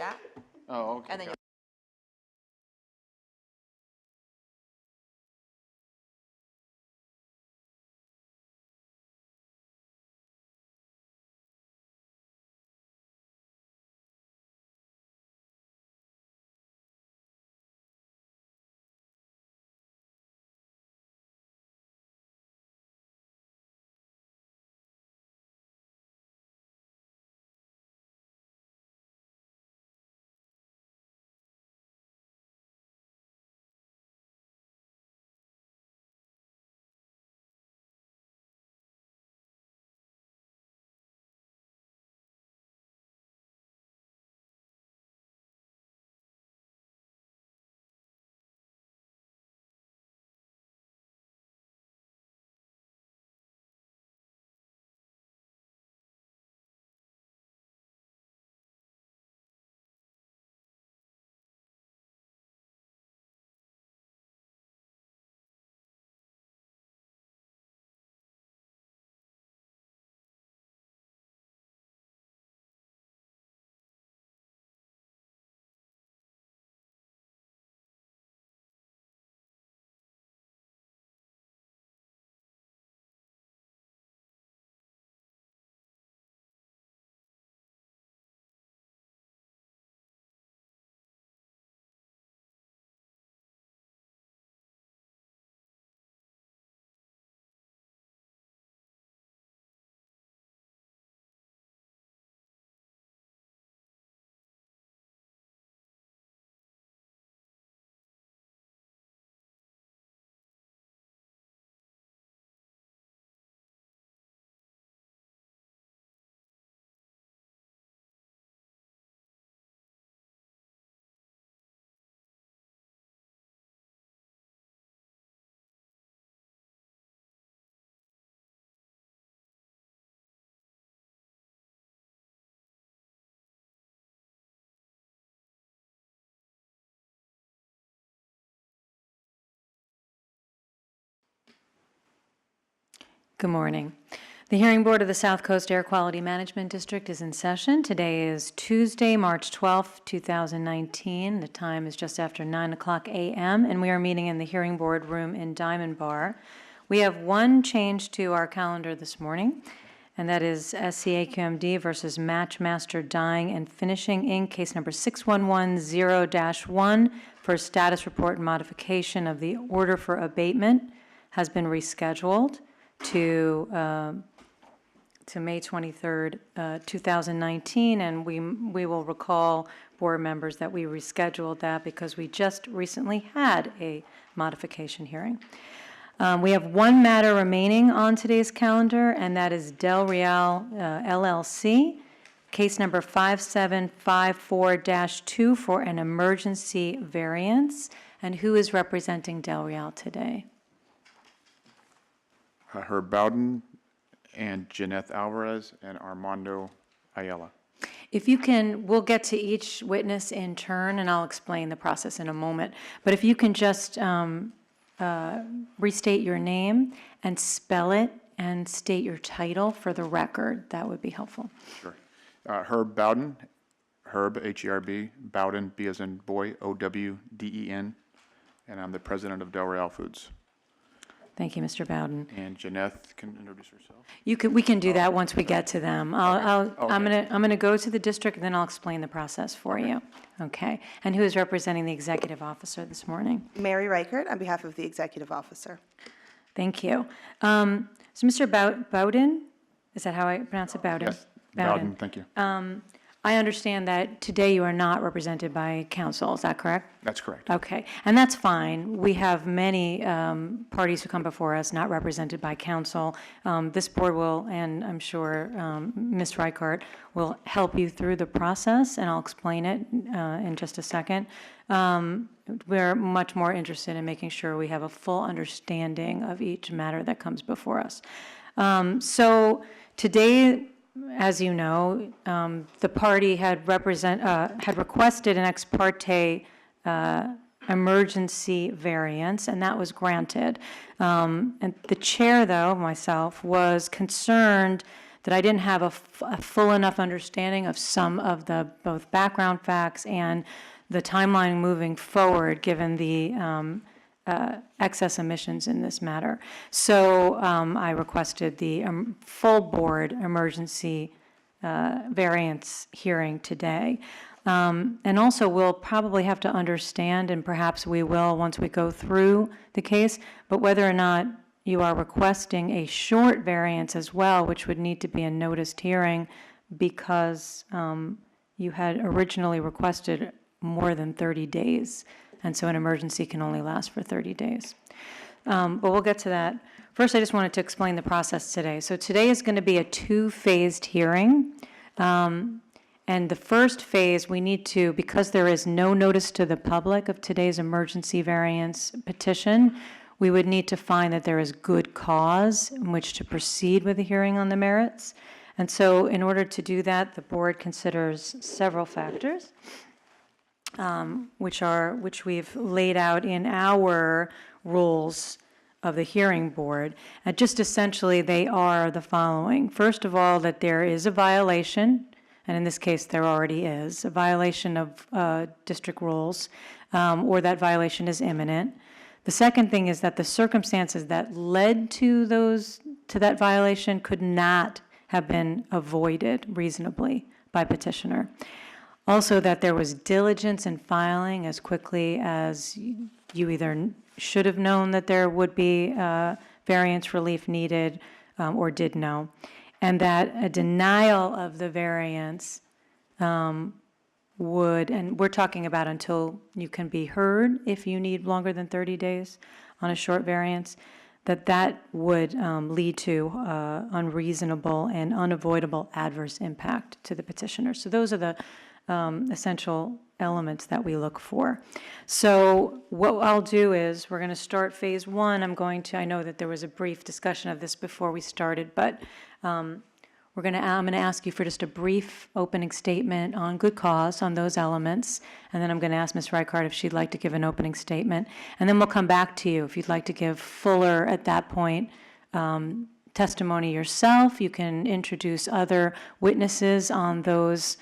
that. Oh, okay. And then Good morning. The Hearing Board of the South Coast Air Quality Management District is in session. Today is Tuesday, March 12th, 2019. The time is just after 9 o'clock a.m., and we are meeting in the Hearing Board room in Diamond Bar. We have one change to our calendar this morning, and that is SCAQMD versus Matchmaster Dyeing and Finishing, Inc., case number 6110-1 for status report and modification of the order for abatement has been rescheduled to May 23rd, 2019, and we will recall, board members, that we rescheduled that because we just recently had a modification hearing. We have one matter remaining on today's calendar, and that is Del Real LLC, case number 5754-2 for an emergency variance. And who is representing Del Real today? Herb Bowden and Jeanette Alvarez and Armando Ayala. If you can, we'll get to each witness in turn, and I'll explain the process in a moment. But if you can just restate your name and spell it and state your title for the record, that would be helpful. Sure. Herb Bowden, Herb, H-E-R-B, Bowden, B as in boy, O-W-D-E-N, and I'm the president of Del Real Foods. Thank you, Mr. Bowden. And Jeanette can introduce herself. We can do that once we get to them. I'm Okay. gonna go to the district, and then I'll explain the process for you. Okay. And who is representing the executive officer this morning? Mary Reichert on behalf of the executive officer. Thank you. So Mr. Bowden, is that how I pronounce it? Bowden? Yes, Bowden, thank you. I understand that today you are not represented by counsel, is that correct? That's correct. Okay, and that's fine. We have many parties who come before us not represented by counsel. This board will, and I'm sure Ms. Reichert will help you through the process, and I'll explain it in just a second. We're much more interested in making sure we have a full understanding of each matter that comes before us. So today, as you know, the party had requested an ex parte emergency variance, and that was granted. And the chair, though, myself, was concerned that I didn't have a full enough understanding of some of the both background facts and the timeline moving forward, given the excess emissions in this matter. So I requested the full board emergency variance hearing today. And also, we'll probably have to understand, and perhaps we will once we go through the case, but whether or not you are requesting a short variance as well, which would need to be a noticed hearing because you had originally requested more than 30 days. And so an emergency can only last for 30 days. But we'll get to that. First, I just wanted to explain the process today. So today is going to be a two-phased hearing. And the first phase, we need to, because there is no notice to the public of today's emergency variance petition, we would need to find that there is good cause in which to proceed with the hearing on the merits. And so in order to do that, the board considers several factors, which we've laid out in our rules of the hearing board. And just essentially, they are the following. First of all, that there is a violation, and in this case, there already is, a violation of district rules, or that violation is imminent. The second thing is that the circumstances that led to that violation could not have been avoided reasonably by petitioner. Also, that there was diligence in filing as quickly as you either should have known that there would be variance relief needed or did know, and that a denial of the variance would, and we're talking about until you can be heard if you need longer than 30 days on a short variance, that would lead to unreasonable and unavoidable adverse impact to the petitioner. So those are the essential elements that we look for. So what I'll do is we're going to start phase one. I know that there was a brief discussion of this before we started, but I'm going to ask you for just a brief opening statement on good cause on those elements, and then I'm going to ask Ms. Reichart if she'd like to give an opening statement, and then we'll come back to you if you'd like to give fuller at that point testimony yourself. You can introduce other witnesses on those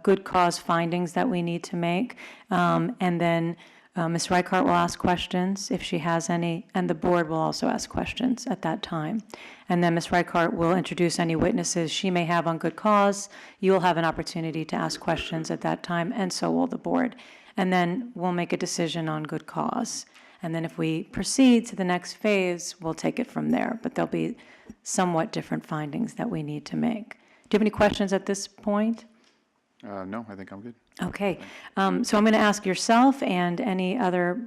good cause findings that we need to make, and then Ms. Reichart will ask questions if she has any, and the board will also ask questions at that time. And then Ms. Reichart will introduce any witnesses she may have on good cause. You'll have an opportunity to ask questions at that time, and so will the board. And then we'll make a decision on good cause. And then if we proceed to the next phase, we'll take it from there. But there'll be somewhat different findings that we need to make. Do you have any questions at this point? No, I think I'm good. Okay, so I'm going to ask yourself and any other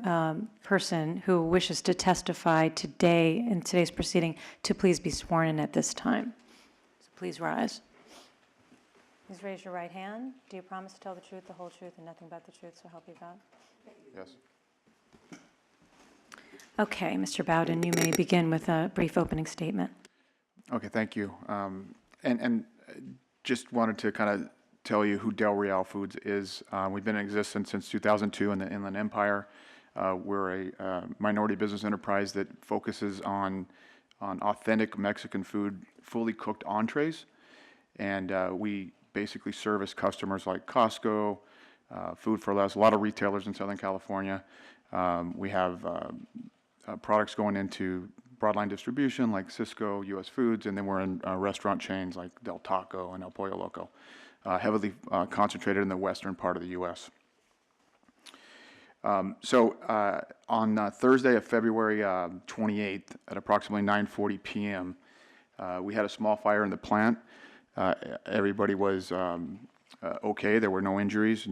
person who wishes to testify today in today's proceeding to please be sworn in at this time. So please rise. Please raise your right hand. Do you promise to tell the truth, the whole truth, and nothing but the truth, so help you God? Yes. Okay, Mr. Bowden, you may begin with a brief opening statement. Okay, thank you. And just wanted to kind of tell you who Del Real Foods is. We've been in existence since 2002 in the Inland Empire. We're a minority business enterprise that focuses on authentic Mexican food, fully cooked entrees, and we basically service customers like Costco, Food for Less, a lot of retailers in Southern California. We have products going into broadline distribution like Cisco, U.S. Foods, and then we're in restaurant chains like Del Taco and El Pollo Loco. Heavily concentrated in the western part of the U.S. So on Thursday of February 28th at approximately 9:40 p.m., we had a small fire in the plant. Everybody was okay. There were no injuries,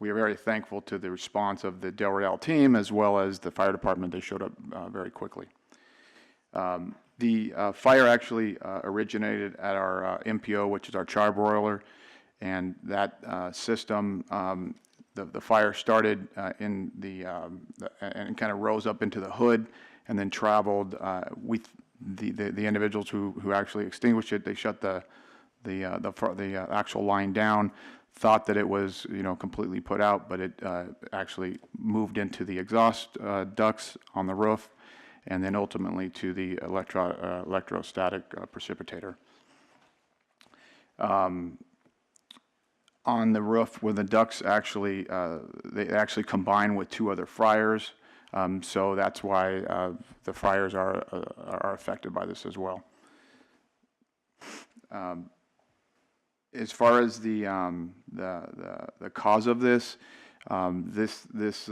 we are very thankful to the response of the Del Real team as well as the fire department. They showed up very quickly. The fire actually originated at our MPO, which is our charbroiler, and that system, the fire started and kind of rose up into the hood, and then traveled with the individuals who actually extinguished it. They shut the actual line down, thought that it was completely put out, but it actually moved into the exhaust ducts on the roof. and then ultimately to the electrostatic precipitator. On the roof, where the ducts actually, they actually combine with two other fryers, so that's why the fryers are affected by this as well. As far as the cause of this, this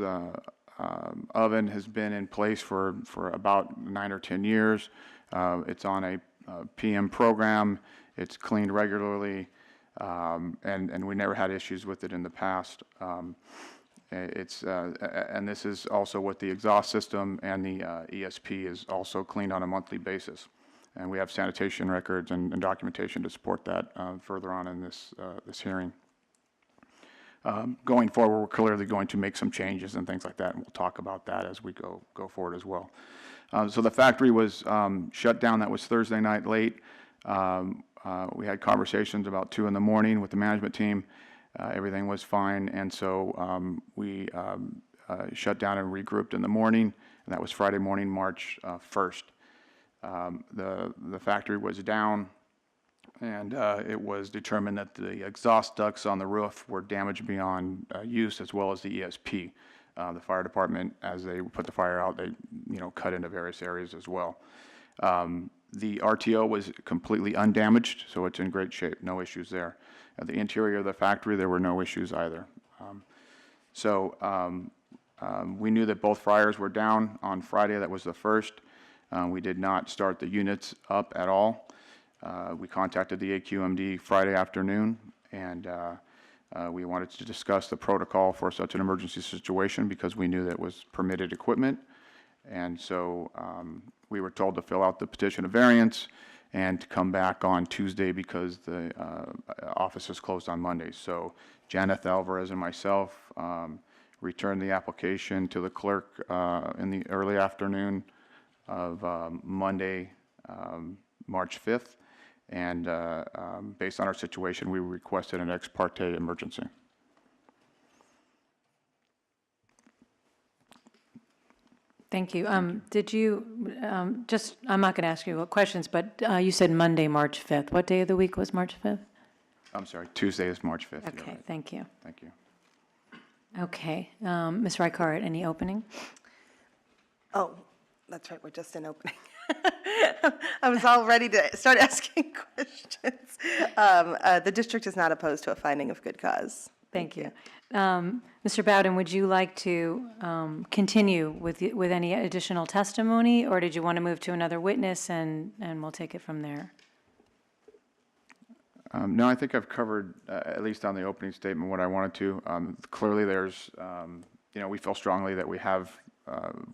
oven has been in place for about 9 or 10 years. It's on a PM program. It's cleaned regularly, and we never had issues with it in the past. And this is also with the exhaust system, and the ESP is also cleaned on a monthly basis. And we have sanitation records and documentation to support that further on in this hearing. Going forward, we're clearly going to make some changes and things like that, and we'll talk about that as we go forward as well. So the factory was shut down. That was Thursday night late. We had conversations about 2 in the morning with the management team. Everything was fine, and so we shut down and regrouped in the morning, and that was Friday morning, March 1st. The factory was down, and it was determined that the exhaust ducts on the roof were damaged beyond use, as well as the ESP. The fire department, as they put the fire out, they cut into various areas as well. The RTO was completely undamaged, so it's in great shape. No issues there. At the interior of the factory, there were no issues either. We knew that both fryers were down on Friday. That was the 1st. We did not start the units up at all. We contacted the SCAQMD Friday afternoon, and we wanted to discuss the protocol for such an emergency situation because we knew that was permitted equipment. And so we were told to fill out the petition of variance and to come back on Tuesday because the office is closed on Monday. So Janeth Alvarez and myself returned the application to the clerk in the early afternoon of Monday, March 5th, and based on our situation, we requested an ex parte emergency. Thank you. Did you, I'm not going to ask you questions, but you said Monday, March 5th. What day of the week was March 5th? I'm sorry, Tuesday is March 5th. Okay, Right. thank you. Thank you. Okay, Ms. Reichardt, any opening? Oh, that's right, we're just in opening. I was all ready to start asking questions. The district is not opposed to a finding of good cause. Thank you. Mr. Bowden, would you like to continue with any additional testimony, or did you want to move to another witness and we'll take it from there? No, I think I've covered, at least on the opening statement, what I wanted to. Clearly, there's, we feel strongly that we have,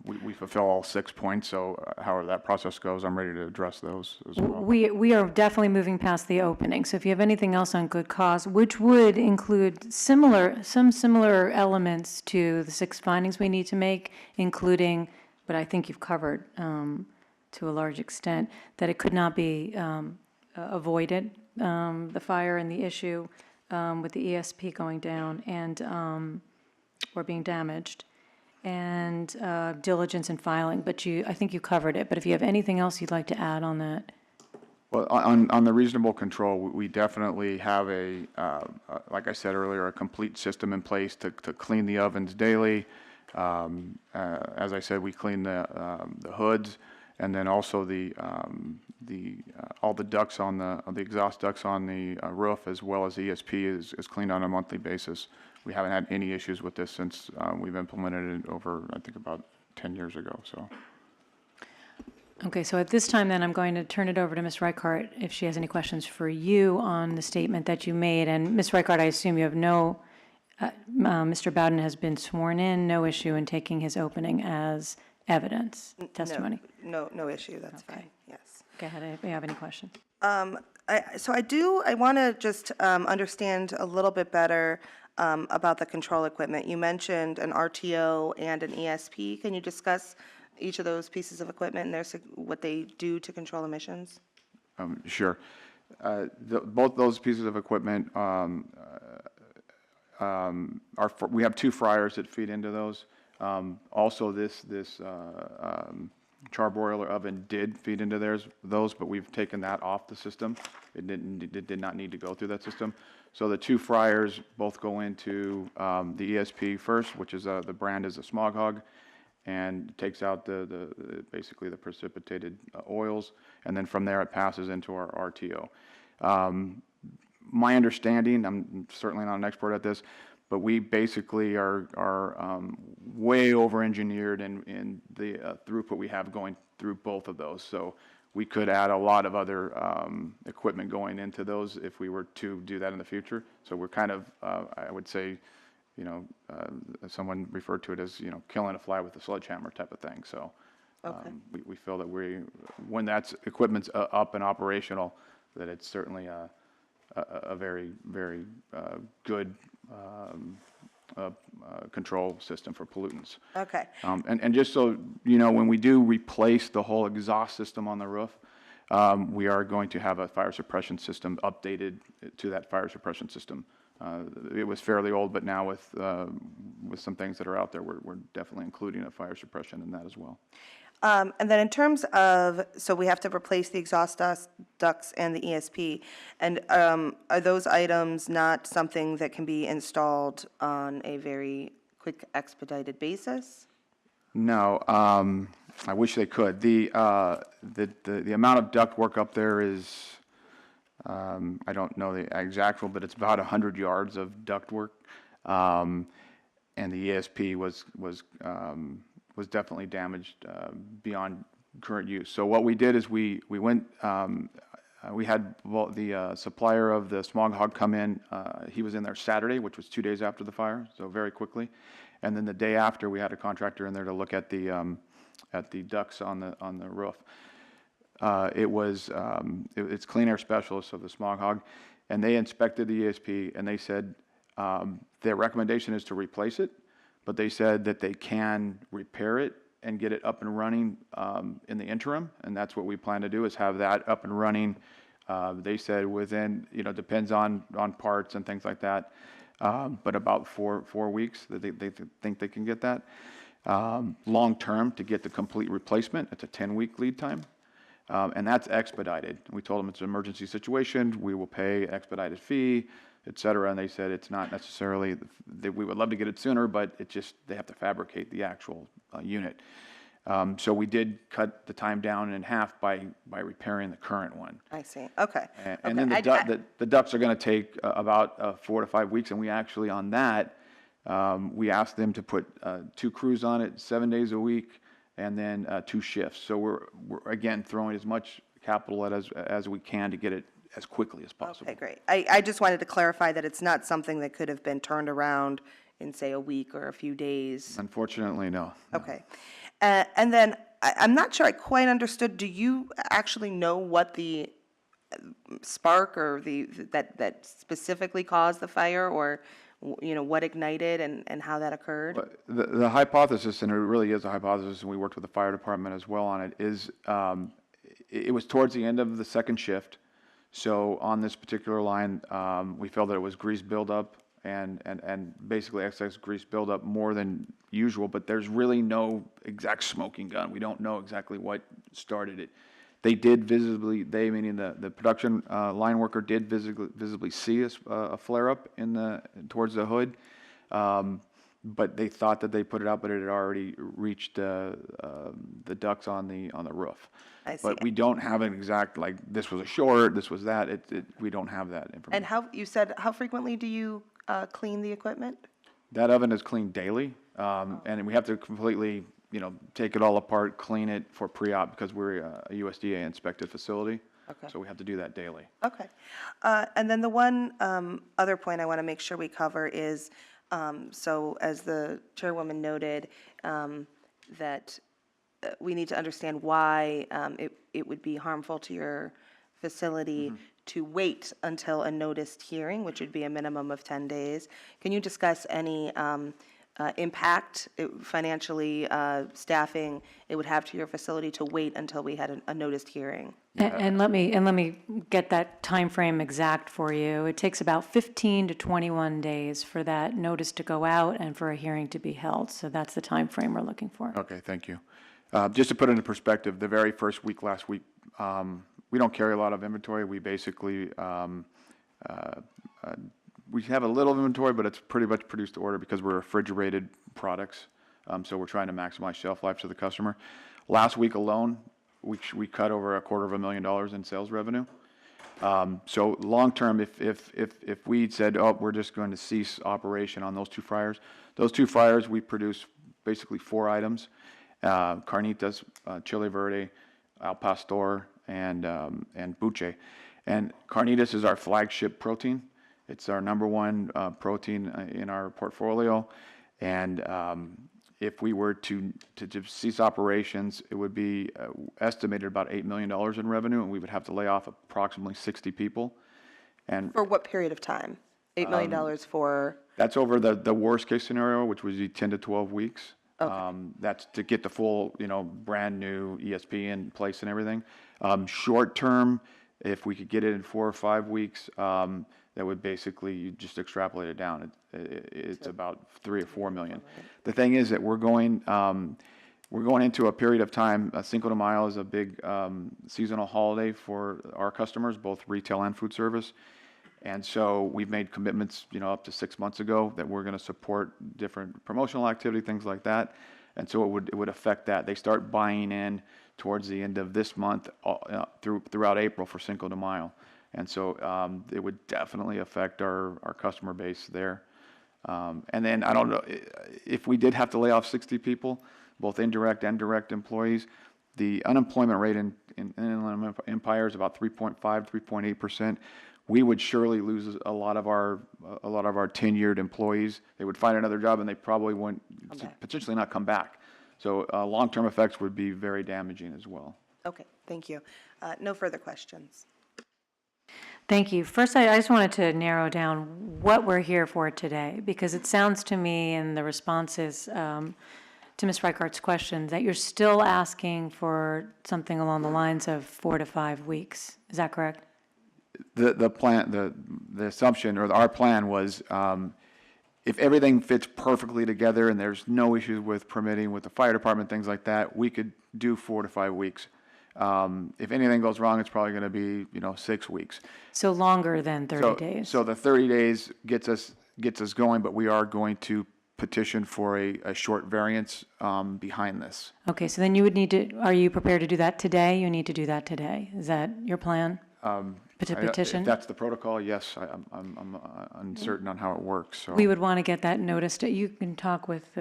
we fulfill all 6 points, so however that process goes, I'm ready to address those as well. We are definitely moving past the opening, so if you have anything else on good cause, which would include some similar elements to the 6 findings we need to make, including, but I think you've covered to a large extent, that it could not be avoided, the fire and the issue with the ESP going down and or being damaged, and diligence and filing. But I think you covered it. But if you have anything else you'd like to add on that. Well, on the reasonable control, we definitely have like I said earlier, a complete system in place to clean the ovens daily. As I said, we clean the hoods, and then also all the ducts on the exhaust ducts on the roof, as well as the ESP is cleaned on a monthly basis. We haven't had any issues with this since we've implemented it over, I think, about 10 years ago. So. Okay, so at this time then I'm going to turn it over to Ms. Reichardt if she has any questions for you on the statement that you made. And Ms. Reichardt, I assume you have Mr. Bowden has been sworn in, no issue in taking his opening as evidence, testimony? No issue, that's Okay. fine, yes. Go ahead, if you have any questions. I want to just understand a little bit better about the control equipment. You mentioned an RTO and an ESP. Can you discuss each of those pieces of equipment and what they do to control emissions? Sure. Both those pieces of equipment we have 2 fryers that feed into those. Also, this charbroiler oven did feed into those, but we've taken that off the system. It did not need to go through that system. So the 2 fryers both go into the ESP first, which is the brand is a Smog Hog, and takes out basically the precipitated oils, and then from there it passes into our RTO. My understanding, I'm certainly not an expert at this, but we basically are way over-engineered in the throughput we have going through both of those. So we could add a lot of other equipment going into those if we were to do that in the future. So we're kind of, I would say, someone referred to it as, killing a fly with a sledgehammer type of thing. So we feel that when that equipment's up and operational, that it's certainly a very, very good control system for pollutants. Okay. And just so when we do replace the whole exhaust system on the roof, we are going to have a fire suppression system updated to that fire suppression system. It was fairly old, but now with some things that are out there, we're definitely including a fire suppression in that as well. And then in terms of, so we have to replace the exhaust ducts and the ESP, and are those items not something that can be installed on a very quick, expedited basis? No, I wish they could. The amount of duct work up there is, I don't know the exact one, but it's about 100 yards of duct work, and the ESP was definitely damaged beyond current use. So what we did is we went, we had the supplier of the Smog Hog come in. He was in there Saturday, which was 2 days after the fire, so very quickly. And then the day after, we had a contractor in there to look at the ducts on the roof. It's Clean Air Specialists of the Smog Hog, and they inspected the ESP, and they said their recommendation is to replace it, but they said that they can repair it and get it up and running in the interim, and that's what we plan to do, is have that up and running. They said within, depends on parts and things like that, but about four weeks that they think they can get that. Long term, to get the complete replacement, it's a 10-week lead time. And that's expedited. We told them it's an emergency situation, we will pay expedited fee, et cetera, and they said it's not necessarily, we would love to get it sooner, but they have to fabricate the actual unit. So we did cut the time down in half by repairing the current one. I see, okay. And then the ducts are gonna take about 4 to 5 weeks, and we actually, on that, we asked them to put 2 crews on it, 7 days a week, and then 2 shifts. So we're again throwing as much capital as we can to get it as quickly as possible. Okay, great. I just wanted to clarify that it's not something that could have been turned around in, say, a week or a few days. Unfortunately, no. Okay. And then I'm not sure I quite understood, do you actually know what the spark or that specifically caused the fire, or what ignited and how that occurred? But the hypothesis, and it really is a hypothesis, and we worked with the fire department as well on it, is it was towards the end of the second shift. So on this particular line, we felt that it was grease buildup and basically excess grease buildup more than usual, but there's really no exact smoking gun. We don't know exactly what started it. They did visibly, meaning the production line worker did visibly see a flare up towards the hood, but they thought that they put it out, but it had already reached the ducts on the roof. I see. But we don't have an exact, like, this was a short, this was that. We don't have that information. And how frequently do you clean the equipment? That oven is cleaned daily, and we have to completely, take it all apart, clean it for pre-op, because we're a USDA inspected facility. Okay. So we have to do that daily. Okay. And then the one other point I want to make sure we cover is, so as the chairwoman noted, that we need to understand why it would be harmful to your facility to wait until a noticed hearing, which would be a minimum of 10 days. Can you discuss any impact financially, staffing it would have to your facility to wait until we had a noticed hearing? And let me get that time frame exact for you. It takes about 15 to 21 days for that notice to go out and for a hearing to be held. So that's the time frame we're looking for. Okay, thank you. Just to put it into perspective, the very first week last week, we don't carry a lot of inventory. We basically, we have a little inventory, but it's pretty much produced to order because we're refrigerated products. So we're trying to maximize shelf life to the customer. Last week alone, we cut over $250,000 in sales revenue. So long term, if we said, oh, we're just going to cease operation on those two fryers, we produce basically 4 items: carnitas, chile verde, al pastor, and buche. And carnitas is our flagship protein. It's our #1 protein in our portfolio. And if we were to cease operations, it would be estimated about $8 million in revenue, and we would have to lay off approximately 60 people. And For what period of time? $8 million for? that's over the worst case scenario, which would be 10 to 12 weeks. That's to get the full, brand new ESP in place and everything. Short term, if we could get it in 4 or 5 weeks, that would basically, you just extrapolate it down. It's about 3 or 4 million. The thing is that we're going into a period of time. Cinco de Mayo is a big seasonal holiday for our customers, both retail and food service. And so we've made commitments, up to 6 months ago that we're going to support different promotional activity, things like that. And so it would affect that. They start buying in towards the end of this month throughout April for Cinco de Mayo. And so it would definitely affect our customer base there. And then I don't know, if we did have to lay off 60 people, both indirect and direct employees, the unemployment rate in Inland Empire is about 3.5, 3.8%. We would surely lose a lot of our tenured employees. They would find another job and they probably wouldn't potentially not come back. So long-term effects would be very damaging as well. Okay, thank you. No further questions. Thank you. First, I just wanted to narrow down what we're here for today, because it sounds to me in the responses to Ms. Reichardt's questions that you're still asking for something along the lines of 4 to 5 weeks. Is that correct? The plan, the assumption, or our plan was, if everything fits perfectly together and there's no issues with permitting with the fire department, things like that, we could do 4 to 5 weeks. If anything goes wrong, it's probably going to be 6 weeks. So longer than 30 days. So the 30 days gets us going, but we are going to petition for a short variance behind this. Okay, so then you would need to, are you prepared to do that today? You need to do that today. Is that your plan? Petition? If that's the protocol, yes. I'm uncertain on how it works. So We would want to get that noticed. You can talk with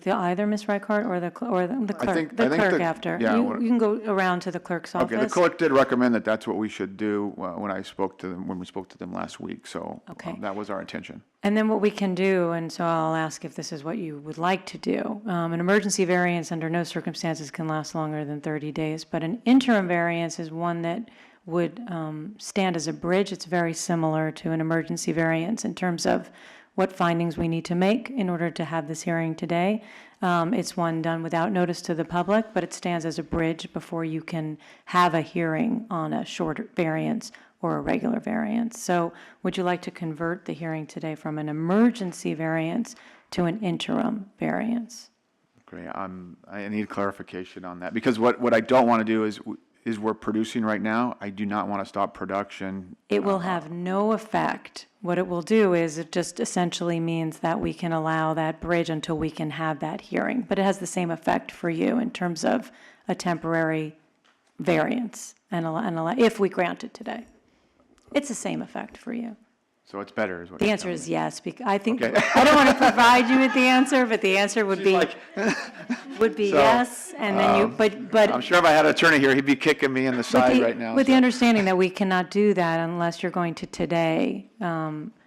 either Ms. Reichardt or the clerk. The clerk after. Yeah, you can go around to the clerk's office. Okay, the clerk did recommend that that's what we should do when we spoke to them last week. So that was our intention. And then what we can do, and so I'll ask if this is what you would like to do. An emergency variance under no circumstances can last longer than 30 days, but an interim variance is one that would stand as a bridge. It's very similar to an emergency variance in terms of what findings we need to make in order to have this hearing today. It's one done without notice to the public, but it stands as a bridge before you can have a hearing on a short variance or a regular variance. So would you like to convert the hearing today from an emergency variance to an interim variance? Great. I need clarification on that, because what I don't want to do is we're producing right now. I do not want to stop production. It will have no effect. What it will do is it just essentially means that we can allow that bridge until we can have that hearing. But it has the same effect for you in terms of a temporary variance if we grant it today. It's the same effect for you. So it's better, is what The you're answer telling is me. yes. I think, I don't want to provide you with the answer, but the answer would be, yes. And then but I'm sure if I had an attorney here, he'd be kicking me in the side right now. with the so. understanding that we cannot do that unless you're going to today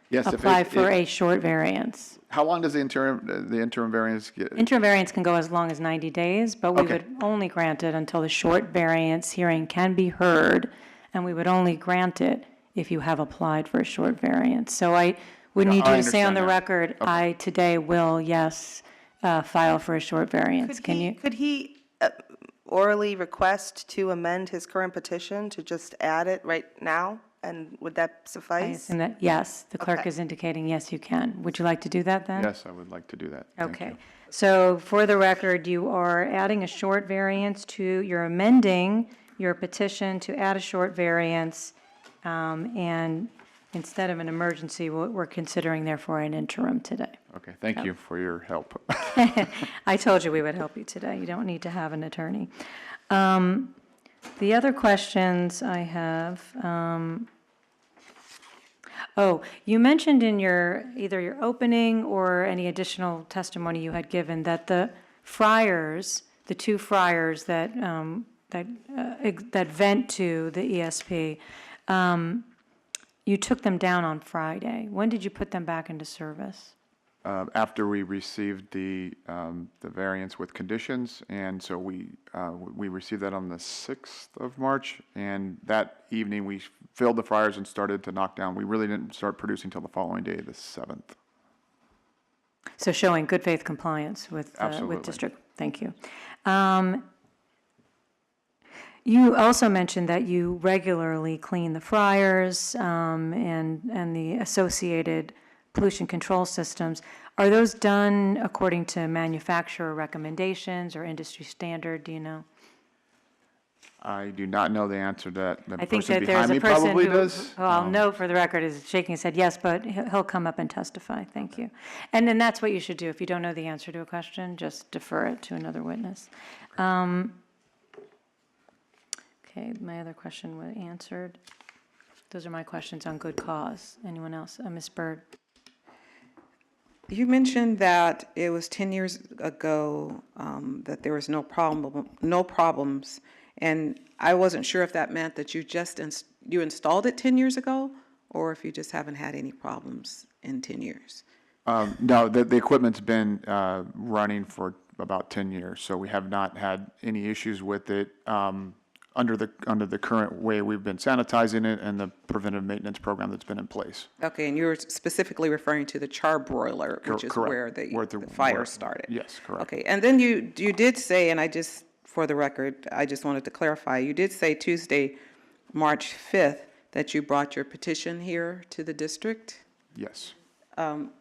Yes, if apply for a short variance. How long does the interim variance get? Interim variance can go as long as 90 days, but we Okay. would only grant it until the short variance hearing can be heard, and we would only grant it if you have applied for a short variance. So I would need you to say on understand the that. record, I today will, yes, file for a short variance. Can you? Could he orally request to amend his current petition to just add it right now? and would that I suffice? assume that, yes, the clerk Okay. is indicating, yes, you can. Would you like to do that then? Yes, I would like to do that. Thank Okay. you. So for the record, you are adding a short variance to, you're amending your petition to add a short variance, and instead of an emergency, we're considering therefore an interim today. Okay, thank you for your help. I told you we would help you today. You don't need to have an attorney. The other questions I have, you mentioned in either your opening or any additional testimony you had given that the friars, the two friars that vent to the ESP, you took them down on Friday. When did you put them back into service? After we received the variance with conditions, and so we received that on the 6th of March, and that evening we filled the fryers and started to knock down. We really didn't start producing until the following day, the 7th. So showing good faith compliance with Absolutely. district. Thank you. You also mentioned that you regularly clean the fryers and the associated pollution control systems. Are those done according to manufacturer recommendations or industry standard? Do you know? I do not know the answer to that. The I think person that there's behind a me person probably who, does. who I'll note for the record is shaking his head yes, but he'll come up and testify. Thank you. And then that's what you should do. If you don't know the answer to a question, just defer it to another witness. Okay, my other question was answered. Those are my questions on good cause. Anyone else? Ms. Byrd? You mentioned that it was 10 years ago that there was no problems, and I wasn't sure if that meant that you installed it 10 years ago, or if you just haven't had any problems in 10 years. No, the equipment's been running for about 10 years, so we have not had any issues with it. Under the current way we've been sanitizing it and the preventive maintenance program that's been in place. Okay, and you're specifically referring to the charbroiler, which is Correct. where the fire started. Yes, correct. Okay, and then you did say, and for the record, I just wanted to clarify, you did say Tuesday, March 5th, that you brought your petition here to the district, Yes.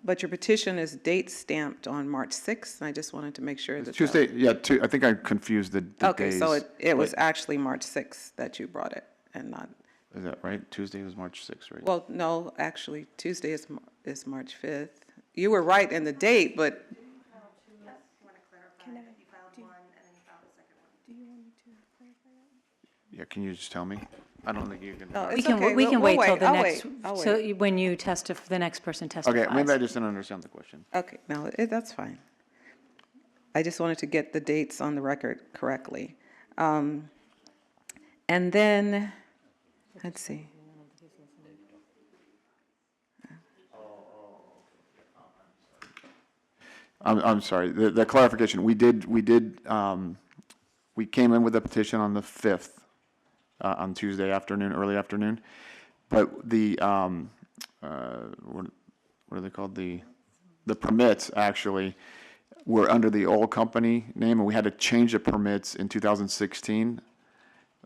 but your petition is date stamped on March 6th, and I just wanted to make sure that. Tuesday, yeah, I think I confused the Okay, days. so it was actually March 6th that you brought it, and not, Is that right? Tuesday was March 6th, right? well, no, actually, Tuesday is March 5th. You were right in the date, but. Yeah, can you just tell me? I don't think you can. No, We it's can, okay. we can We'll wait till wait. the I'll next, wait. I'll so wait. when you the next person testifies. Okay, maybe I just didn't understand the question. Okay, no, that's fine. I just wanted to get the dates on the record correctly. And then, let's see. I'm sorry, the clarification, we came in with a petition on the 5th, on Tuesday afternoon, early afternoon, but what are they called? The permits actually were under the old company name, and we had to change the permits in 2016,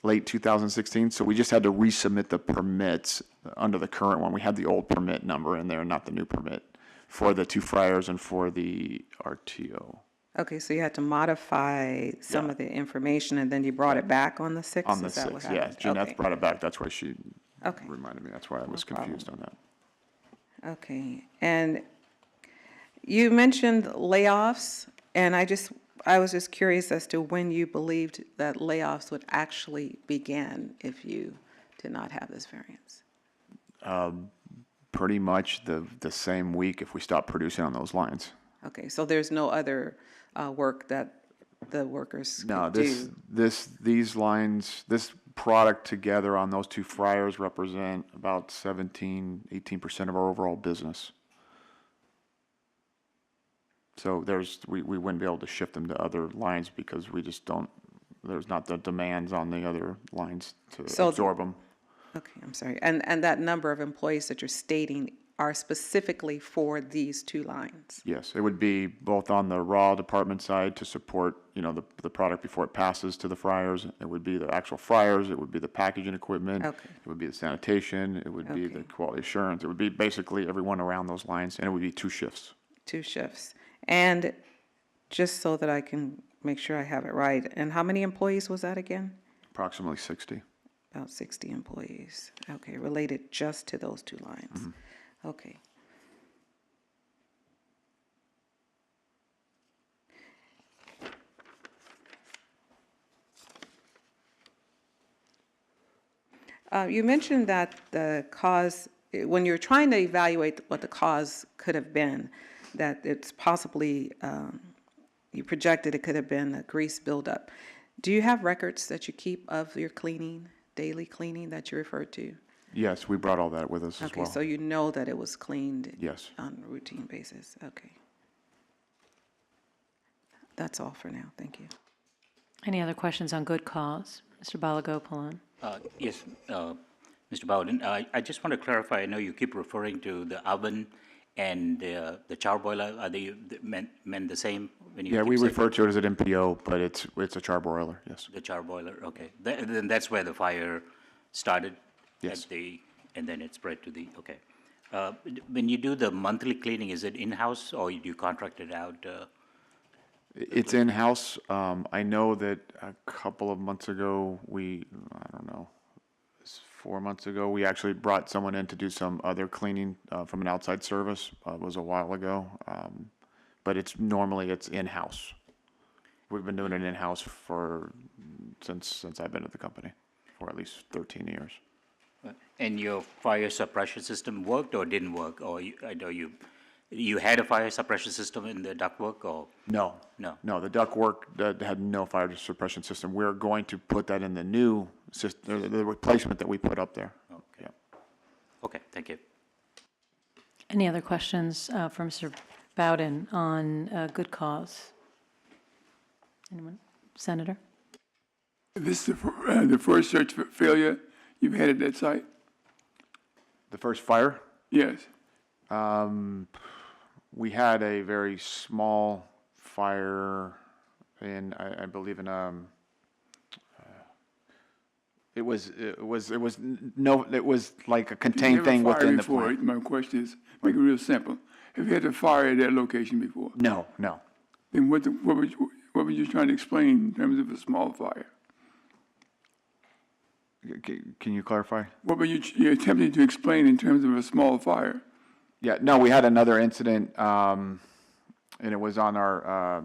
late 2016, so we just had to resubmit the permits under the current one. We had the old permit number in there, not the new permit, for the two fryers and for the RTO. Okay, so you had to modify some of the information, and then you brought it back on the 6th? On the Is that what 6th, yeah. happened? Jeanette Okay. brought it back. That's why she Okay. reminded me. That's why I was confused on that. Okay, and you mentioned layoffs, and I was just curious as to when you believed that layoffs would actually begin if you did not have this variance. Pretty much the same week if we stop producing on those lines. Okay, so there's no other work that the workers No, could do? these lines, this product together on those two fryers represent about 18% of our overall business. So we wouldn't be able to shift them to other lines because we just don't, there's not the demands on the other lines to So- absorb them. Okay, I'm sorry. And that number of employees that you're stating, are specifically for these two lines? Yes, it would be both on the raw department side to support, the product before it passes to the fryers. It would be the actual fryers, it would be the packaging equipment. Okay. It would be the sanitation, it would be the Okay. quality assurance. It would be basically everyone around those lines, and it would be 2 shifts. 2 shifts. And just so that I can make sure I have it right, and how many employees was that again? Approximately 60. About 60 employees. Okay, related just to those 2 lines. Okay. You mentioned that the cause, when you're trying to evaluate what the cause could have been, that it's possibly, you projected it could have been a grease buildup. Do you have records that you keep of your cleaning, daily cleaning that you referred to? Yes, we brought all that with us as Okay, well. so you know that it was cleaned Yes. on a routine basis. Okay. That's all for now. Thank you. Any other questions on good cause? Mr. Balagopalan? Yes, Mr. Bowden, I just want to clarify, I know you keep referring to the oven and the char boiler. Are they meant the same when you Yeah, keep we saying refer to it as an MPO, but it's a charbroiler, yes. the char boiler? Okay. Then that's where the fire started? Yes. And then it spread to the, okay. When you do the monthly cleaning, is it in-house or do you contract it out? It's in-house. I know that a couple of months ago, I don't know, 4 months ago, we actually brought someone in to do some other cleaning from an outside service. It was a while ago. But it's in-house. We've been doing it in-house since I've been at the company, for at least 13 years. And your fire suppression system worked or didn't work? Or I know you had a fire suppression system in the ductwork or? No. No. No, the ductwork that had no fire suppression system. We're going to put that in the new system, the replacement that we put up there. Okay. Yeah. Okay, thank you. Any other questions for Mr. Bowden on good cause? Anyone? Senator? This is the first search failure you've had at that site? The first fire, Yes. we had a very small fire I believe it was like a contained You've never thing fired within the before. plant. My question is, make it real simple. Have you had a fire at that location before? No. Then what were you trying to explain in terms of a small fire? Can you clarify? What were you attempting to explain in terms of a small fire? Yeah, no, we had another incident, and it was on our,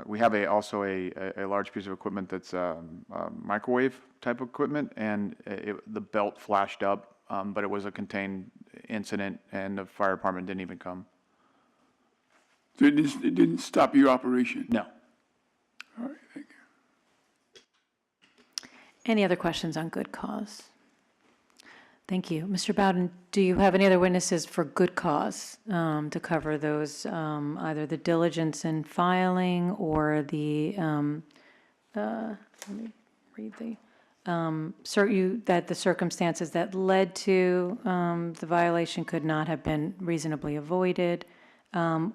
we have also a large piece of equipment that's microwave type equipment, and the belt flashed up, but it was a contained incident, and the fire department didn't even come. So it didn't stop your operation? No. All right, thank you. Any other questions on good cause? Thank you. Mr. Bowden, do you have any other witnesses for good cause to cover those, either the diligence in filing or the, let me read that the circumstances that led to the violation could not have been reasonably avoided,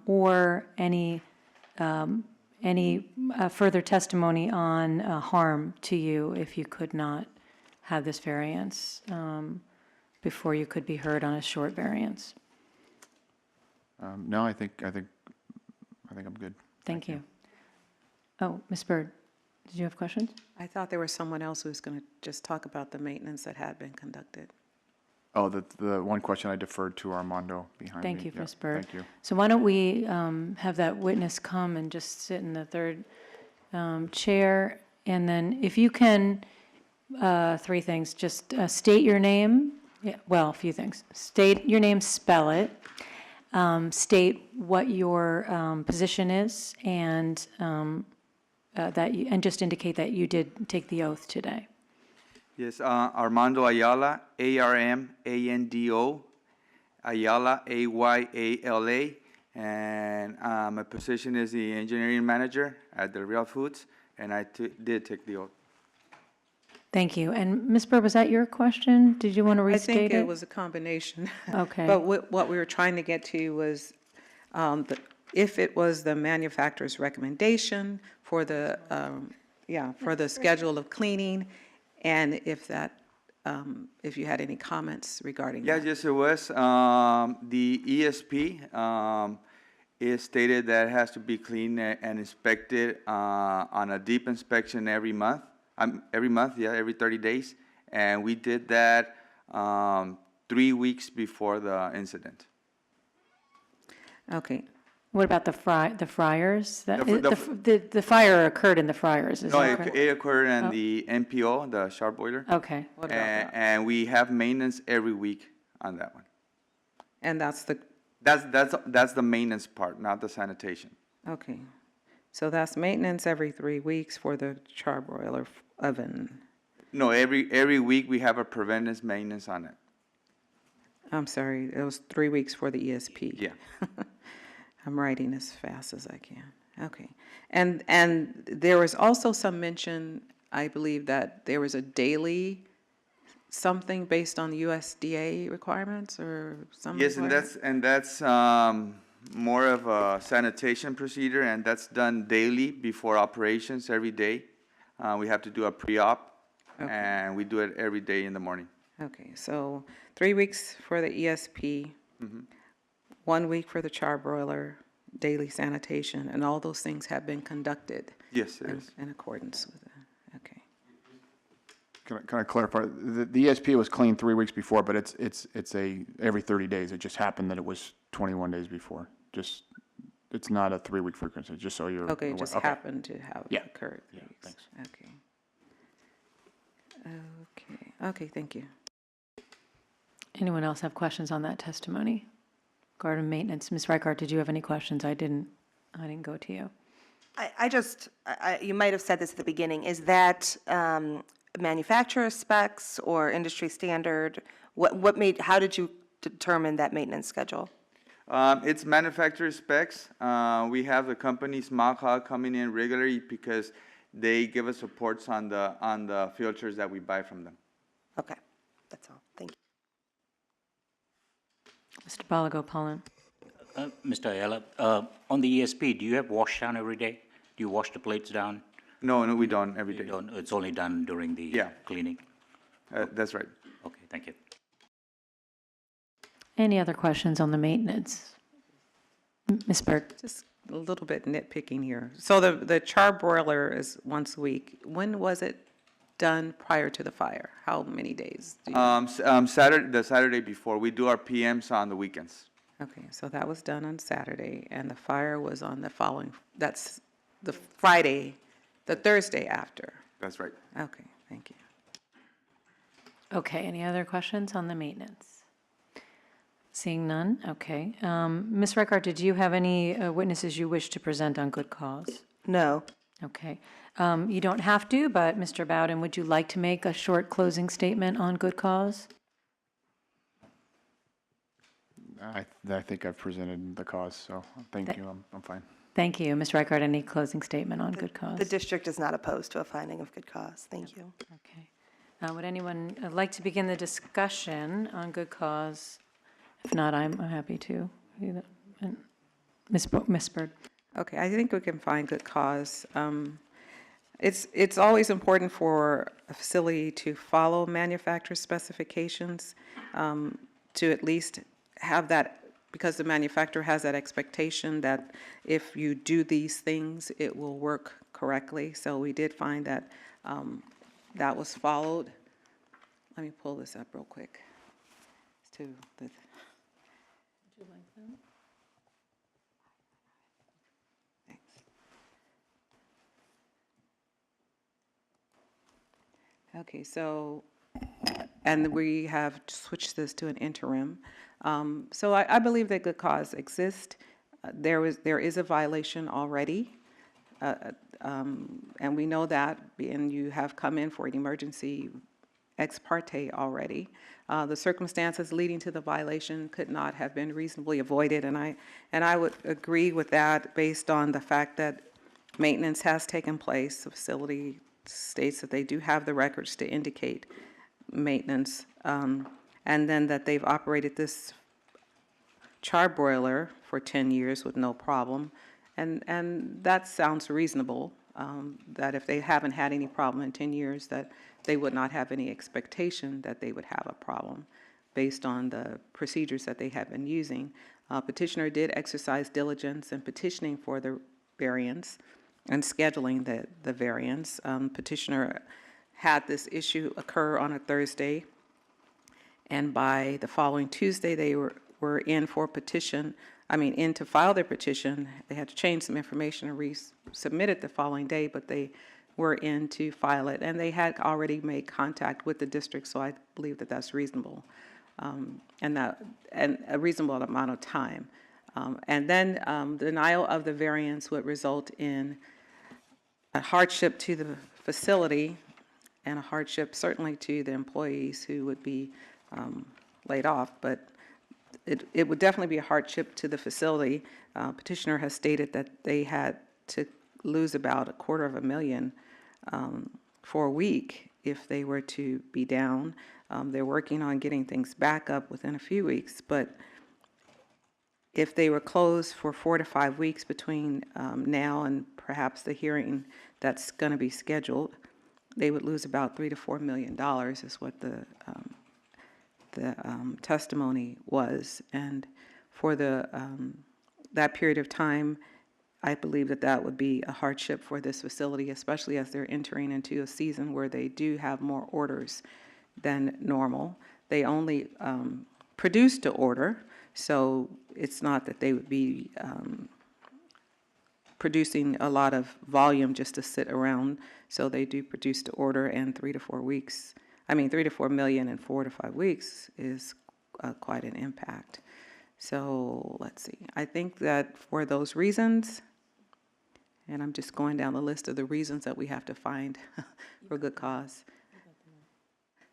or any further testimony on harm to you if you could not have this variance before you could be heard on a short variance? No, I think I'm good. Thank you. Oh, Ms. Byrd, did you have questions? I thought there was someone else who was going to just talk about the maintenance that had been conducted. Oh, the one question I deferred to Armando behind me. Thank you, Yeah, Ms. Byrd. Thank you. So why don't we have that witness come and just sit in the third chair, and then if you can, 3 things, just state your name, a few things. State your name, spell it, state what your position is, and and just indicate that you did take the oath today. Yes, Armando Ayala, Armando, Ayala, Ayala, and my position is the engineering manager at the Real Foods, and I did take the oath. Thank you. And Ms. Burr, was that your question? Did you want to I restate think it? it was a combination. Okay. But what we were trying to get to was if it was the manufacturer's recommendation for the, for the schedule of cleaning, and if that, if you had any comments regarding Yeah, that. yes, it was. The ESP is stated that it has to be cleaned and inspected on a deep inspection every month. Every 30 days. And we did that 3 weeks before the incident. Okay, What about the fryers? The The fire occurred in the fryers, is No, that it correct? it occurred in the NPO, the sharp boiler. Okay. what about that? And we have maintenance every week on that one. And that's the, That's the maintenance part, not the sanitation. okay. So that's maintenance every 3 weeks for the charbroiler oven. No, every week we have a preventive maintenance on it. I'm sorry, it was 3 weeks for the ESP. Yeah. I'm writing as fast as I can. Okay. And there was also some mention, I believe, that there was a daily something based on the USDA requirements or some Yes, requirement? and that's more of a sanitation procedure, and that's done daily before operations every day. We have to do a pre-op, Okay. and we do it every day in the morning. Okay, so 3 weeks for the ESP, 1 week for the charbroiler, daily sanitation, and all those things have been conducted Yes, it is. in accordance with it. Okay. Can I clarify? The ESP was cleaned 3 weeks before, but it's every 30 days. It just happened that it was 21 days before. It's not a 3 week frequency, just so you're Okay, it aware. just happened to have Yeah. occurred. Yeah, please. thanks. Okay. Okay, thank you. Anyone else have questions on that testimony? Garden maintenance. Ms. Reichart, did you have any questions? I didn't go to you. You might have said this at the beginning, is that manufacturer specs or industry standard? How did you determine that maintenance schedule? It's manufacturer specs. We have the companies Maha coming in regularly because they give us reports on the filters that we buy from them. Okay, that's all, thank you. Mr. Balagopalan. Mr. Ayala, on the ESP, do you have wash down every day? Do you wash the plates down? No, we don't every You day. don't, it's only done during the Yeah. cleaning? That's right. Okay, thank you. Any other questions on the maintenance? Ms. Burke? Just a little bit nitpicking here. So the charbroiler is once a week. When was it done prior to the fire? How many days? Do you- The Saturday before, we do our PMs on the weekends. Okay, so that was done on Saturday, and the fire was on the following, that's the Friday, the Thursday after. That's right. Okay, thank you. Okay, any other questions on the maintenance? Seeing none, okay. Ms. Reichart, did you have any witnesses you wish to present on good cause? No. Okay. You don't have to, but Mr. Bowden, would you like to make a short closing statement on good cause? I think I've presented the cause, so thank you. I'm fine. Thank you. Ms. Reichart, any closing statement on good cause? The district is not opposed to a finding of good cause, thank you. Okay. Would anyone like to begin the discussion on good cause? If not, I'm happy to. And Ms. Byrd. Okay, I think we can find good cause. It's always important for a facility to follow manufacturer specifications, to at least have that, because the manufacturer has that expectation that if you do these things, it will work correctly. So we did find that that was followed. Let me pull this up real quick. Would you like them? Thanks. Okay, so, and we have switched this to an interim. So I believe that good cause exists. There is a violation already, and we know that, and you have come in for an emergency ex parte already. The circumstances leading to the violation could not have been reasonably avoided, and I would agree with that based on the fact that maintenance has taken place. The facility states that they do have the records to indicate maintenance, and then that they've operated this charbroiler for 10 years with no problem. And that sounds reasonable, that if they haven't had any problem in 10 years, that they would not have any expectation that they would have a problem based on the procedures that they have been using. Petitioner did exercise diligence in petitioning for the variance and scheduling the variance. Petitioner had this issue occur on a Thursday, and by the following Tuesday, they were in for petition, in to file their petition. They had to change some information and resubmit it the following day, but they were in to file it, and they had already made contact with the district, so I believe that that's reasonable, and a reasonable amount of time. And then denial of the variance would result in a hardship to the facility and a hardship certainly to the employees who would be laid off, but it would definitely be a hardship to the facility. Petitioner has stated that they had to lose about $250,000 for a week if they were to be down. They're working on getting things back up within a few weeks, but if they were closed for 4 to 5 weeks between now and perhaps the hearing that's going to be scheduled, they would lose about $3 to $4 million is what the testimony was. And for that period of time, I believe that would be a hardship for this facility, especially as they're entering into a season where they do have more orders than normal. They only produce to order, so it's not that they would be producing a lot of volume just to sit around. So they do produce to order, and 3 to 4 million in 4 to 5 weeks is quite an impact. So let's see. I think that for those reasons, and I'm just going down the list of the reasons that we have to find for good cause,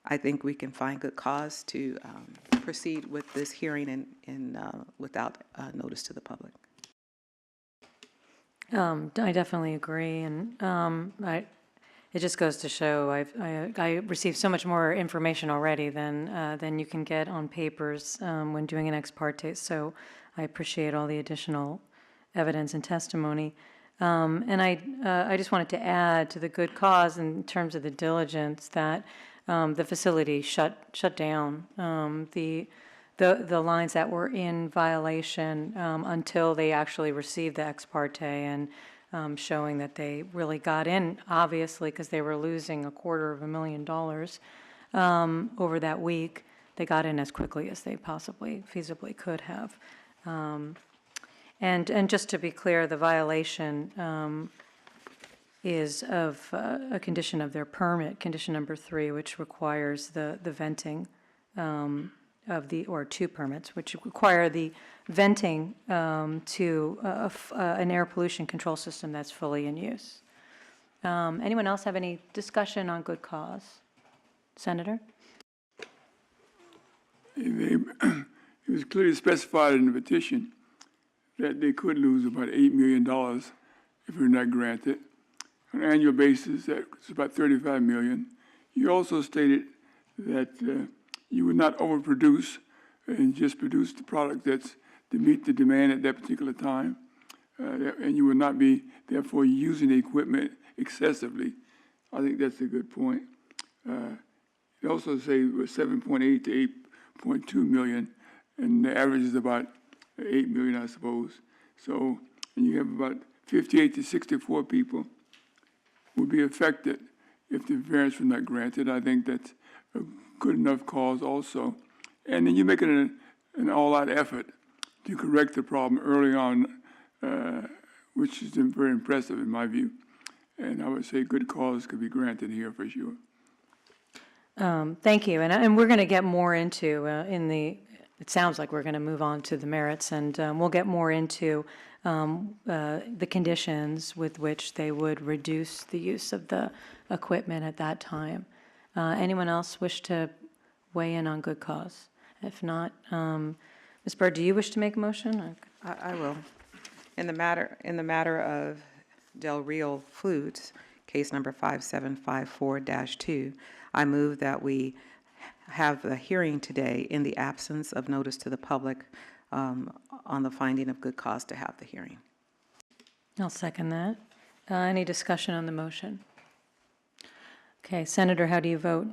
I think we can find good cause to proceed with this hearing without notice to the public. I definitely agree, and it just goes to show I received so much more information already than you can get on papers when doing an ex parte. So I appreciate all the additional evidence and testimony. And I just wanted to add to the good cause in terms of the diligence that the facility shut down the lines that were in violation until they actually received the ex parte, and showing that they really got in, obviously, because they were losing $250,000 over that week. They got in as quickly as they possibly feasibly could have. And just to be clear, the violation is of a condition of their permit, condition number 3, which requires the venting or 2 permits, which require the venting to an air pollution control system that's fully in use. Anyone else have any discussion on good cause? Senator? It was clearly specified in the petition that they could lose about $8 million if it were not granted. On an annual basis, that's about $35 million. You also stated that you would not overproduce and just produce the product that's to meet the demand at that particular time, and you would not be, therefore, using the equipment excessively. I think that's a good point. You also say it was 7.8 to 8.2 million, and the average is about 8 million, I suppose. So, and you have about 58 to 64 people would be affected if the variance were not granted. I think that's a good enough cause also. And then you're making an all-out effort to correct the problem early on, which is very impressive in my view. And I would say good cause could be granted here for sure. Thank you. And we're going to get more into it sounds like we're going to move on to the merits, and we'll get more into the conditions with which they would reduce the use of the equipment at that time. Anyone else wish to weigh in on good cause? If not, Ms. Bird, do you wish to make a motion? I will. In the matter of Del Rio Foods, case number 5754-2. I move that we have the hearing today in the absence of notice to the public on the finding of good cause to have the hearing. I'll second that. Any discussion on the motion? Okay, Senator, how do you vote?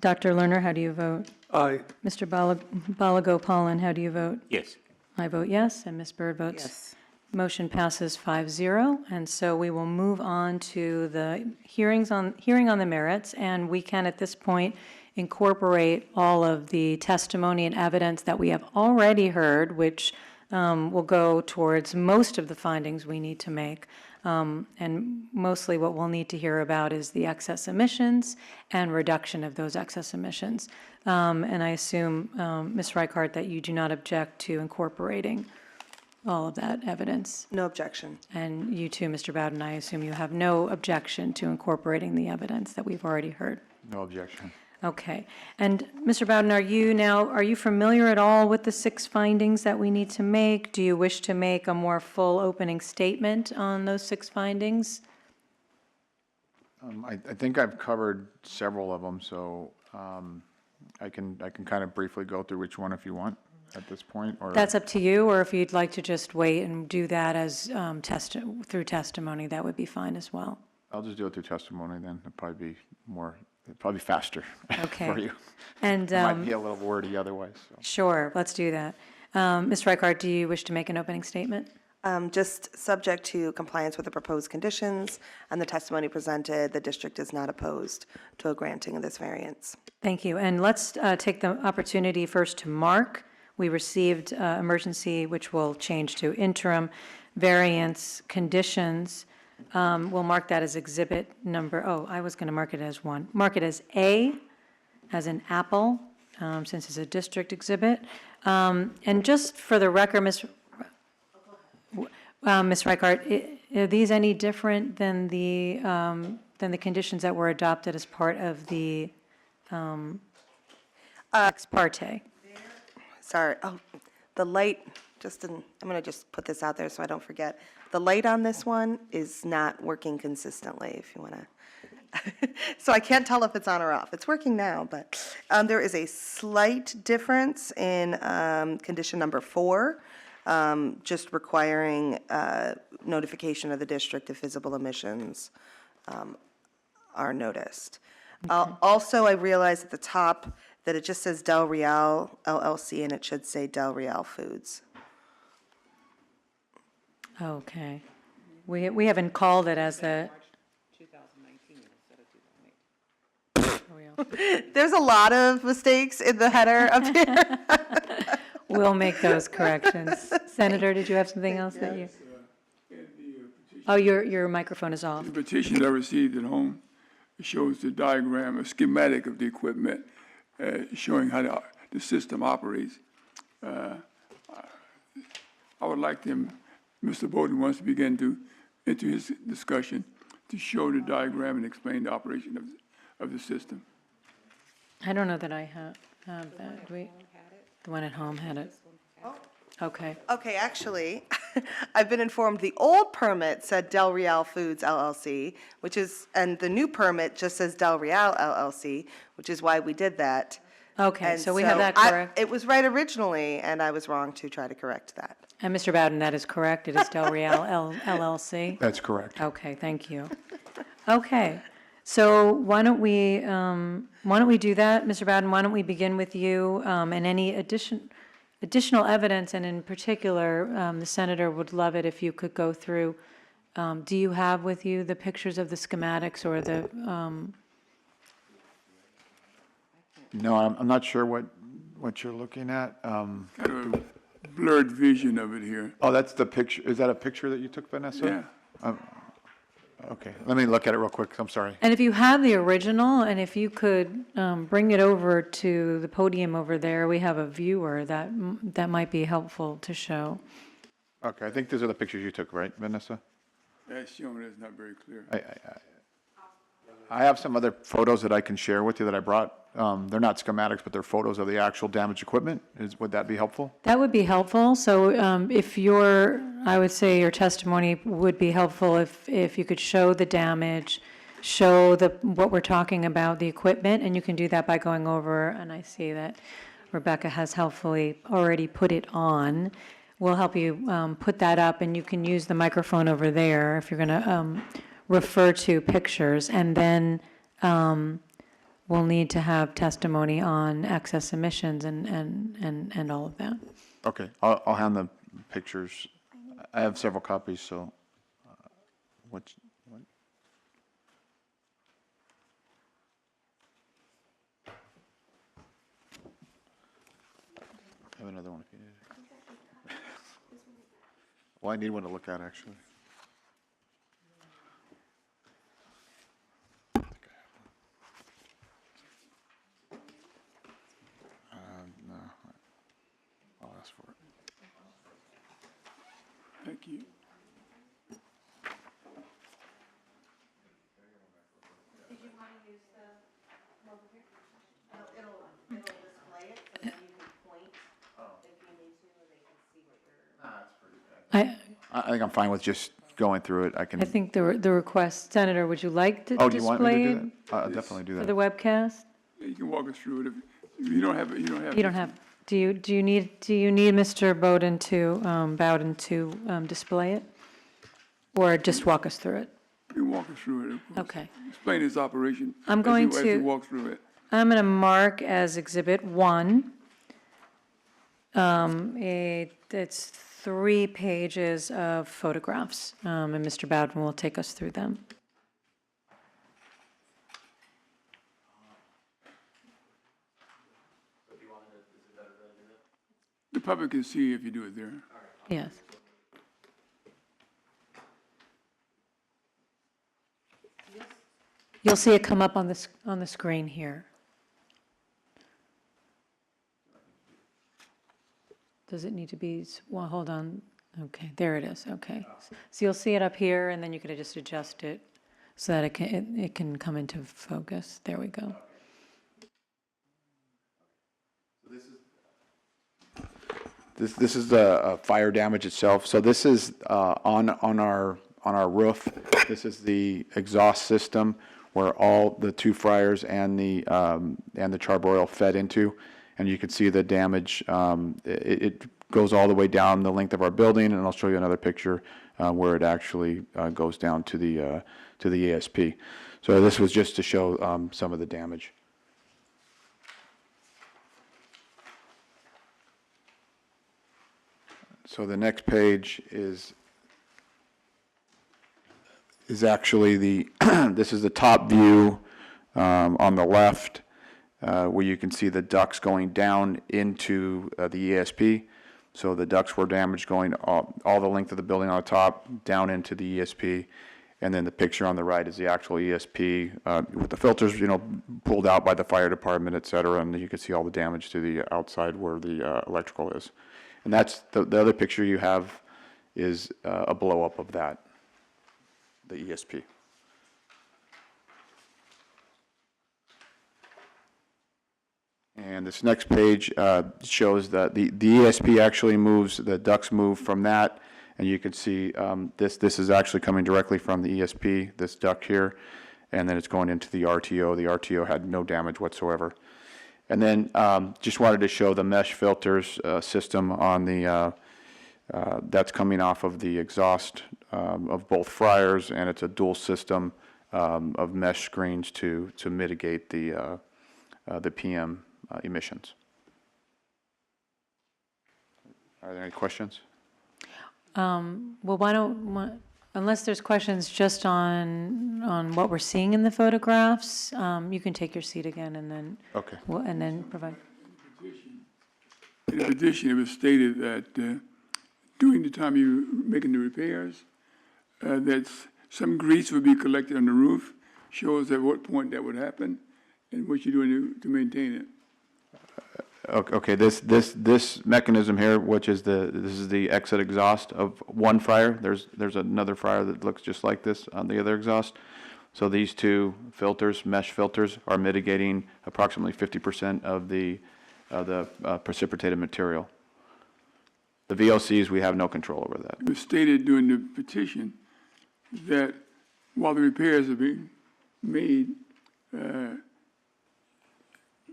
Dr. Lerner, how do you vote? Aye. Mr. Balagopalan, how do you vote? Yes. I vote yes, and Ms. Byrd votes. Yes. Motion passes 5-0, and so we will move on to the hearing on the merits, and we can at this point incorporate all of the testimony and evidence that we have already heard, which will go towards most of the findings we need to make. And mostly what we'll need to hear about is the excess emissions and reduction of those excess emissions. And I assume, Ms. Reichart, that you do not object to incorporating all of that evidence. No objection. And you too, Mr. Bowden, I assume you have no objection to incorporating the evidence that we've already heard. No objection. Okay. And Mr. Bowden, are you familiar at all with the 6 findings that we need to make? Do you wish to make a more full opening statement on those 6 findings? I think I've covered several of them, so I can kind of briefly go through each one if you want at this point, or That's up to you, or if you'd like to just wait and do that as through testimony, that would be fine as well. I'll just do it through testimony then. It'd probably be faster Okay. for you. And It might be a little wordy otherwise. So. sure, let's do that. Ms. Reichart, do you wish to make an opening statement? Just subject to compliance with the proposed conditions and the testimony presented, the district is not opposed to a granting of this variance. Thank you. And let's take the opportunity first to mark. We received emergency, which will change to interim variance conditions. We'll mark that as exhibit number, I was going to mark it as 1. Mark it as A, as in apple, since it's a district exhibit. And just for the record, Ms. Reichart, are these any different than the conditions that were adopted as part of the ex parte? Sorry, the light, I'm going to just put this out there so I don't forget. The light on this one is not working consistently, if you want to. So I can't tell if it's on or off. It's working now, but there is a slight difference in condition number 4, just requiring notification of the district if visible emissions are noticed. Also, I realize at the top that it just says Del Real LLC, and it should say Del Real Foods. Okay. We haven't called it as the, There's a lot of mistakes in the header up here. we'll make those corrections. Senator, did you have something else that you? Oh, your microphone is off. The petition I received at home shows the diagram, a schematic of the equipment, showing how the system operates. I would like Mr. Bowden wants to begin into his discussion to show the diagram and explain the operation of the system. I don't know that I have that. The one at home had it. Okay. Okay, actually, I've been informed the old permit said Del Real Foods LLC, and the new permit just says Del Real LLC, which is why we did that. Okay, And so we have that correct. It was right originally, and I was wrong to try to correct that. And Mr. Bowden, that is correct. It is Del Real LLC. That's correct. Okay, thank you. Okay, so why don't we do that, Mr. Bowden? Why don't we begin with you and any additional evidence, and in particular, the senator would love it if you could go through. Do you have with you the pictures of the schematics or the? No, I'm not sure what you're looking at. Kind of a blurred vision of it here. Oh, that's the picture. Is that a picture that you took, Vanessa? Yeah. Okay, let me look at it real quick. I'm sorry. And if you have the original, and if you could bring it over to the podium over there, we have a viewer that might be helpful to show. Okay, I think these are the pictures you took, right, Vanessa? That's shown, it's not very clear. I have some other photos that I can share with you that I brought. They're not schematics, but they're photos of the actual damaged equipment. Would that be helpful? That would be helpful. So if I would say your testimony would be helpful if you could show the damage, show what we're talking about, the equipment, and you can do that by going over, and I see that Rebecca has helpfully already put it on. We'll help you put that up, and you can use the microphone over there if you're going to refer to pictures, and then we'll need to have testimony on excess emissions and all of that. Okay, I'll hand the pictures. I have several copies, so what? I have another one if you need it. Well, I need one to look at, actually. No, I'll ask for it. Thank you. I think I'm fine with just going through it. I can. I think the request, Senator, would you like to Oh, do you want me to display do that? I'll definitely do for that. the webcast? Yeah, you can walk us through it. If you don't have it, you don't have it. You don't have, do you need Mr. Bowden to display it? Or just walk us through it? You can walk us through it, of course. Okay. Explain its operation. I'm as going you to- walk through it. I'm going to mark as Exhibit 1. It's 3 pages of photographs, and Mr. Bowden will take us through them. The public can see if you do it there. Yes. You'll see it come up on the screen here. Does it need to be, well, hold on. Okay, there it is, okay. So you'll see it up here, and then you can just adjust it so that it can come into focus. There we go. This is the fire damage itself. So this is on our roof. This is the exhaust system where all the 2 fryers and the charbroil fed into, and you can see the damage. It goes all the way down the length of our building, and I'll show you another picture where it actually goes down to the ESP. So this was just to show some of the damage. So the next page is actually this is the top view on the left, where you can see the ducts going down into the ESP. So the ducts were damaged going all the length of the building on the top, down into the ESP. And then the picture on the right is the actual ESP with the filters, pulled out by the fire department, et cetera. And you can see all the damage to the outside where the electrical is. And that's the other picture you have is a blow up of that, the ESP. And this next page shows that the ESP actually moves, the ducts move from that, and you can see this is actually coming directly from the ESP, this duct here, and then it's going into the RTO. The RTO had no damage whatsoever. And then just wanted to show the mesh filters system on the, that's coming off of the exhaust of both fryers, and it's a dual system of mesh screens to mitigate the PM emissions. Are there any questions? Well, unless there's questions just on what we're seeing in the photographs, you can take your seat again and then. Okay. And then provide. In addition, it was stated that during the time you were making the repairs, that some grease would be collected on the roof, shows at what point that would happen, and what you're doing to maintain it. Okay, this mechanism here, which is this is the exit exhaust of one fryer. There's another fryer that looks just like this on the other exhaust. So these two filters, mesh filters, are mitigating approximately 50% of the precipitated material. The VOCs, we have no control over that. It was stated during the petition that while the repairs are being made,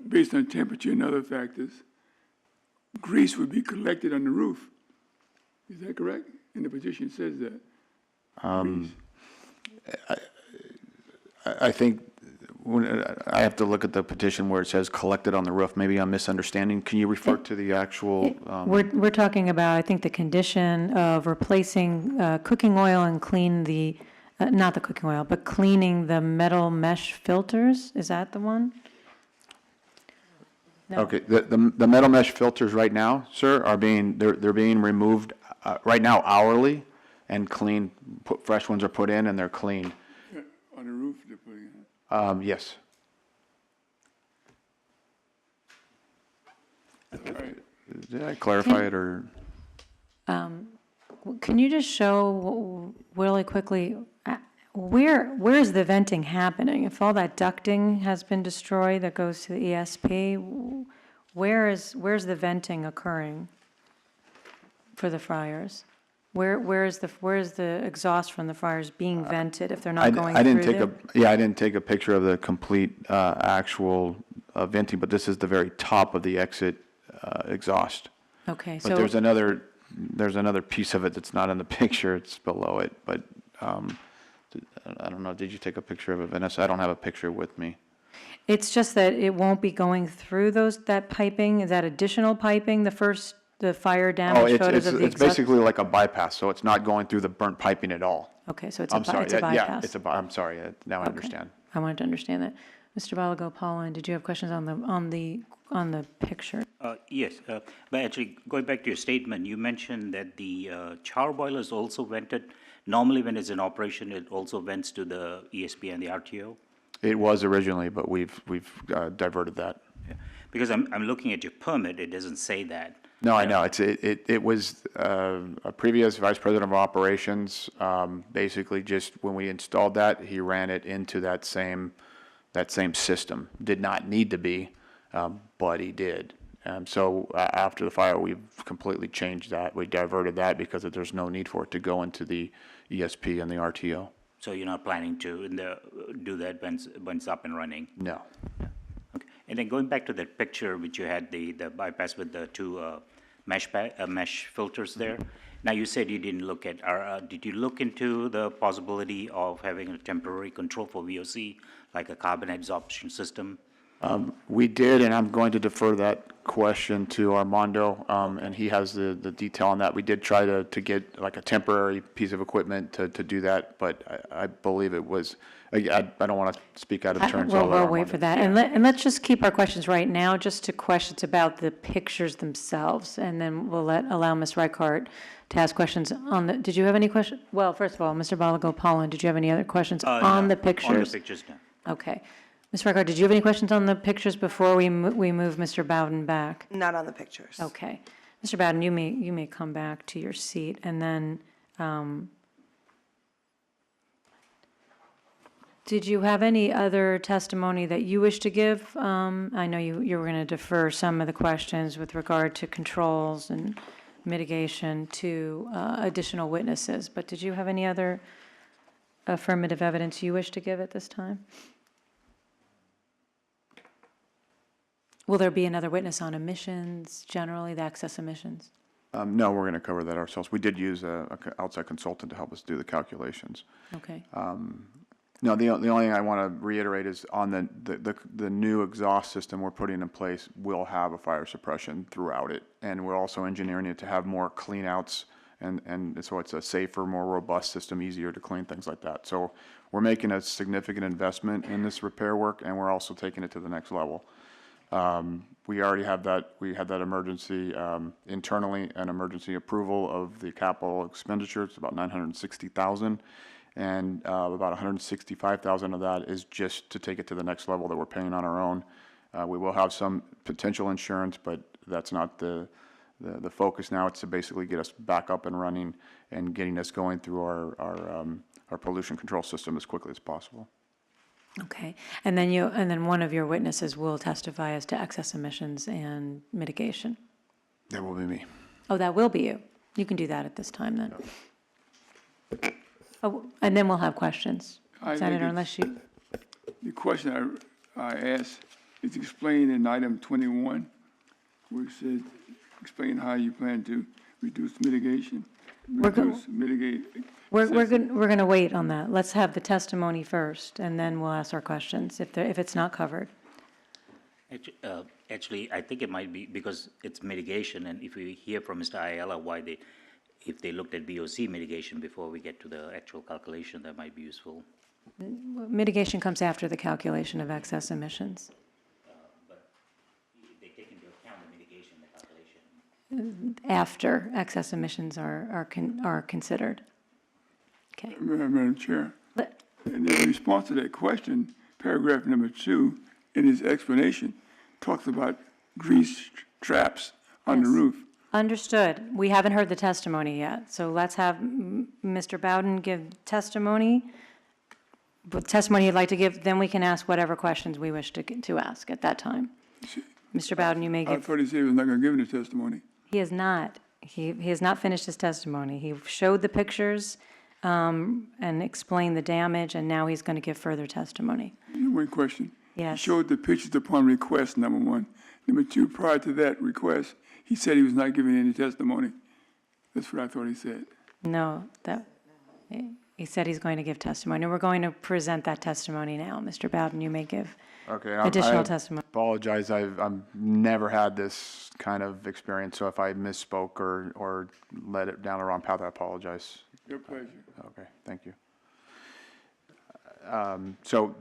based on temperature and other factors, grease would be collected on the roof. Is that correct? And the petition says that. I think I have to look at the petition where it says collected on the roof. Maybe I'm misunderstanding. Can you refer to the actual? We're talking about, I think, the condition of replacing cooking oil and clean the, not the cooking oil, but cleaning the metal mesh filters. Is that the one? No. Okay, the metal mesh filters right now, sir, they're being removed right now hourly and cleaned. Fresh ones are put in and they're cleaned. On the roof they're putting it. Yes. Did I clarify it or? Can you just show really quickly, where is the venting happening? If all that ducting has been destroyed that goes to the ESP, where's the venting occurring for the fryers? Where is the exhaust from the fryers being vented if they're not going through there? I didn't take a picture of the complete actual venting, but this is the very top of the exit exhaust. Okay, But so, there's another piece of it that's not in the picture. It's below it, but I don't know. Did you take a picture of it, Vanessa? I don't have a picture with me. it's just that it won't be going through that piping? Is that additional piping, the fire damage photos of the it's exhaust? basically like a bypass, so it's not going through the burnt piping at all. Okay, so it's I'm sorry. it's a bypass. Yeah, I'm sorry. Now I Okay. understand. I wanted to understand that. Mr. Balagopalan, did you have questions on the picture? Yes, but actually, going back to your statement, you mentioned that the char boiler is also vented. Normally, when it's in operation, it also vents to the ESP and the RTO? It was originally, but we've diverted that. Yeah. Because I'm looking at your permit, it doesn't say that. No, I know. It was a previous vice president of operations. Basically, just when we installed that, he ran it into that same system. Did not need to be, but he did. So after the fire, we've completely changed that. We diverted that because there's no need for it to go into the ESP and the RTO. So you're not planning to do that when it's up and running? No. Okay. And then going back to that picture which you had, the bypass with the two mesh filters there. Now, you said you didn't look at, did you look into the possibility of having a temporary control for VOC, like a carbon absorption system? We did, and I'm going to defer that question to Armando, and he has the detail on that. We did try to get like a temporary piece of equipment to do that, but I believe it was, I don't want to speak out of turn. so I'll let We'll wait Armando. for that. And let's just keep our questions right now, just to questions about the pictures themselves, and then we'll allow Ms. Reichart to ask questions on the, did you have any questions? Well, first of all, Mr. Balagopalan, did you have any other questions on the pictures? On the pictures, no. Okay. Ms. Reichart, did you have any questions on the pictures before we move Mr. Bowden back? Not on the pictures. Okay. Mr. Bowden, you may come back to your seat, and then, did you have any other testimony that you wish to give? I know you were going to defer some of the questions with regard to controls and mitigation to additional witnesses, but did you have any other affirmative evidence you wish to give at this time? Will there be another witness on emissions, generally, the excess emissions? No, we're going to cover that ourselves. We did use an outside consultant to help us do the calculations. Okay. No, the only thing I want to reiterate is on the new exhaust system we're putting in place will have a fire suppression throughout it, and we're also engineering it to have more clean outs, and so it's a safer, more robust system, easier to clean, things like that. So we're making a significant investment in this repair work, and we're also taking it to the next level. We already have that. We had that emergency internally, an emergency approval of the capital expenditure. It's about $960,000, and about $165,000 of that is just to take it to the next level that we're paying on our own. We will have some potential insurance, but that's not the focus now. It's to basically get us back up and running and getting us going through our pollution control system as quickly as possible. Okay, and then one of your witnesses will testify as to excess emissions and mitigation. That will be me. Oh, that will be you. You can do that at this time, then. Oh, and then we'll have questions. I think Senator, it's- unless you, The question I asked is explained in item 21, where it said, explain how you plan to reduce mitigation, mitigate. we're going to wait on that. Let's have the testimony first, and then we'll ask our questions if it's not covered. Actually, I think it might be because it's mitigation, and if we hear from Mr. Ayala if they looked at VOC mitigation before we get to the actual calculation, that might be useful. Mitigation comes after the calculation of excess emissions. They take into account the mitigation, the calculation. After excess emissions are considered. Okay. Madam Chair, Let- and in response to that question, paragraph number 2, in his explanation, talks about grease traps on the Yes. roof. Understood. We haven't heard the testimony yet, so let's have Mr. Bowden give testimony. With testimony you'd like to give, then we can ask whatever questions we wish to ask at that time. Mr. Bowden, you may I give. thought he said he was not going to give any testimony. He is not. He has not finished his testimony. He showed the pictures and explained the damage, and now he's going to give further testimony. One question. Yes. He showed the pictures upon request, number 1. Number 2, prior to that request, he said he was not giving any testimony. That's what I thought he said. No, he said he's going to give testimony. We're going to present that testimony now. Mr. Bowden, you may give Okay. additional testimony. Apologize. I've never had this kind of experience, so if I misspoke or led it down the wrong path, I apologize. Your pleasure. Okay, thank you. So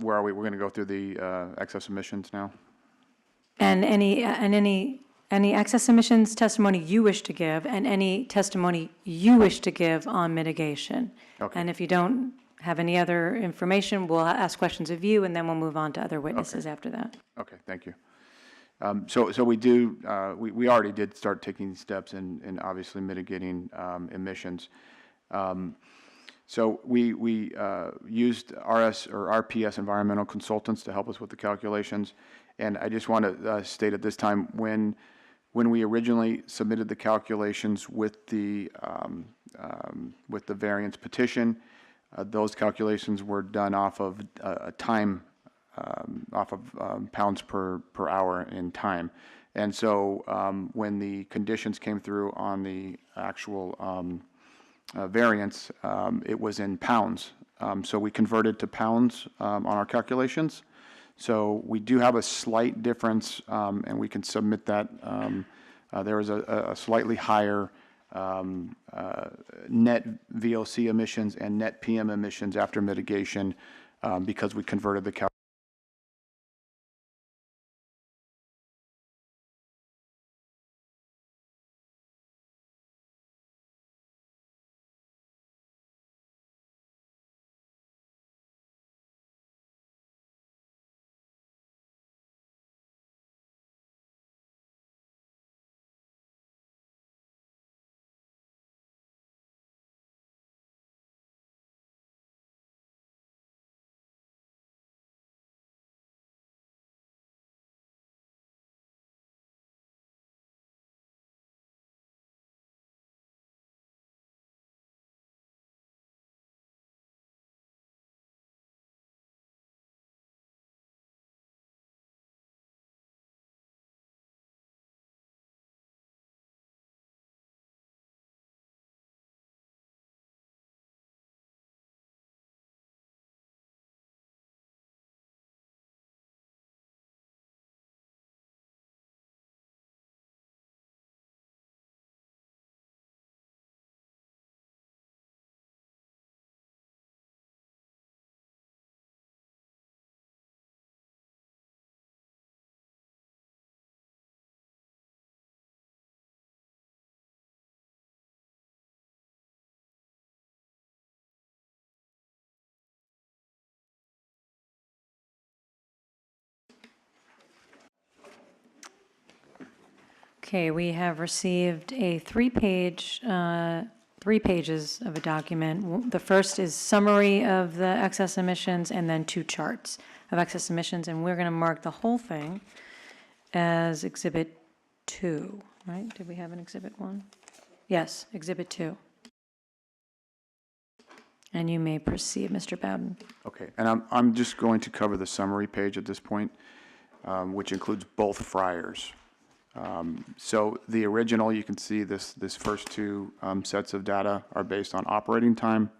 where are we? We're going to go through the excess emissions now? And any excess emissions testimony you wish to give, and any testimony you wish to give on mitigation. Okay. And if you don't have any other information, we'll ask questions of you, and then we'll move on to other witnesses after that. Okay, thank you. So we do, we already did start taking steps in obviously mitigating emissions. So we used RPS environmental consultants to help us with the calculations. And I just want to state at this time, when we originally submitted the calculations with the variance petition, those calculations were done off of a time, off of pounds per hour in time. And so when the conditions came through on the actual variance, it was in pounds. So we converted to pounds on our calculations. So we do have a slight difference, and we can submit that. There is a slightly higher net VOC emissions and net PM emissions after mitigation because we converted the Okay, we have received a 3-page 3 pages of a document. The first is summary of the excess emissions, and then 2 charts of excess emissions, and we're going to mark the whole thing as Exhibit 2, right? Did we have an Exhibit 1? Yes, Exhibit 2. And you may proceed, Mr. Bowden. Okay, and I'm just going to cover the summary page at this point, which includes both fryers. So the original, you can see this first 2 sets of data are based on operating time,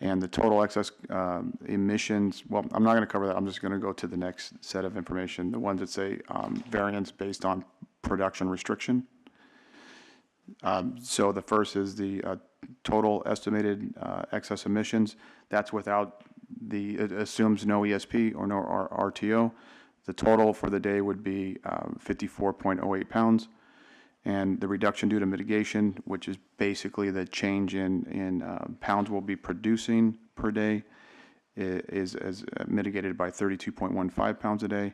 and the total excess emissions, well, I'm not going to cover that. I'm just going to go to the next set of information, the ones that say variance based on production restriction. So the first is the total estimated excess emissions. That's without it assumes no ESP or no RTO. The total for the day would be 54.08 pounds. And the reduction due to mitigation, which is basically the change in pounds we'll be producing per day, is mitigated by 32.15 pounds a day.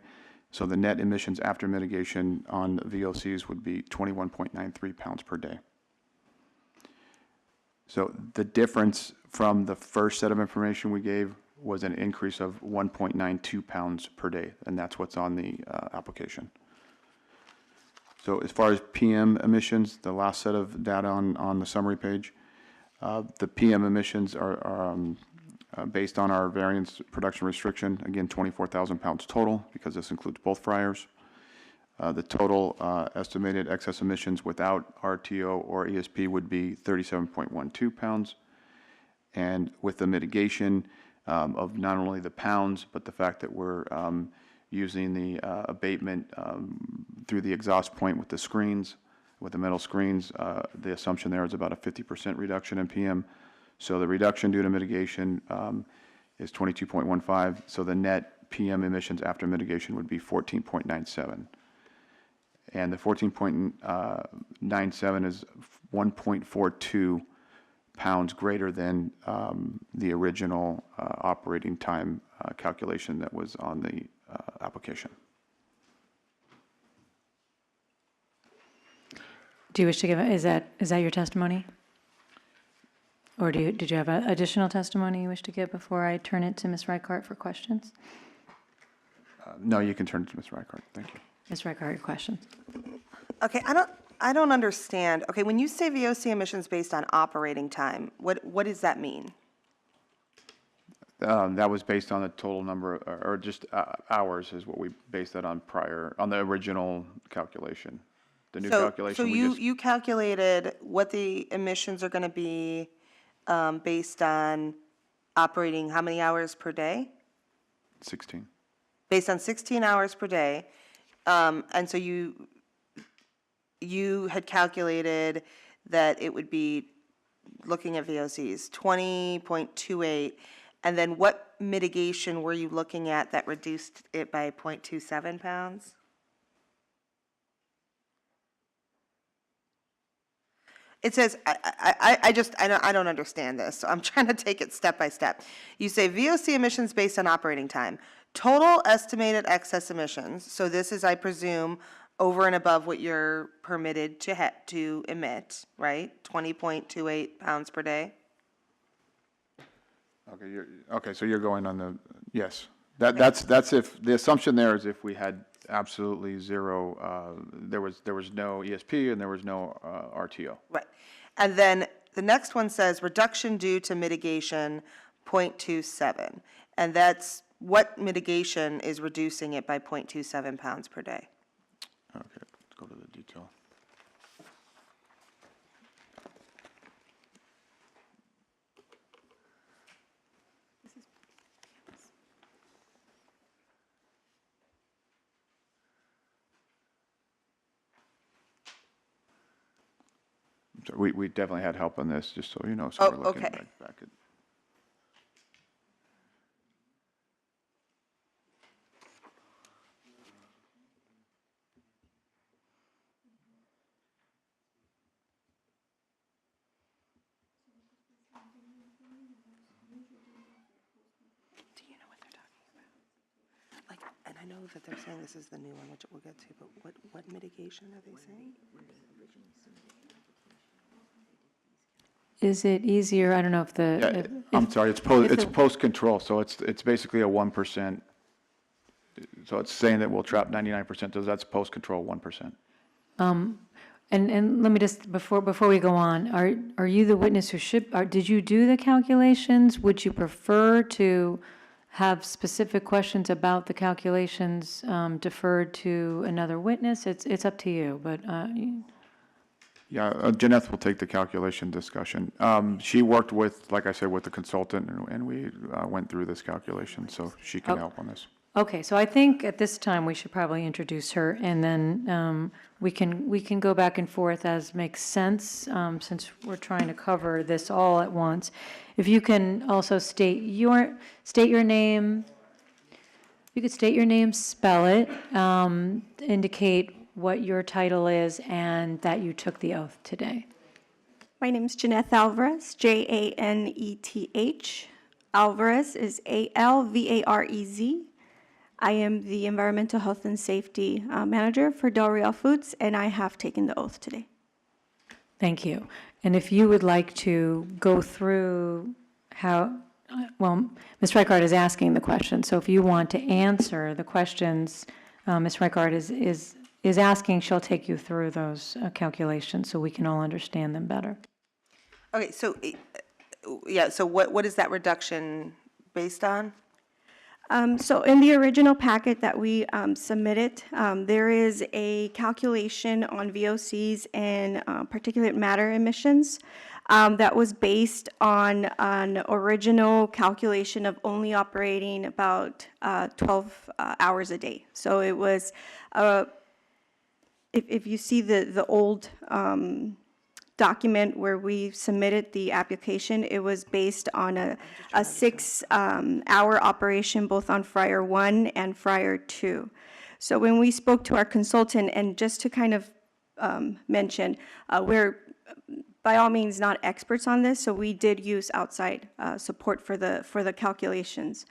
So the net emissions after mitigation on VOCs would be 21.93 pounds per day. So the difference from the first set of information we gave was an increase of 1.92 pounds per day, and that's what's on the application. So as far as PM emissions, the last set of data on the summary page, the PM emissions are based on our variance production restriction, again, 24,000 pounds total, because this includes both fryers. The total estimated excess emissions without RTO or ESP would be 37.12 pounds. And with the mitigation of not only the pounds, but the fact that we're using the abatement through the exhaust point with the screens, with the metal screens, the assumption there is about a 50% reduction in PM. So the reduction due to mitigation is 22.15. So the net PM emissions after mitigation would be 14.97. And the 14.97 is 1.42 pounds greater than the original operating time calculation that was on the application. Do you wish to give, is that your testimony? Or did you have additional testimony you wish to give before I turn it to Ms. Reichart for questions? No, you can turn it to Ms. Reichart. Thank you. Ms. Reichart, your questions. Okay, I don't understand. Okay, when you say VOC emissions based on operating time, what does that mean? That was based on the total number, or just hours is what we based that on on the original calculation. The new calculation, So you calculated what the emissions are going to be based on operating how many hours per day? 16. Based on 16 hours per day. And so you had calculated that it would be, looking at VOCs, 20.28. And then what mitigation were you looking at that reduced it by 0.27 pounds? It says, I don't understand this, so I'm trying to take it step by step. You say VOC emissions based on operating time. Total estimated excess emissions, so this is, I presume, over and above what you're permitted to emit, right? 20.28 pounds per day? Okay, so you're going on the, yes. That's if, the assumption there is if we had absolutely zero, there was no ESP and there was no RTO. Right. And then the next one says reduction due to mitigation 0.27. And that's, what mitigation is reducing it by 0.27 pounds per day? Okay, let's go to the detail. So we definitely had help on this, just so you know, so Oh, we're looking okay. back at. Do you know what they're talking about? Like, and I know that they're saying this is the new one, which we'll get to, but what mitigation are they saying? is it easier, I don't know if the. Yeah, if- I'm if- sorry, it's if it- post-control, so it's basically a 1%. So it's saying that we'll trap 99%, so that's post-control 1%. And let me just, before we go on, are you the witness who did you do the calculations? Would you prefer to have specific questions about the calculations deferred to another witness? It's up to you, but, Yeah, Janeth will take the calculation discussion. She worked with, like I said, with the consultant, and we went through this calculation, so she can help on this. okay, so I think at this time, we should probably introduce her, and then we can go back and forth as makes sense, since we're trying to cover this all at once. If you can also state your name, you could state your name, spell it, indicate what your title is, and that you took the oath today. My name is Janeth Alvarez, Janeth. Alvarez is Alvarez. I am the Environmental Health and Safety Manager for Del Real Foods, and I have taken the oath today. Thank you. And if you would like to go through how, well, Ms. Reichard is asking the question, so if you want to answer the questions Ms. Reichard is asking, she'll take you through those calculations so we can all understand them better. Okay, so, yeah, so what is that reduction based on? So in the original packet that we submitted, there is a calculation on VOCs and particulate matter emissions that was based on an original calculation of only operating about 12 hours a day. So it was, if you see the old document where we submitted the application, it was based on a 6-hour operation both on Fryer 1 and Fryer 2. So when we spoke to our consultant, and just to kind of mention, we're by all means not experts on this, so we did use outside support for the calculations.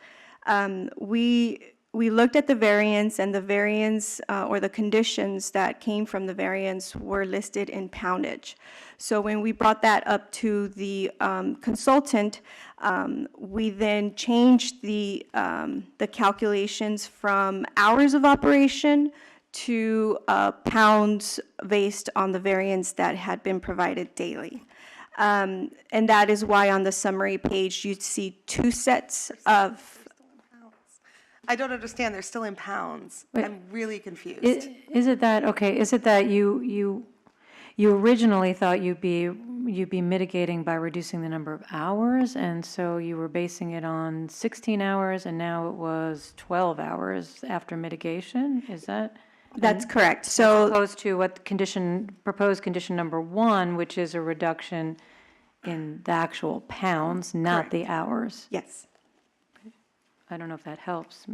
We looked at the variance, and the variance or the conditions that came from the variance were listed in poundage. So when we brought that up to the consultant, we then changed the calculations from hours of operation to pounds based on the variance that had been provided daily. And that is why on the summary page, you see 2 sets of. I don't understand, they're still in pounds. Wait. I'm really confused. Is it that you originally thought you'd be mitigating by reducing the number of hours, and so you were basing it on 16 hours, and now it was 12 hours after mitigation? Is that? That's correct. As So opposed to what proposed condition number 1, which is a reduction in the actual pounds, not the hours. yes. I don't know if that helps.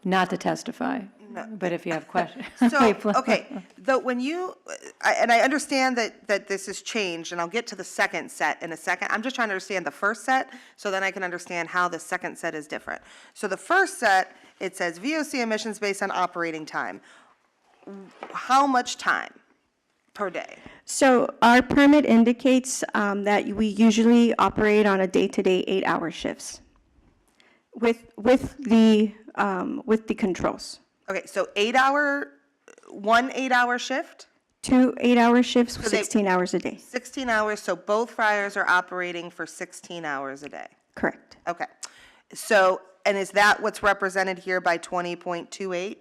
Not to testify, but if you have questions. So, okay, when you, and I understand that this has changed, and I'll get to the second set in a second. I'm just trying to understand the first set, so then I can understand how the second set is different. So the first set, it says VOC emissions based on operating time. How much time per day? So our permit indicates that we usually operate on a day-to-day 8-hour shifts with the controls. Okay, so one 8-hour shift, 2 8-hour shifts, So they- 16 hours a day. 16 hours, so both fryers are operating for 16 hours a day. Correct. Okay, so, and is that what's represented here by 20.28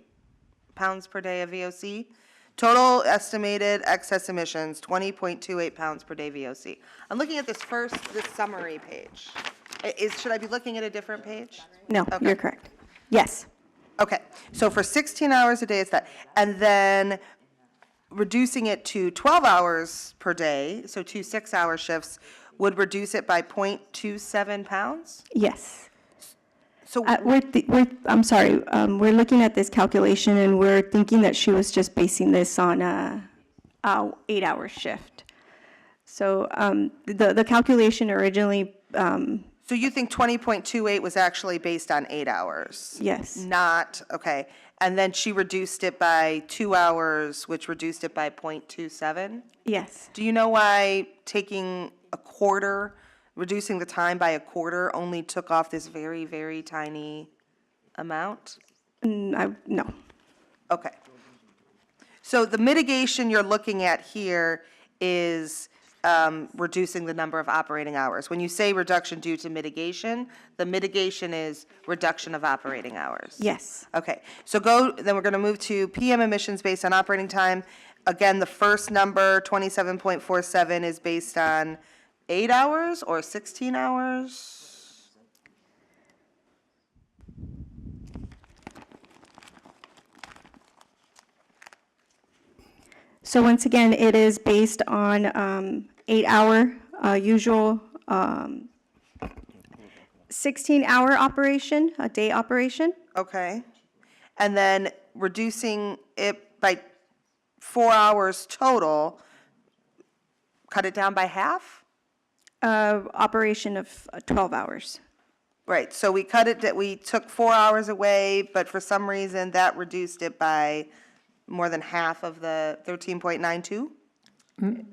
pounds per day of VOC? Total estimated excess emissions, 20.28 pounds per day VOC. I'm looking at this summary page. Should I be looking at a different page? No, Okay. you're correct. Yes. Okay, so for 16 hours a day, it's that. And then reducing it to 12 hours per day, so 2 6-hour shifts, would reduce it by 0.27 pounds? Yes. So, I'm sorry, we're looking at this calculation, and we're thinking that she was just basing this on a 8-hour shift. So the calculation originally So you think 20.28 was actually based on 8 hours? Yes. Not, okay. And then she reduced it by 2 hours, which reduced it by 0.27? Yes. Do you know why taking a quarter, reducing the time by a quarter only took off this very, very tiny amount? No. Okay. So the mitigation you're looking at here is reducing the number of operating hours. When you say reduction due to mitigation, the mitigation is reduction of operating hours? Yes. Okay, so then we're going to move to PM emissions based on operating time. Again, the first number, 27.47, is based on 8 hours or 16 hours? So once again, it is based on 8-hour usual 16-hour operation, a day operation. Okay. And then reducing it by 4 hours total, cut it down by half? Operation of 12 hours. Right, so we took 4 hours away, but for some reason that reduced it by more than half of the 13.92?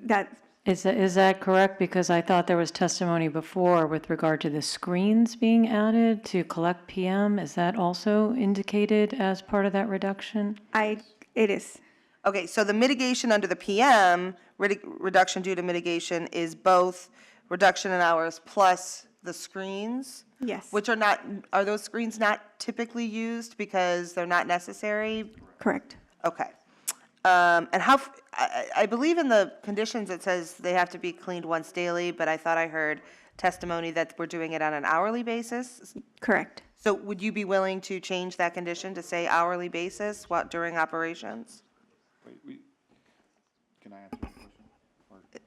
That, Is that correct? Because I thought there was testimony before with regard to the screens being added to collect PM. Is that also indicated as part of that reduction? it is. Okay, so the mitigation under the PM, reduction due to mitigation, is both reduction in hours plus the screens? Yes. Which are those screens not typically used because they're not necessary? Correct. Okay. And I believe in the conditions it says they have to be cleaned once daily, but I thought I heard testimony that we're doing it on an hourly basis. Correct. So would you be willing to change that condition to say hourly basis during operations? Can I answer the question?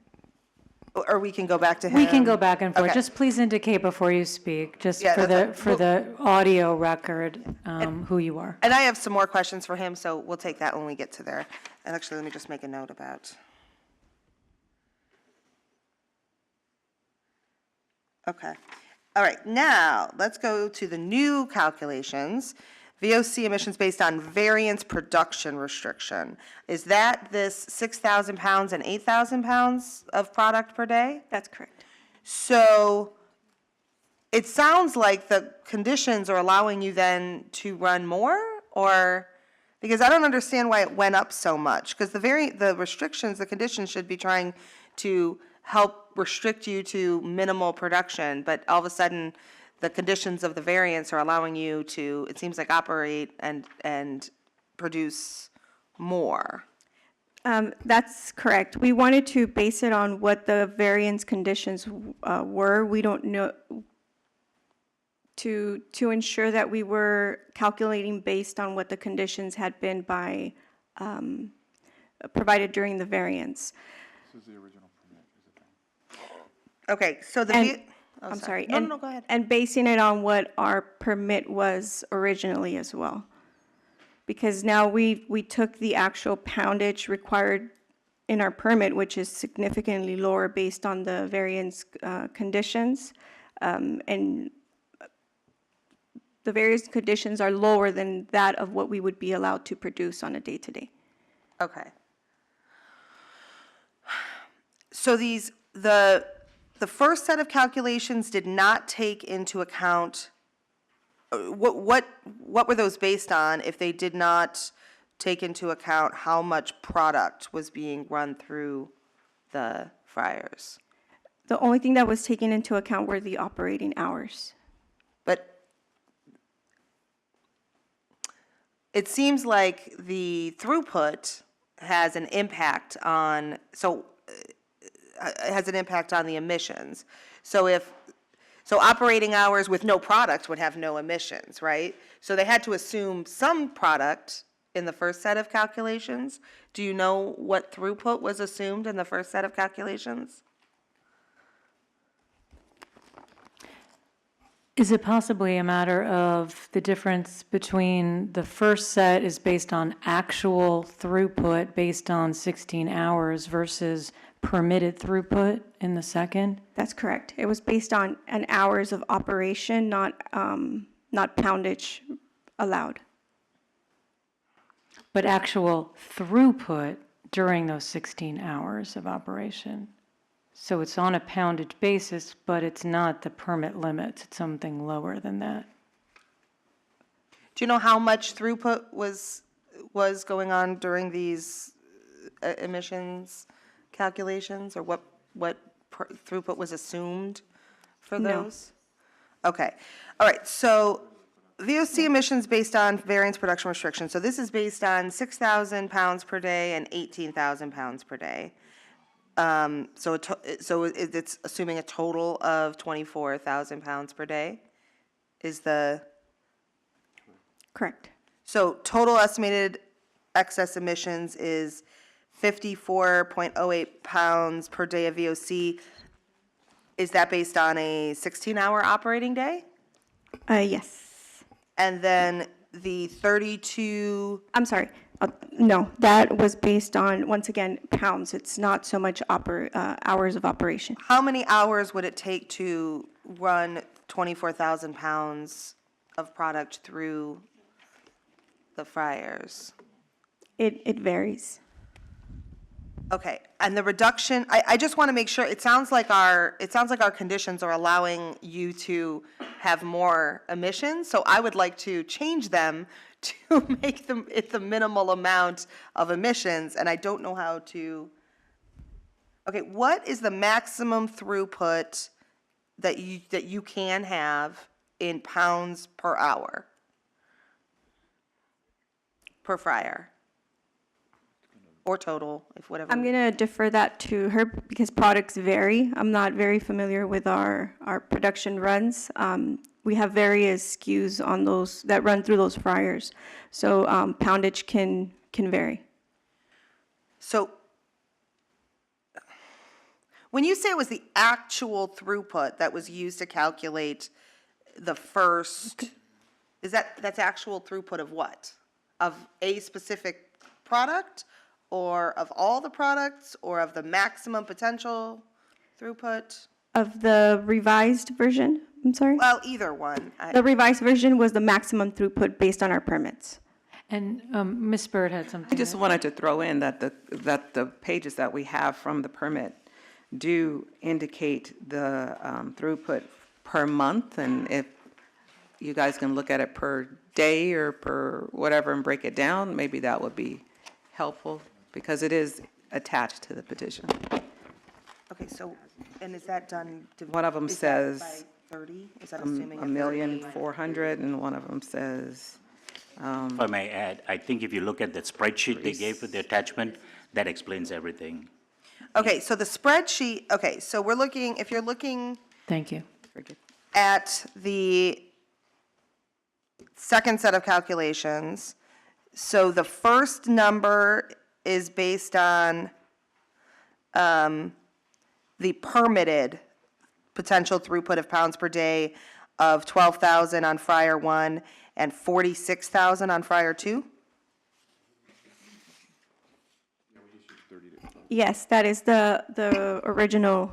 Or we can go back to him? We can go back and forth. Okay. Just please indicate before you speak, just Yeah, for that's the, for the audio record, who you are. And I have some more questions for him, so we'll take that when we get to there. And actually, let me just make a note about. Okay. All right, now, let's go to the new calculations. VOC emissions based on variance production restriction. Is that this 6,000 pounds and 8,000 pounds of product per day? That's correct. So it sounds like the conditions are allowing you then to run more, or, because I don't understand why it went up so much, because the restrictions, the conditions should be trying to help restrict you to minimal production, but all of a sudden, the conditions of the variance are allowing you to, it seems like, operate and produce more. That's correct. We wanted to base it on what the variance conditions were. We don't know, to ensure that we were calculating based on what the conditions had been provided during the variance. This is the original permit. Okay, so And- oh, I'm sorry. No, and- no, go ahead. And basing it on what our permit was originally as well. Because now we took the actual poundage required in our permit, which is significantly lower based on the variance conditions. And the various conditions are lower than that of what we would be allowed to produce on a day-to-day. Okay. So the first set of calculations did not take into account, what were those based on if they did not take into account how much product was being run through the fryers? The only thing that was taken into account were the operating hours. But it seems like the throughput has an impact on, has an impact on the emissions. So operating hours with no product would have no emissions, right? So they had to assume some product in the first set of calculations. Do you know what throughput was assumed in the first set of calculations? Is it possibly a matter of the difference between the first set is based on actual throughput based on 16 hours versus permitted throughput in the second? That's correct. It was based on an hours of operation, not poundage allowed. But actual throughput during those 16 hours of operation. So it's on a poundage basis, but it's not the permit limits. It's something lower than that. Do you know how much throughput was going on during these emissions calculations, or what throughput was assumed for No. those? Okay, all right, so VOC emissions based on variance production restriction. So this is based on 6,000 pounds per day and 18,000 pounds per day. So it's assuming a total of 24,000 pounds per day is the, Correct. so total estimated excess emissions is 54.08 pounds per day of VOC. Is that based on a 16-hour operating day? Yes. And then the 32, I'm sorry. No, that was based on, once again, pounds. It's not so much hours of operation. how many hours would it take to run 24,000 pounds of product through the fryers? It varies. Okay, and the reduction, I just want to make sure, it sounds like our conditions are allowing you to have more emissions, so I would like to change them to make them, it the minimal amount of emissions, and I don't know how to. Okay, what is the maximum throughput that you can have in pounds per hour? Per fryer? Or total, if whatever. I'm going to defer that to her because products vary. I'm not very familiar with our production runs. We have various SKUs on those that run through those fryers. So poundage can vary. So, when you say it was the actual throughput that was used to calculate the first, that's actual throughput of what? Of a specific product, or of all the products, or of the maximum potential throughput? Of the revised version, I'm sorry? Well, either one. The revised version was the maximum throughput based on our permits. And Ms. Bird had something. I just wanted to throw in that the pages that we have from the permit do indicate the throughput per month, and if you guys can look at it per day or per whatever and break it down, maybe that would be helpful, because it is attached to the petition. Okay, so, and is that done? One of them is that says by 30? Is that assuming? 1,400,000, and one of them says, If I may add, I think if you look at that spreadsheet they gave with the attachment, that explains everything. Okay, so the spreadsheet, okay, so we're looking, if you're looking Thank you. at the second set of calculations, so the first number is based on the permitted potential throughput of pounds per day of 12,000 on fryer 1 and 46,000 on fryer 2? Yes, that is the original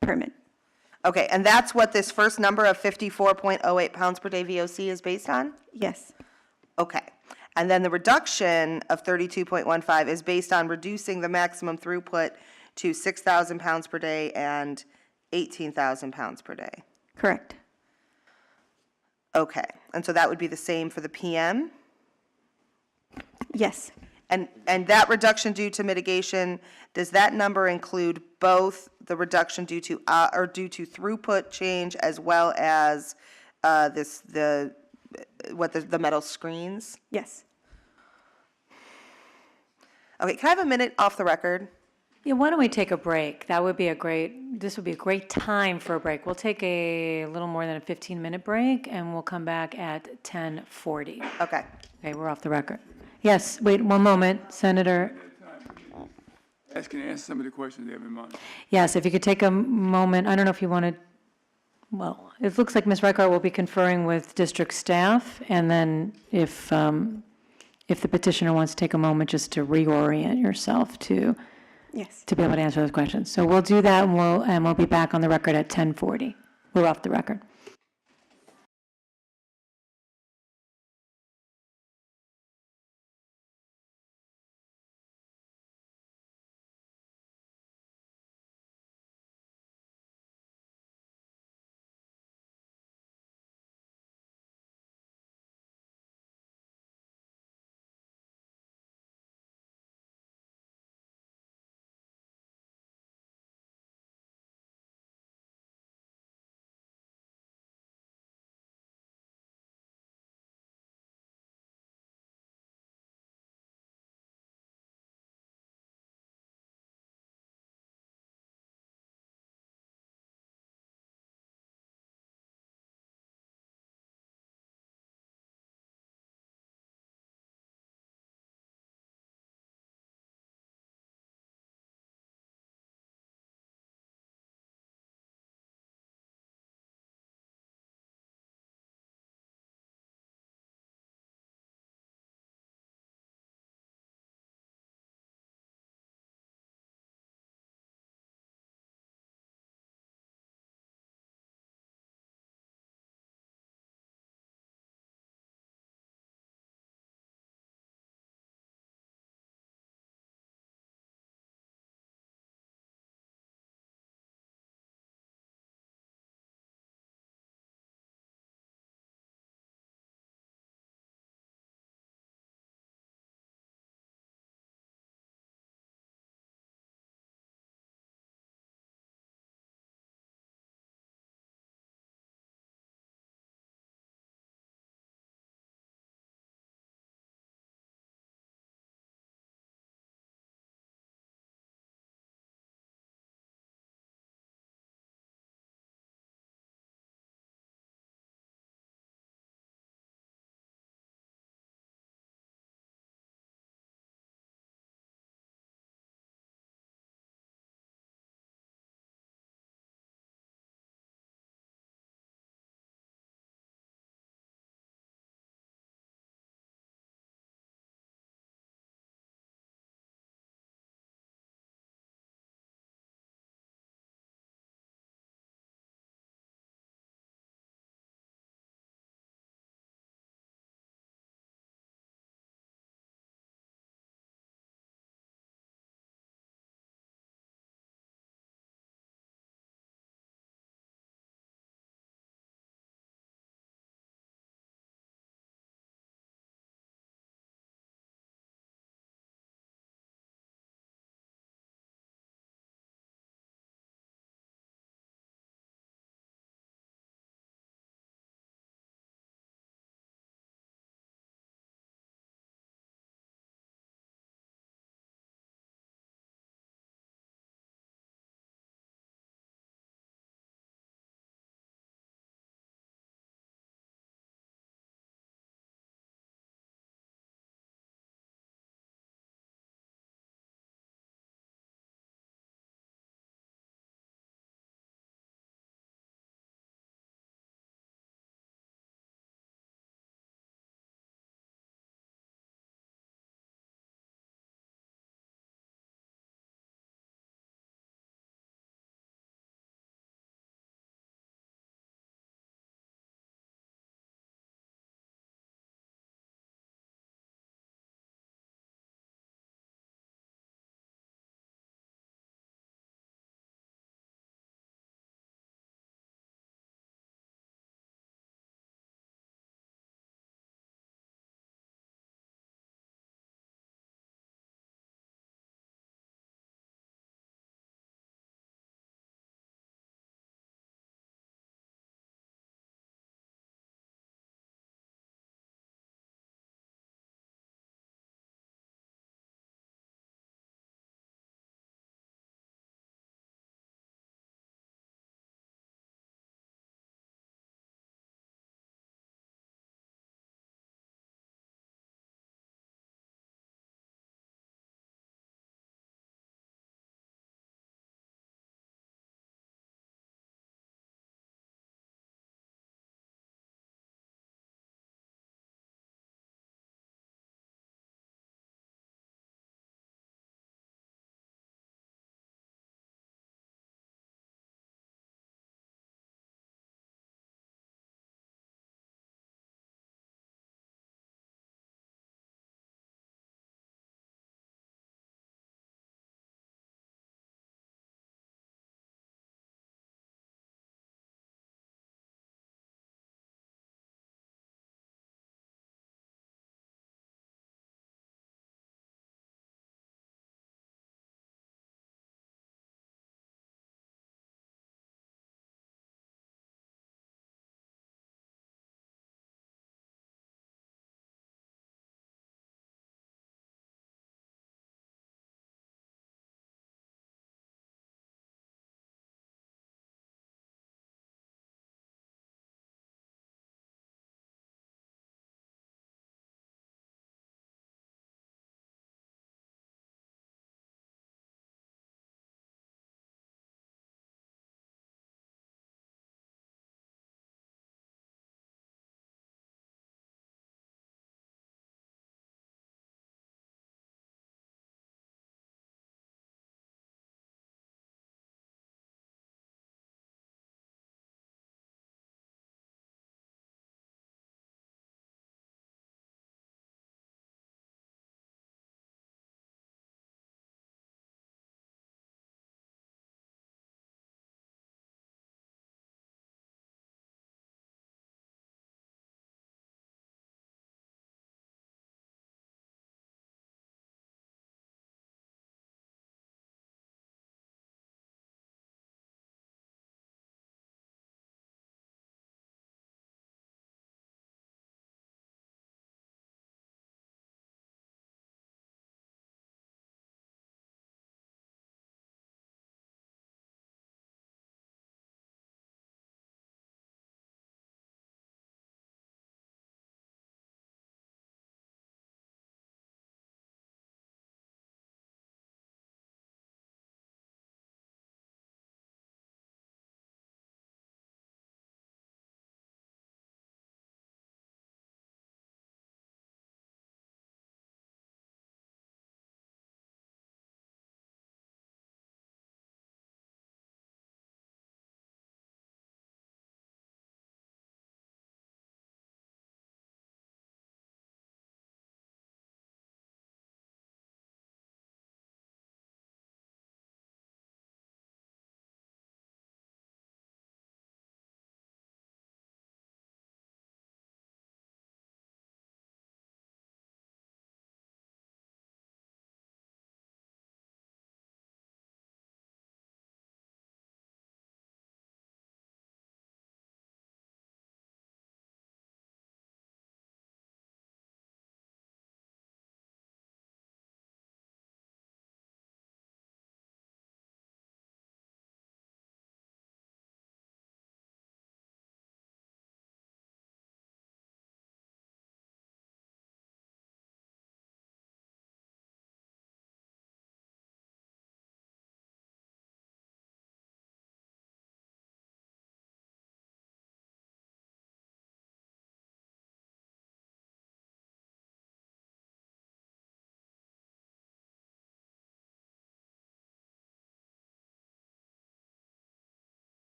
permit. Okay, and that's what this first number of 54.08 pounds per day VOC is based on? Yes, Okay. And then the reduction of 32.15 is based on reducing the maximum throughput to 6,000 pounds per day and 18,000 pounds per day. correct. Okay, and so that would be the same for the PM? Yes, And that reduction due to mitigation, does that number include both the reduction due to throughput change as well as the metal screens? yes. Okay, can I have a minute off the record? Yeah, why don't we take a break? This would be a great time for a break. We'll take a little more than a 15-minute break, and we'll come back at 10:40. Okay. Okay, we're off the record. Yes, wait one moment, Senator. Ask and answer some of the questions they have in mind. Yes, if you could take a moment, I don't know if you want to Well, it looks like Ms. Reichart will be conferring with district staff, and then if the petitioner wants to take a moment just to reorient yourself Yes. to be able to answer those questions. So we'll do that, and we'll be back on the record at 10:40. We're off the record.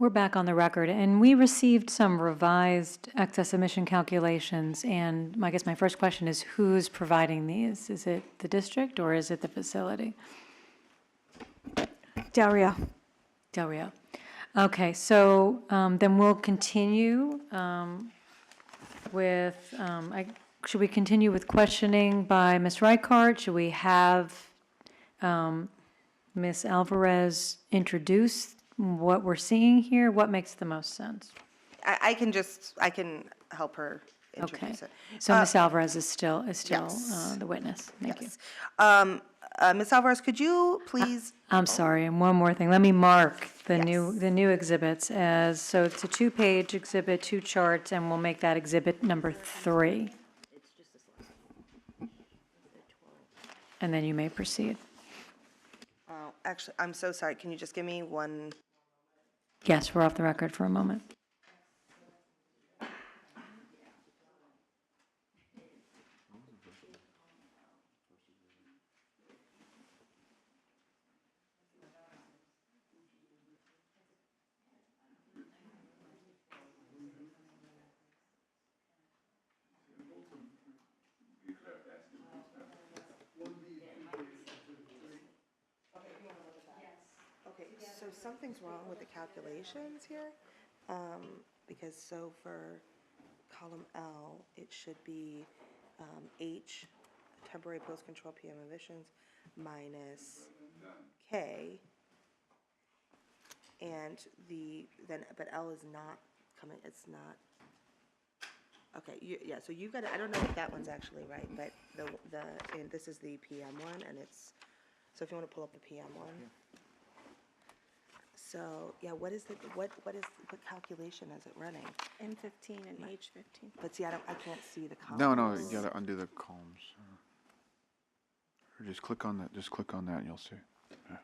We're back on the record, and we received some revised excess emission calculations, and I guess my first question is, who's providing these? Is it the district, or is it the facility? Del Rio. Del Rio. Okay, so then we'll continue with, should we continue with questioning by Ms. Reichart? Should we have Ms. Alvarez introduce what we're seeing here? What makes the most sense? I can help her Okay. introduce it. So Ms. Alvarez is still yes. the witness. Thank you. Yes. Ms. Alvarez, could you please? I'm sorry, and one more thing. Let me mark the Yes. new exhibits as, so it's a 2-page exhibit, 2 charts, and we'll make that exhibit number 3. And then you may proceed. Actually, I'm so sorry. Can you just give me one? Yes, we're off the record for a moment. Okay, so something's wrong with the calculations here, because so for column L, it should be H, temporary post-control PM emissions, minus K, and but L is not coming, it's not, okay, yeah, so you've got, I don't know if that one's actually right, but and this is the PM one, and it's, so if you want to pull up the PM one. So, yeah, what calculation is it running? M15 and H15. But see, I can't see the columns. No, you gotta undo the columns. Or just click on that, and you'll see. Yeah.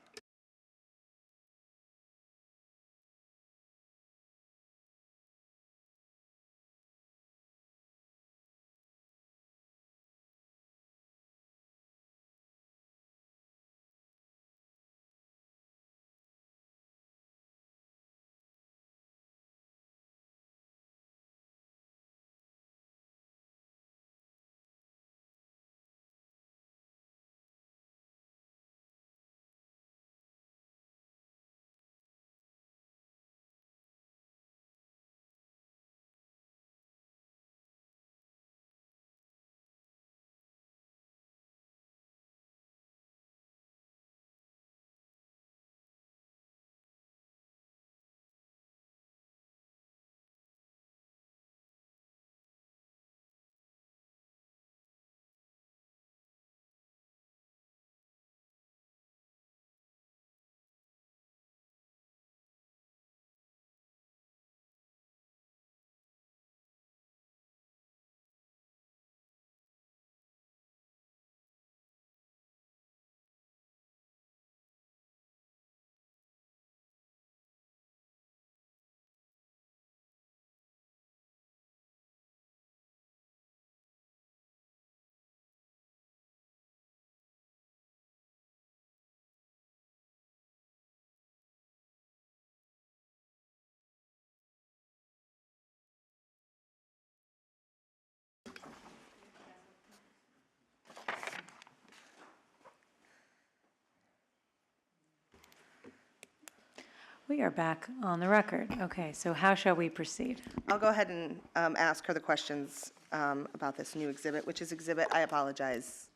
We are back on the record. Okay, so how shall we proceed? I'll go ahead and ask her the questions about this new exhibit, which is exhibit, I apologize.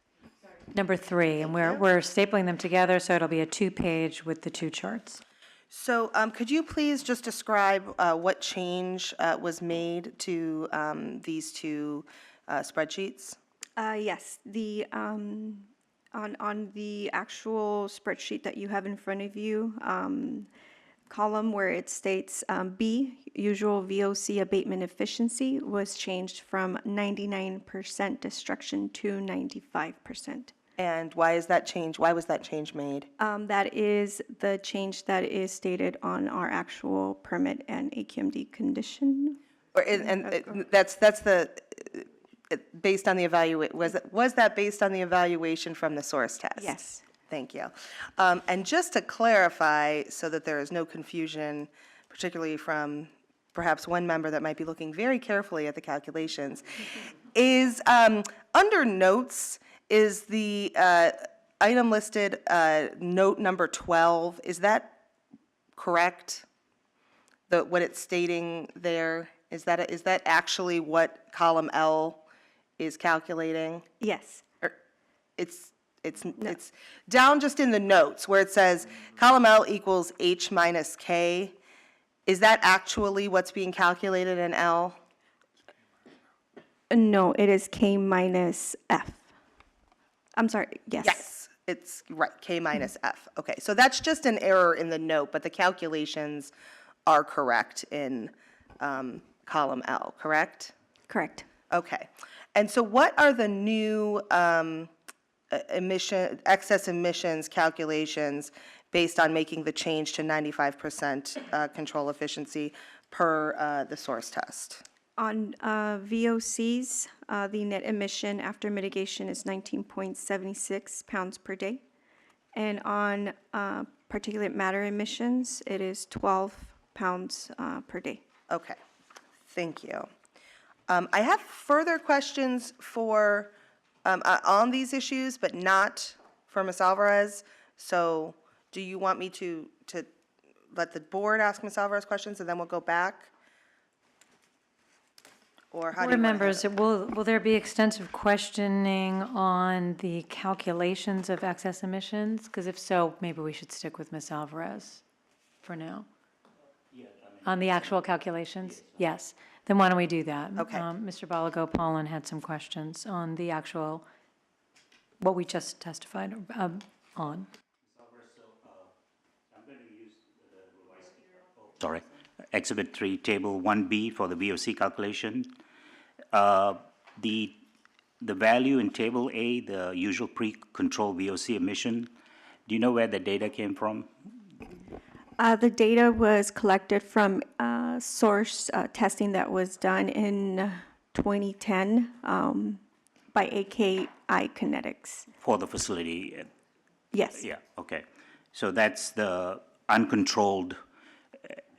Number 3, and we're stapling them together, so it'll be a 2-page with the 2 charts. So could you please just describe what change was made to these two spreadsheets? Yes, on the actual spreadsheet that you have in front of you, column where it states B, usual VOC abatement efficiency, was changed from 99% destruction to 95%. And why is that change? Why was that change made? That is the change that is stated on our actual permit and AQMD condition. That's the based on the was that based on the evaluation from the source test? Yes. Thank you. And just to clarify, so that there is no confusion particularly from perhaps one member that might be looking very carefully at the calculations, is under notes, is the item listed, note number 12, is that correct? What it's stating there, is that actually what column L is calculating? Yes. It's down just in the notes where it says column L equals H minus K. Is that actually what's being calculated in L? No, it is K minus F. I'm sorry, yes. Yes, it's right, K minus F. Okay, so that's just an error in the note, but the calculations are correct in column L, correct? Correct. Okay. And so what are the new excess emissions calculations based on making the change to 95% control efficiency per the source test? On VOCs, the net emission after mitigation is 19.76 pounds per day. And on particulate matter emissions, it is 12 pounds per day. Okay, thank you. I have further questions for, on these issues, but not for Ms. Alvarez. So do you want me to let the board ask Ms. Alvarez questions and then we'll go back? Or how do you Board want to members, handle will there be extensive questioning on the calculations of excess emissions? Because if so, maybe we should stick with Ms. Alvarez for now. On the actual calculations? Yes. Then why don't we do that? Okay. Mr. Balagopalan had some questions on the actual, what we just testified on. Sorry, Exhibit 3, Table 1B for the VOC calculation. The value in Table A, the usual pre-control VOC emission, do you know where the data came from? The data was collected from source testing that was done in 2010 by AKI Kinetics. For the facility? Yes. Yeah, okay. So that's the uncontrolled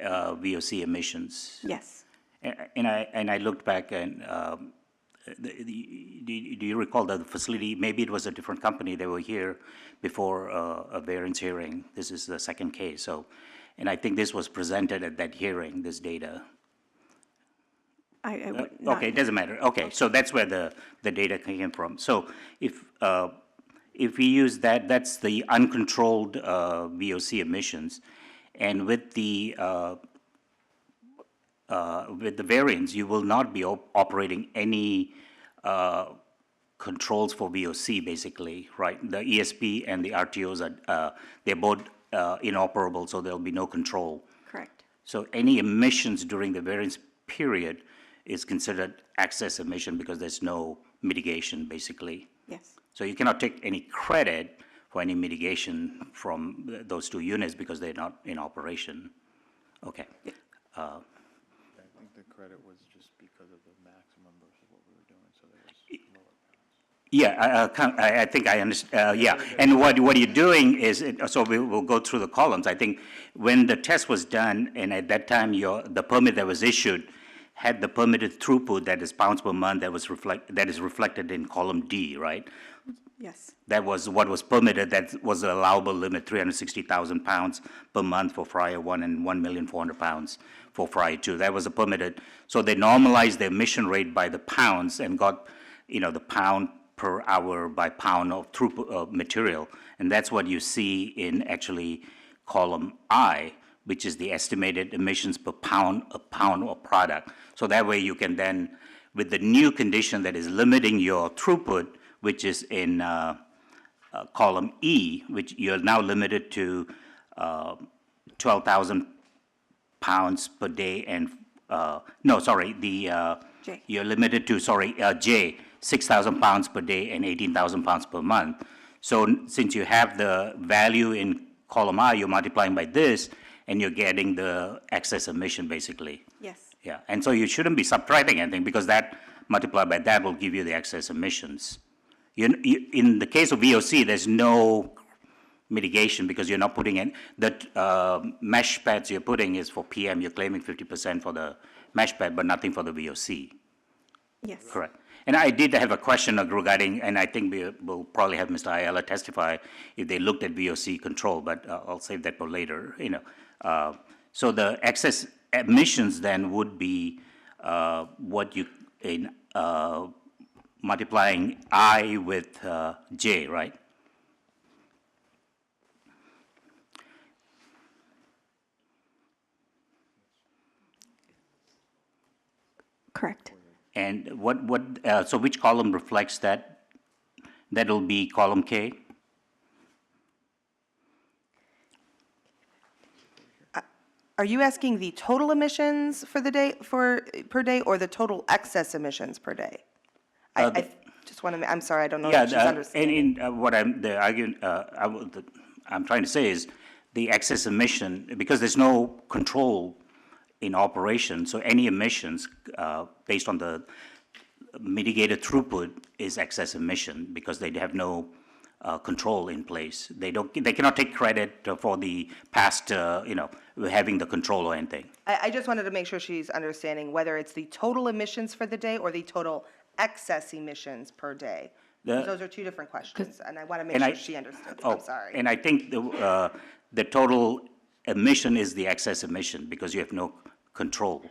VOC emissions. Yes. And I looked back and do you recall that the facility, maybe it was a different company, they were here before a variance hearing. This is the second case, so, and I think this was presented at that hearing, this data. I would not. Okay, it doesn't matter. Okay, so that's where the data came from. So if we use that, that's the uncontrolled VOC emissions. And with the variance, you will not be operating any controls for VOC, basically, right? The ESP and the RTOs are they're both inoperable, so there'll be no control. Correct. So any emissions during the variance period is considered excess emission because there's no mitigation, basically. Yes. So you cannot take any credit for any mitigation from those two units because they're not in operation. Okay. I think the credit was just because of the maximum versus what we were doing, so there was lower pounds. Yeah, I think I understand, yeah. And what you're doing is, so we'll go through the columns. I think when the test was done, and at that time, the permit that was issued had the permitted throughput that is pounds per month that is reflected in column D, right? Yes. That was what was permitted, that was the allowable limit, 360,000 pounds per month for Fryer 1 and 1,400,000 pounds for Fryer 2. That was a permitted. So they normalized the emission rate by the pounds and got, the pound per hour by pound of throughput of material. And that's what you see in actually column I, which is the estimated emissions per pound of product. So that way you can then, with the new condition that is limiting your throughput, which is in column E, which you're now limited to 12,000 pounds per day and, J. You're limited to, J, 6,000 pounds per day and 18,000 pounds per month. So since you have the value in column I, you're multiplying by this, and you're getting the excess emission, basically. Yes. Yeah, and so you shouldn't be subtracting anything, because that multiplied by that will give you the excess emissions. In the case of VOC, there's no mitigation because you're not putting in, the mesh pads you're putting is for PM, you're claiming 50% for the mesh pad, but nothing for the VOC, Yes. correct? And I did have a question regarding, and I think we'll probably have Mr. Ayala testify if they looked at VOC control, but I'll save that for later, So the excess emissions then would be what you, in multiplying I with J, right? Correct. And so which column reflects that? That'll be column K? Are you asking the total emissions for the day, per day, or the total excess emissions per day? I just want to, I'm sorry, I don't know if she's understanding. And what I'm trying to say is the excess emission, because there's no control in operation, so any emissions based on the mitigated throughput is excess emission because they have no control in place. They cannot take credit for the past, having the control or anything. I just wanted to make sure she's understanding whether it's the total emissions for the day or the total excess emissions per day. Those are two different questions, and I want to make sure she understood. I'm sorry. And I think the total emission is the excess emission because you have no control.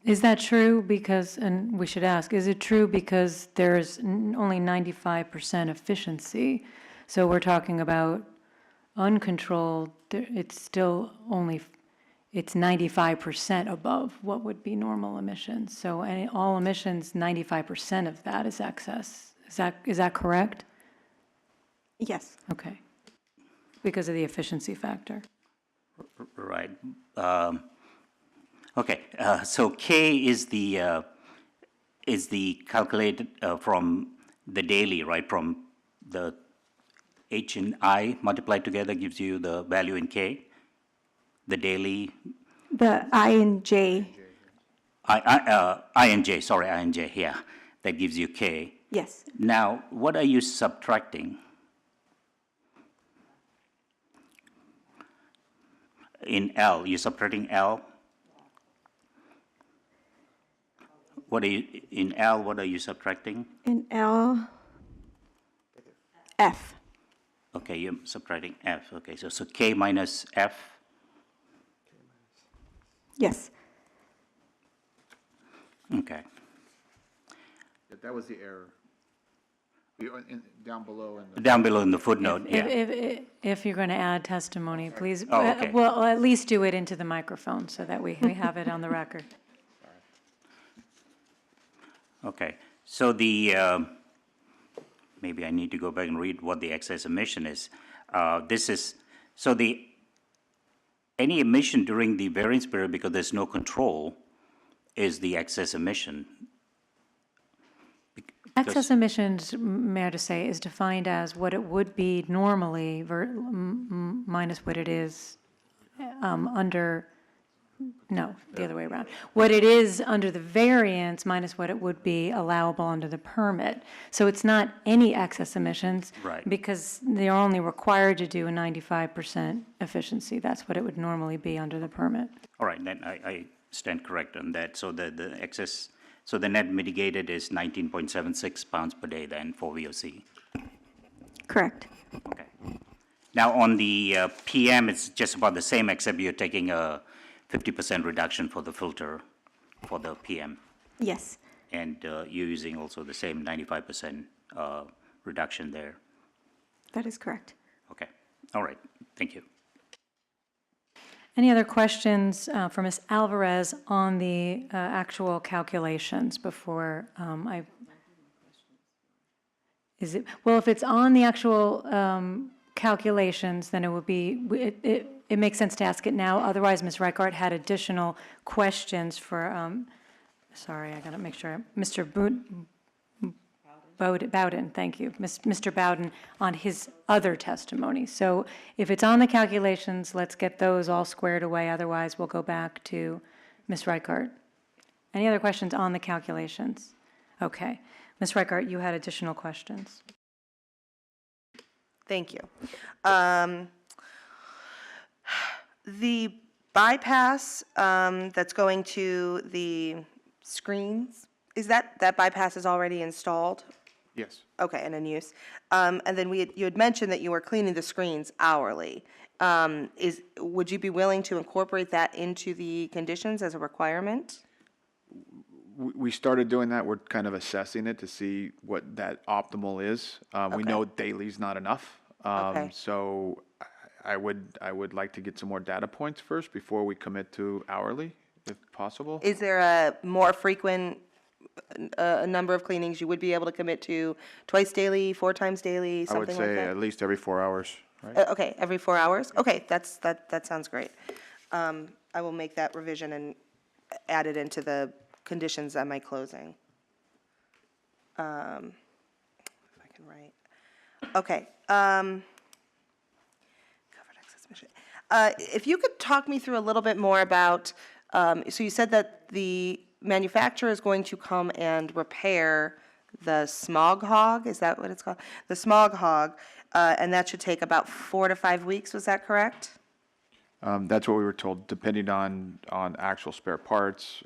Is that true? Because, and we should ask, is it true because there's only 95% efficiency? So we're talking about uncontrolled, it's still only, it's 95% above what would be normal emissions. So all emissions, 95% of that is excess. Is that correct? Yes. Okay. Because of the efficiency factor. Right. Okay. So K is the calculated from the daily, right? From the H and I multiplied together gives you the value in K. The daily. The I and J. I and J. Sorry, I and J. Yeah, that gives you K. Yes. Now, what are you subtracting? In L, you're subtracting L. What are you, in L, what are you subtracting? In L, F. Okay, you're subtracting F. Okay, so K minus F. Yes. Okay. That was the error. Down below in the. Down below in the footnote, yeah. If you're going to add testimony, please, Oh, okay. well, at least do it into the microphone so that we have it on the record. Okay, so maybe I need to go back and read what the excess emission is. This is, so any emission during the variance period, because there's no control, is the excess emission. Excess emissions, may I just say, is defined as what it would be normally minus what it is under, no, the other way around. What it is under the variance minus what it would be allowable under the permit. So it's not any excess emissions. Right. Because they're only required to do a 95% efficiency. That's what it would normally be under the permit. All right, then I stand correct on that. So the excess, so the net mitigated is 19.76 pounds per day then for VOC. Correct. Okay. Now on the PM, it's just about the same, except you're taking a 50% reduction for the filter for the PM. Yes. And you're using also the same 95% reduction there. That is correct. Okay. All right. Thank you. Any other questions for Ms. Alvarez on the actual calculations before is it, well, if it's on the actual calculations, then it would be, it makes sense to ask it now. Otherwise, Ms. Reichart had additional questions for, sorry, I got to make sure, Mr. Bowden, thank you, Mr. Bowden, on his other testimony. So if it's on the calculations, let's get those all squared away. Otherwise, we'll go back to Ms. Reichart. Any other questions on the calculations? Okay. Ms. Reichart, you had additional questions. Thank you. The bypass that's going to the screens, is that bypass is already installed? Yes. Okay, and in use. And then you had mentioned that you were cleaning the screens hourly. Would you be willing to incorporate that into the conditions as a requirement? We started doing that. We're kind of assessing it to see what that optimal is. We know daily's not enough. Okay. So I would like to get some more data points first before we commit to hourly, if possible. Is there a more frequent number of cleanings you would be able to commit to? Twice daily, 4 times daily, I would something like say that? at least every 4 hours, right? Okay, every 4 hours? Okay, that sounds great. I will make that revision and add it into the conditions on my closing. If I can write. Okay. Covered access mission. If you could talk me through a little bit more about, so you said that the manufacturer is going to come and repair the smog hog, is that what it's called? The smog hog, and that should take about 4 to 5 weeks, was that correct? That's what we were told, depending on actual spare parts,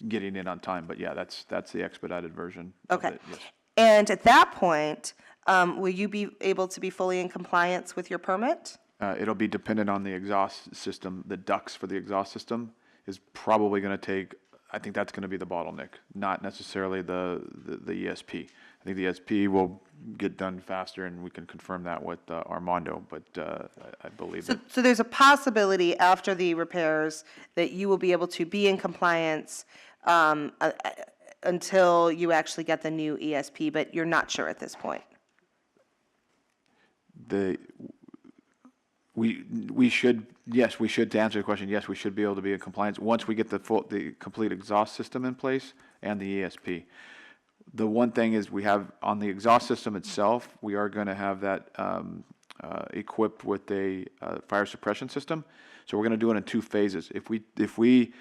getting in on time. But yeah, that's the expedited version of Okay. it, yes. And at that point, will you be able to be fully in compliance with your permit? It'll be dependent on the exhaust system. The ducts for the exhaust system is probably going to take, I think that's going to be the bottleneck, not necessarily the ESP. I think the ESP will get done faster, and we can confirm that with Armando, but I believe that. So there's a possibility after the repairs that you will be able to be in compliance until you actually get the new ESP, but you're not sure at this point? We should, yes, we should, to answer the question, yes, we should be able to be in compliance once we get the complete exhaust system in place and the ESP. The one thing is we have, on the exhaust system itself, we are going to have that equipped with a fire suppression system. So we're going to do it in 2 phases. If we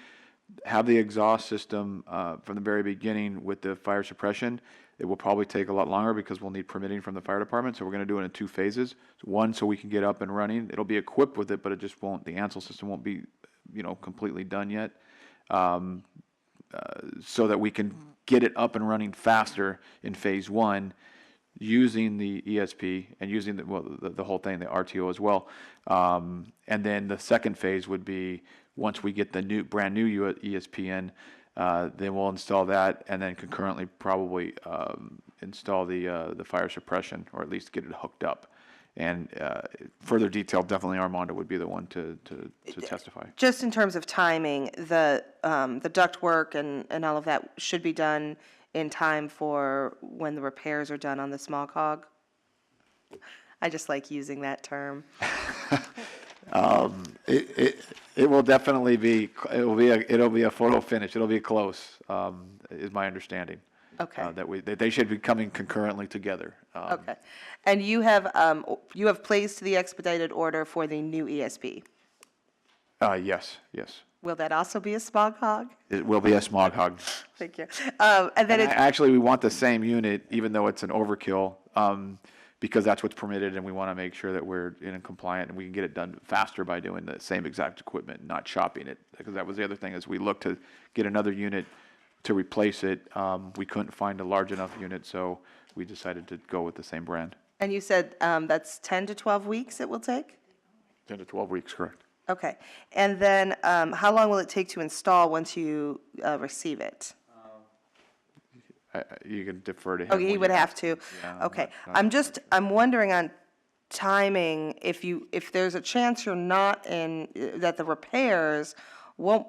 have the exhaust system from the very beginning with the fire suppression, it will probably take a lot longer because we'll need permitting from the fire department. So we're going to do it in 2 phases. One, so we can get up and running. It'll be equipped with it, but it just won't, the Ansel system won't be, completely done yet. So that we can get it up and running faster in phase 1 using the ESP and using the whole thing, the RTO as well. And then the second phase would be once we get the brand new ESP in, then we'll install that and then concurrently probably install the fire suppression, or at least get it hooked up. And further detail, definitely Armando would be the one to testify. Just in terms of timing, the duct work and all of that should be done in time for when the repairs are done on the smog hog? I just like using that term. It will definitely be, it'll be a photo finish, it'll be close, is my understanding. Okay. That they should be coming concurrently together. Okay. And you have placed the expedited order for the new ESP? Yes. Will that also be a smog hog? It will be a smog hog. Thank you. And then Actually, we want the same unit, even though it's an overkill, because that's what's permitted, and we want to make sure that we're in compliant and we can get it done faster by doing the same exact equipment, not shopping it. Because that was the other thing, is we looked to get another unit to replace it. We couldn't find a large enough unit, so we decided to go with the same brand. And you said that's 10 to 12 weeks it will take? 10 to 12 weeks, correct. Okay. And then how long will it take to install once you receive it? You can defer to him. Oh, he when would you- have to? Yeah, Okay. not- I'm wondering on timing, if there's a chance you're not in, that the repairs won't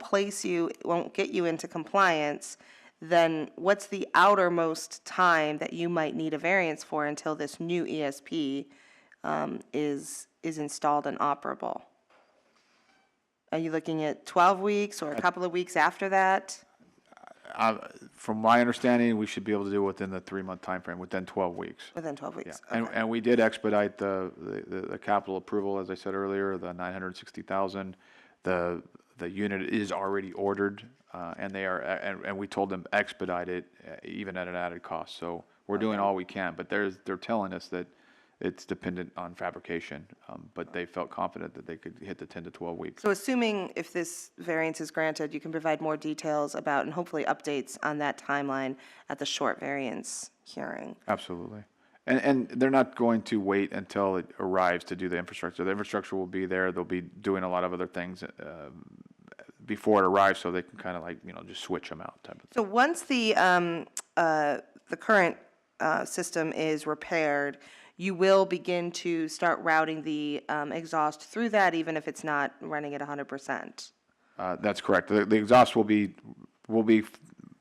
get you into compliance, then what's the outermost time that you might need a variance for until this new ESP is installed and operable? Are you looking at 12 weeks or a couple of weeks after that? From my understanding, we should be able to do it within the 3-month timeframe, within 12 weeks. Within 12 Yeah, weeks? and we did expedite the capital approval, as I said earlier, the 960,000. The unit is already ordered, and and we told them expedite it, even at an added cost. So we're doing all we can, but they're telling us that it's dependent on fabrication, but they felt confident that they could hit the 10 to 12 weeks. So assuming if this variance is granted, you can provide more details about and hopefully updates on that timeline at the short variance hearing. Absolutely. And they're not going to wait until it arrives to do the infrastructure. The infrastructure will be there. They'll be doing a lot of other things before it arrives, so they can kind of like, just switch them out type of thing. So once the current system is repaired, you will begin to start routing the exhaust through that, even if it's not running at 100%. That's correct. The exhaust will be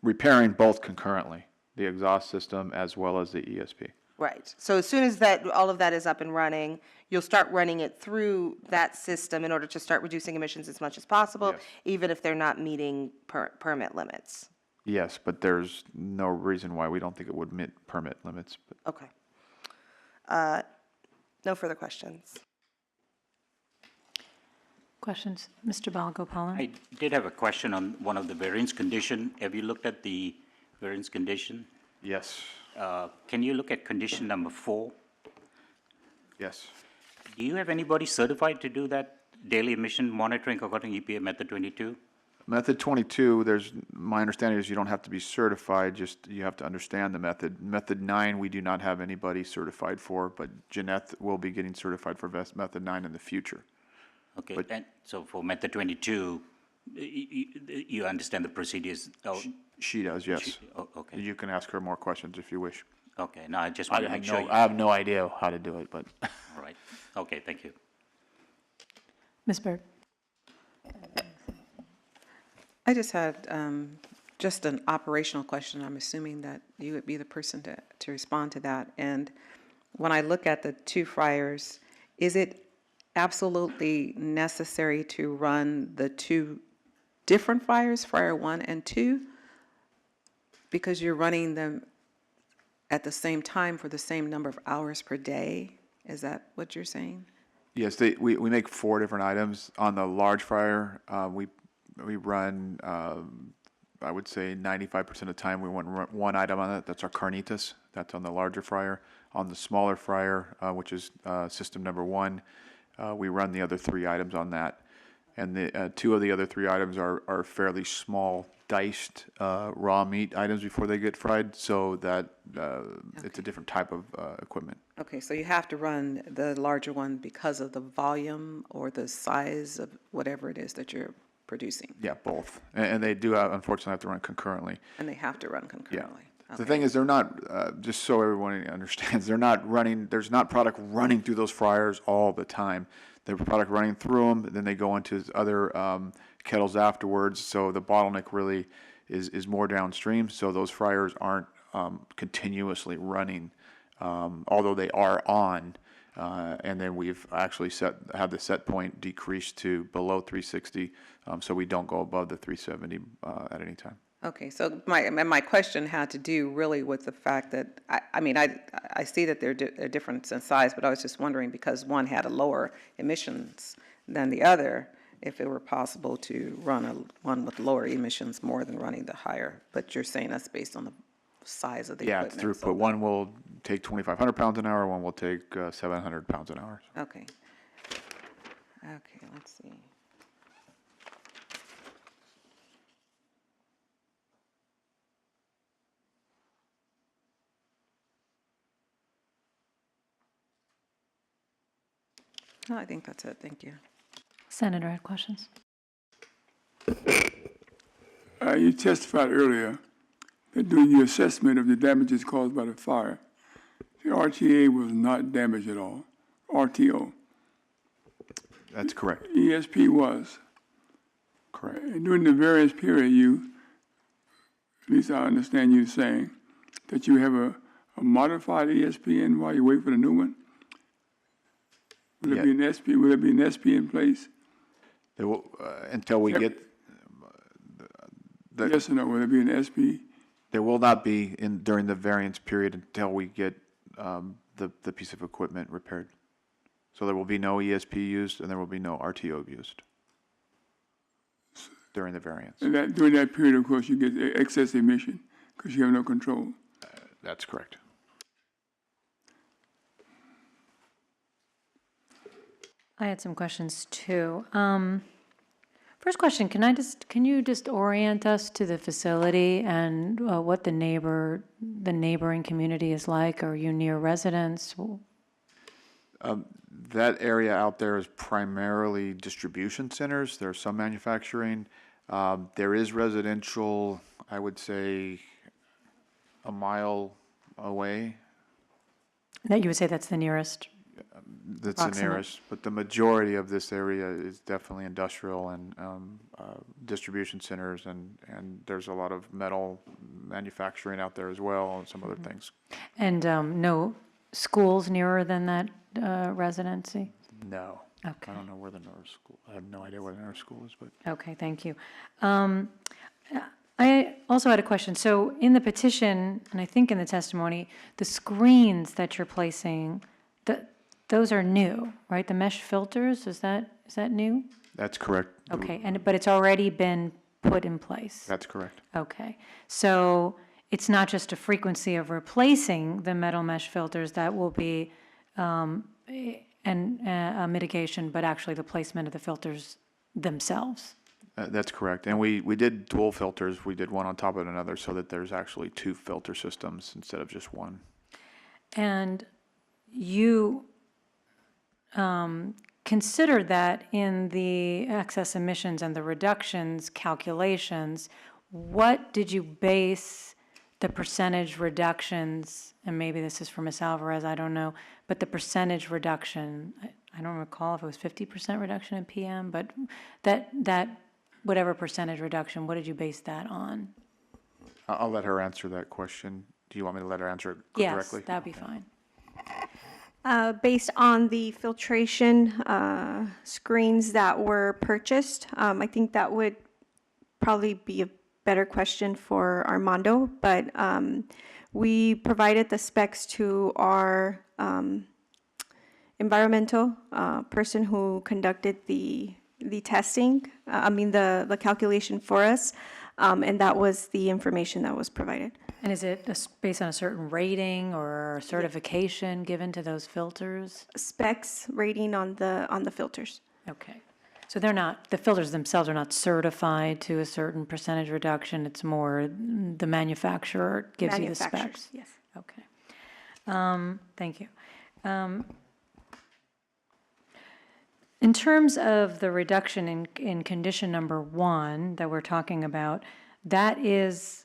repairing both concurrently, the exhaust system as well as the ESP. Right. So as soon as all of that is up and running, you'll start running it through that system in order to start reducing emissions as much as possible, Yes. even if they're not meeting permit limits. Yes, but there's no reason why we don't think it would meet permit limits. But Okay. No further questions. Questions? Mr. Balagopalan? I did have a question on one of the variance condition. Have you looked at the variance condition? yes, Can you look at condition number 4? yes. Do you have anybody certified to do that daily emission monitoring according to EPA Method 22? Method 22, my understanding is you don't have to be certified, just you have to understand the method. Method 9, we do not have anybody certified for, but Jeanette will be getting certified for Method 9 in the future. Okay, But- and so for Method 22, you understand the procedures? Oh, She does, yes. okay, You can ask her more questions if you wish. okay. No, I just want to make sure. I have no idea how to do it, but. All right, okay, thank you. Ms. Byrd? I just had just an operational question. I'm assuming that you would be the person to respond to that. And when I look at the 2 fryers, is it absolutely necessary to run the 2 different fryers, fryer 1 and 2? Because you're running them at the same time for the same number of hours per day? Is that what you're saying? Yes, we make 4 different items. On the large fryer, we run, I would say 95% of the time, we run one item on it. That's our carnitas. That's on the larger fryer. On the smaller fryer, which is system number 1, we run the other 3 items on that. And the 2 of the other 3 items are fairly small, diced raw meat items before they get fried, so that it's a different type of equipment. Okay, so you have to run the larger one because of the volume or the size of whatever it is that you're producing, Yeah, both. And they do, unfortunately, have to run concurrently. and they have to run Yeah. concurrently. The Okay. thing is, they're not, just so everyone understands, they're not running, there's not product running through those fryers all the time. There's product running through them, then they go into other kettles afterwards, so the bottleneck really is more downstream, so those fryers aren't continuously running, although they are on. And then we've actually had the set point decreased to below 360, so we don't go above the 370 at any time. Okay, so my question had to do really with the fact that, I see that they're different in size, but I was just wondering, because one had a lower emissions than the other, if it were possible to run one with lower emissions more than running the higher. But you're saying that's based on the size of the Yeah, it's equipment. throughput. One will take 2,500 pounds an hour, one will take 700 pounds an hour. Okay. Okay, let's see. No, I think that's it. Thank you. Senator had questions. You testified earlier that during your assessment of the damages caused by the fire, the RTA was not damaged at all. RTO. That's correct. ESP was. Correct. And during the variance period, at least I understand you saying, that you have a modified ESP while you wait for the new one? Will there be an SP? Will there be an SP in place? They will, until we Yep. get, Yes or no? Will there be an SP? there will not be during the variance period until we get the piece of equipment repaired. So there will be no ESP used and there will be no RTO used during the variance. And that during that period, of course, you get excess emission because you have no control. That's correct. I had some questions too. First question, can you just orient us to the facility and what the neighboring community is like? Are you near residents? That area out there is primarily distribution centers. There's some manufacturing. There is residential, I would say, a mile away. That you would say that's the nearest? That's the Proximate. nearest, but the majority of this area is definitely industrial and distribution centers, and there's a lot of metal manufacturing out there as well, and some other things. And no schools nearer than that residency? No. Okay. I don't know where the North School, I have no idea where the North School is, but. Okay, thank you. I also had a question. So in the petition, and I think in the testimony, the screens that you're placing, those are new, right? The mesh filters, is that new? That's correct. Okay, but it's already been put in place? That's correct. Okay, so it's not just a frequency of replacing the metal mesh filters that will be a mitigation, but actually the placement of the filters themselves? That's correct. And we did dual filters. We did one on top of another so that there's actually two filter systems instead of just one. And you considered that in the excess emissions and the reductions calculations. What did you base the percentage reductions, and maybe this is for Ms. Alvarez, I don't know, but the percentage reduction, I don't recall if it was 50% reduction in PM, but that whatever percentage reduction, what did you base that on? I'll let her answer that question. Do you want me to let her answer it directly? Yes, that'd be fine. Based on the filtration screens that were purchased, I think that would probably be a better question for Armando, but we provided the specs to our environmental person who conducted the testing, the calculation for us, and that was the information that was provided. And is it based on a certain rating or certification given to those filters? Specs rating on the filters. Okay. So they're not, the filters themselves are not certified to a certain percentage reduction, it's more the manufacturer gives you the specs? Manufacturers, yes. Okay. Thank you. In terms of the reduction in condition number 1 that we're talking about, that is,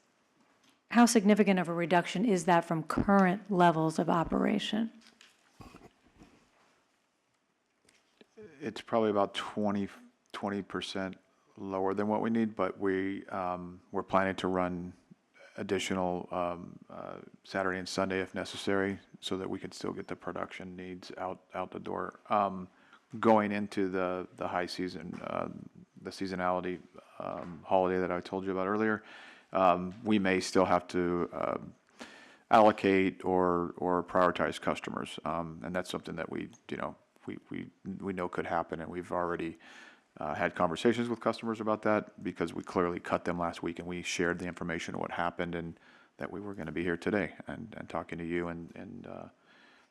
how significant of a reduction is that from current levels of operation? It's probably about 20% lower than what we need, but we're planning to run additional Saturday and Sunday if necessary, so that we can still get the production needs out the door. Going into the high season, the seasonality holiday that I told you about earlier, we may still have to allocate or prioritize customers, and that's something that we know could happen, and we've already had conversations with customers about that, because we clearly cut them last week and we shared the information of what happened, and that we were going to be here today and talking to you and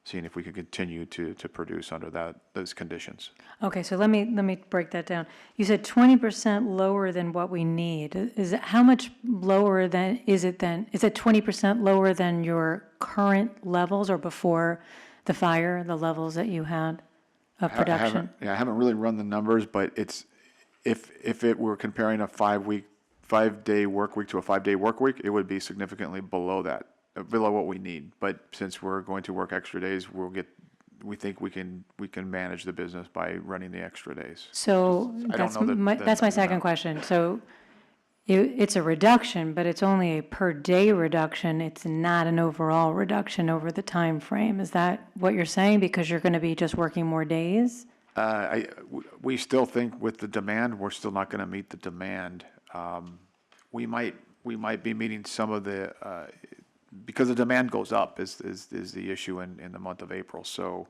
seeing if we could continue to produce under those conditions. Okay, so let me break that down. You said 20% lower than what we need. Is it, how much lower than is it then? Is it 20% lower than your current levels or before the fire, the levels that you had of production? I haven't really run the numbers, but it's if it were comparing a 5-day work week to a 5-day work week, it would be significantly below that. Below what we need, but since we're going to work extra days, we think we can manage the business by running the extra days. So that's my second question. So it's a reduction, but it's only a per day reduction. It's not an overall reduction over the time frame. Is that what you're saying? Because you're going to be just working more days? We still think with the demand, we're still not going to meet the demand. We might be meeting some of the. Because the demand goes up is the issue in the month of April. So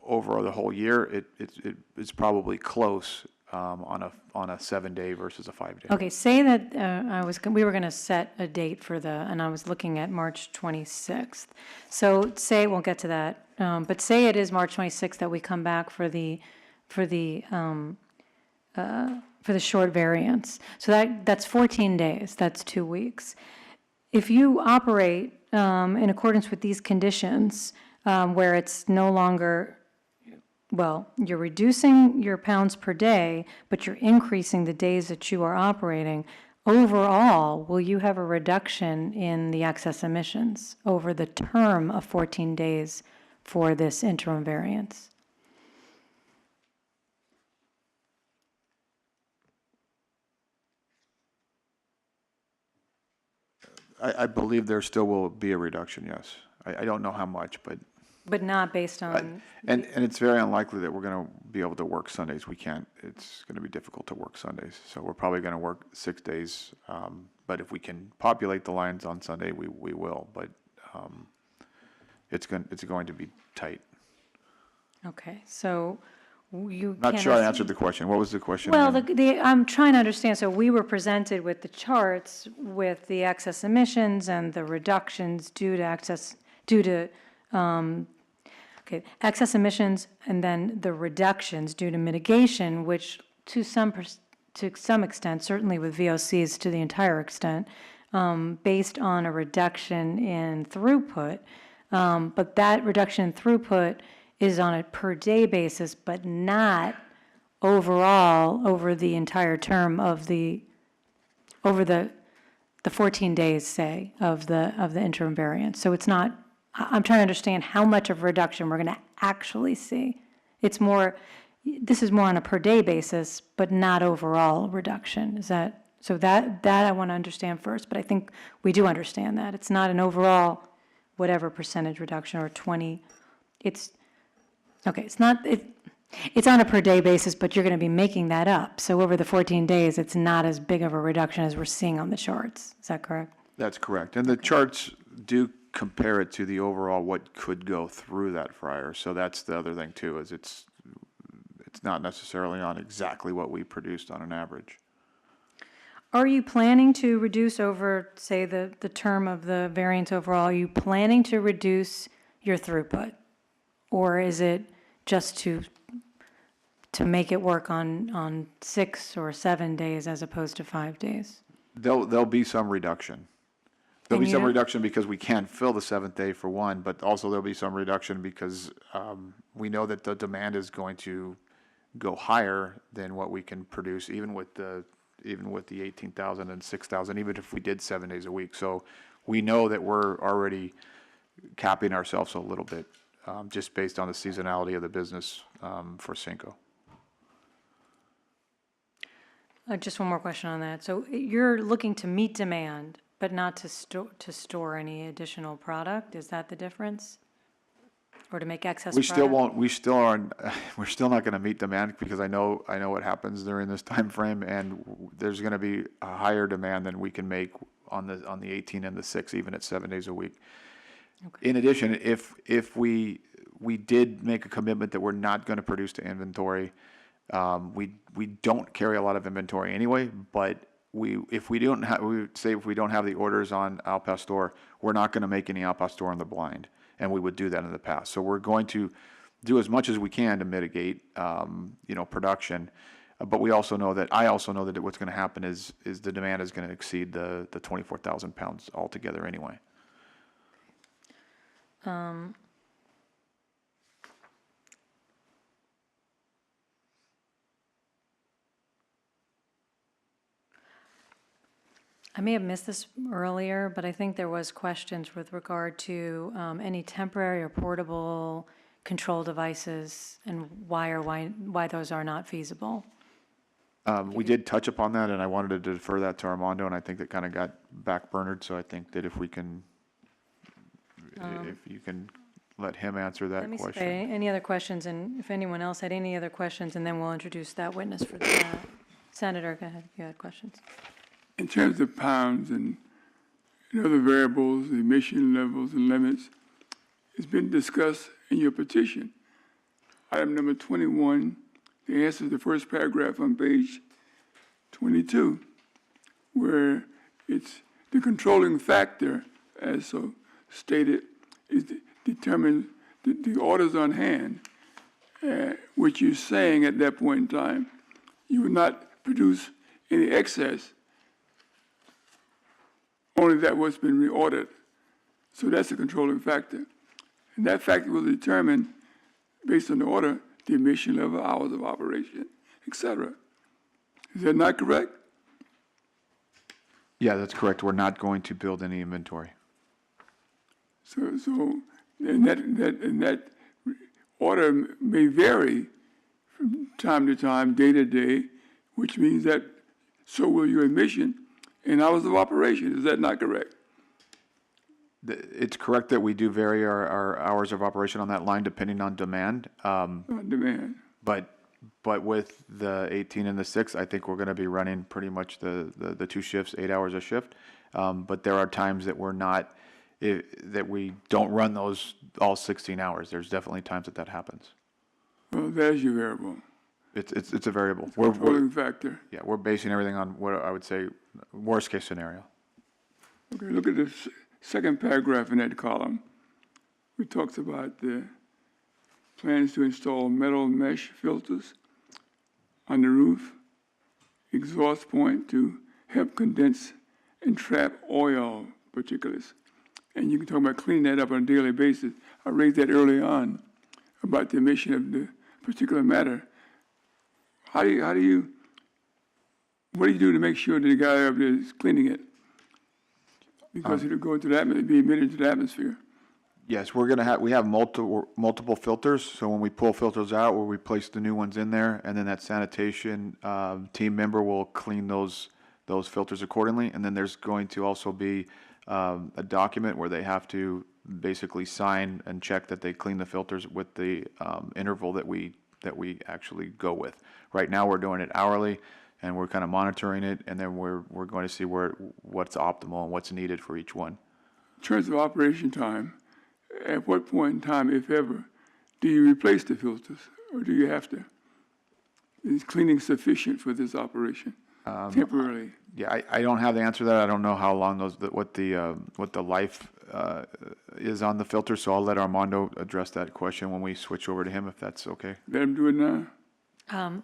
over the whole year, it's probably close on a 7-day versus a 5-day. Okay, say that we were going to set a date for and I was looking at March 26th. So say, we'll get to that, but say it is March 26th that we come back for the for the short variance. So that's 14 days, that's 2 weeks. If you operate in accordance with these conditions, where it's no longer, well, you're reducing your pounds per day, but you're increasing the days that you are operating, overall, will you have a reduction in the excess emissions over the term of 14 days for this interim variance? I believe there still will be a reduction, yes. I don't know how much, but, But not based on, and it's very unlikely that we're going to be able to work Sundays. We can't, it's going to be difficult to work Sundays. So we're probably going to work 6 days. But if we can populate the lines on Sunday, we will. But it's going to be tight. okay, so you Not can't sure I ass- answered the question. What was the question? Well, again? I'm trying to understand, so we were presented with the charts with the excess emissions and the reductions due to excess emissions and then the reductions due to mitigation, which to some extent, certainly with VOCs to the entire extent, based on a reduction in throughput. But that reduction in throughput is on a per-day basis, but not overall over the entire term of over the 14 days, say, of the interim variance. So it's not, I'm trying to understand how much of a reduction we're going to actually see. It's more, this is more on a per-day basis, but not overall reduction. Is that, so that I want to understand first, but I think we do understand that. It's not an overall whatever percentage reduction or 20, it's, okay, it's not, it's on a per-day basis, but you're going to be making that up. So over the 14 days, it's not as big of a reduction as we're seeing on the charts. Is that correct? That's correct. And the charts do compare it to the overall what could go through that fryer. So that's the other thing too, is it's not necessarily on exactly what we produced on an average. Are you planning to reduce over, say, the term of the variance overall? Are you planning to reduce your throughput? Or is it just to make it work on 6 or 7 days as opposed to 5 days? There'll be some reduction. There'll And be some you- reduction because we can't fill the 7th day for one, but also there'll be some reduction because we know that the demand is going to go higher than what we can produce, even with the 18,000 and 6,000, even if we did 7 days a week. So we know that we're already capping ourselves a little bit, just based on the seasonality of the business for Cinco. Just one more question on that. So you're looking to meet demand, but not to store any additional product? Is that the difference? Or to make excess We product? still won't, we're still not going to meet demand because I know what happens during this time frame, and there's going to be a higher demand than we can make on the 18 and the 6, even at 7 days a week. Okay. In addition, if we did make a commitment that we're not going to produce to inventory, we don't carry a lot of inventory anyway, but if we don't have the orders on Al Pastor, we're not going to make any Al Pastor on the blind, and we would do that in the past. So we're going to do as much as we can to mitigate, production. But I also know that what's going to happen is the demand is going to exceed the 24,000 pounds altogether anyway. I may have missed this earlier, but I think there was questions with regard to any temporary or portable control devices and why those are not feasible. We did touch upon that, and I wanted to defer that to Armando, and I think that kind of got backburnered. So I think that if you can let him answer that Let me see if question. any other questions, and if anyone else had any other questions, and then we'll introduce that witness for that. Senator, go ahead, if you had questions. In terms of pounds and other variables, the emission levels and limits, it's been discussed in your petition. Item number 21, the answer to the first paragraph on page 22, where it's the controlling factor, as so stated, is determined the orders on hand. what you're saying at that point in time. You would not produce any excess, only that what's been reordered. So that's a controlling factor. And that factor will determine, based on the order, the emission level, hours of operation, et cetera. Is that not correct? Yeah, that's correct. We're not going to build any inventory. So and that order may vary from time to time, day to day, which means that so will your emission and hours of operation. Is that not correct? It's correct that we do vary our hours of operation on that line depending on demand. On demand. But with the 18 and the 6, I think we're going to be running pretty much the 2 shifts, 8 hours a shift. But there are times that we're not, that we don't run those all 16 hours. There's definitely times that happens. Well, there's your variable. It's a variable. Controlling factor. Yeah, we're basing everything on what I would say worst case scenario. Okay, look at the second paragraph in that column. We talked about the plans to install metal mesh filters on the roof, exhaust point to help condense and trap oil particulates. And you can talk about cleaning that up on a daily basis. I raised that early on about the emission of the particulate matter. What do you do to make sure that the guy up there is cleaning it? Because it'll go into the atmosphere, be emitted into the atmosphere. Yes, we have multiple filters. So when we pull filters out, we'll replace the new ones in there, and then that sanitation team member will clean those filters accordingly. And then there's going to also be a document where they have to basically sign and check that they clean the filters with the interval that we actually go with. Right now, we're doing it hourly, and we're kind of monitoring it, and then we're going to see what's optimal and what's needed for each one. In terms of operation time, at what point in time, if ever, do you replace the filters, or do you have to? Is cleaning sufficient for this operation temporarily? Yeah, I don't have the answer to that. I don't know how long what the life is on the filter, so I'll let Armando address that question when we switch over to him, if that's okay. Let him do it now.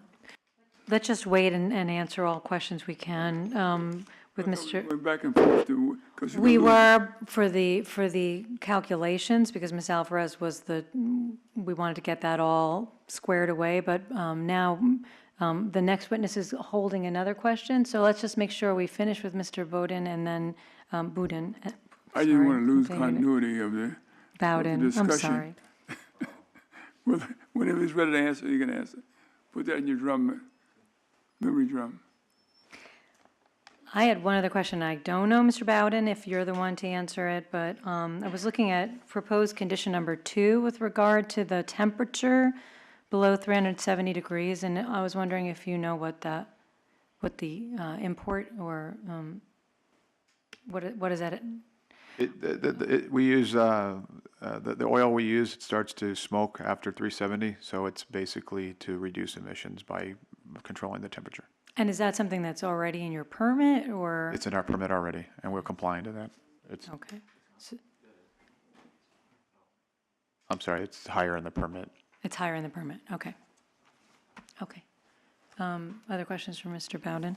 Let's just wait and answer all questions we can with Mr. Going back and forth to, because We were for the calculations, because Ms. Alvarez was we wanted to get that all squared away, but now the next witness is holding another question, so let's just make sure we finish with Mr. Bowden and then Boudin. I didn't want to lose continuity of the Bowden, discussion. I'm sorry. Well, whenever he's ready to answer, you can answer. Put that in your memory drum. I had one other question. I don't know, Mr. Bowden, if you're the one to answer it, but I was looking at proposed condition number 2 with regard to the temperature below 370 degrees, and I was wondering if you know what the import or what is that? We use the oil we use. It starts to smoke after 370, so it's basically to reduce emissions by controlling the temperature. And is that something that's already in your permit, or? It's in our permit already, and we're complying to that. Okay. I'm sorry, it's higher in the permit. It's higher in the permit, okay. Okay. Other questions for Mr. Bowden?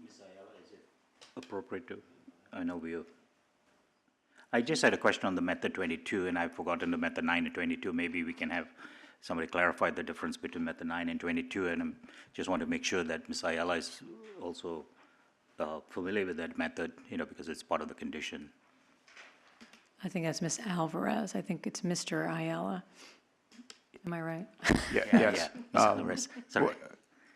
Ms. Ayala, is it appropriate to, I just had a question on the method 22, and I've forgotten the method 9 and 22. Maybe we can have somebody clarify the difference between method 9 and 22, and I just want to make sure that Ms. Ayala is also familiar with that method, because it's part of the condition. I think that's Ms. Alvarez. I think it's Mr. Ayala. Am I right? Yes. Yeah, Ms. Alvarez. Sorry.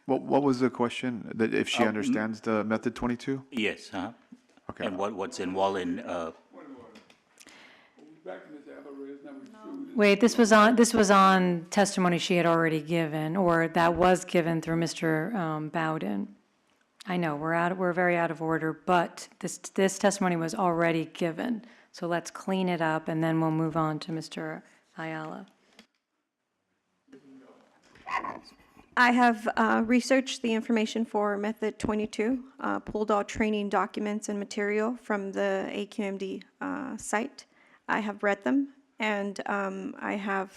What was the question? That if she understands the method 22? Yes, Okay. and what's involved in, Wait, this was on testimony she had already given, or that was given through Mr. Bowden. I know, we're very out of order, but this testimony was already given. So let's clean it up, and then we'll move on to Mr. Ayala. I have researched the information for Method 22, pulled all training documents and material from the AQMD site. I have read them. And I have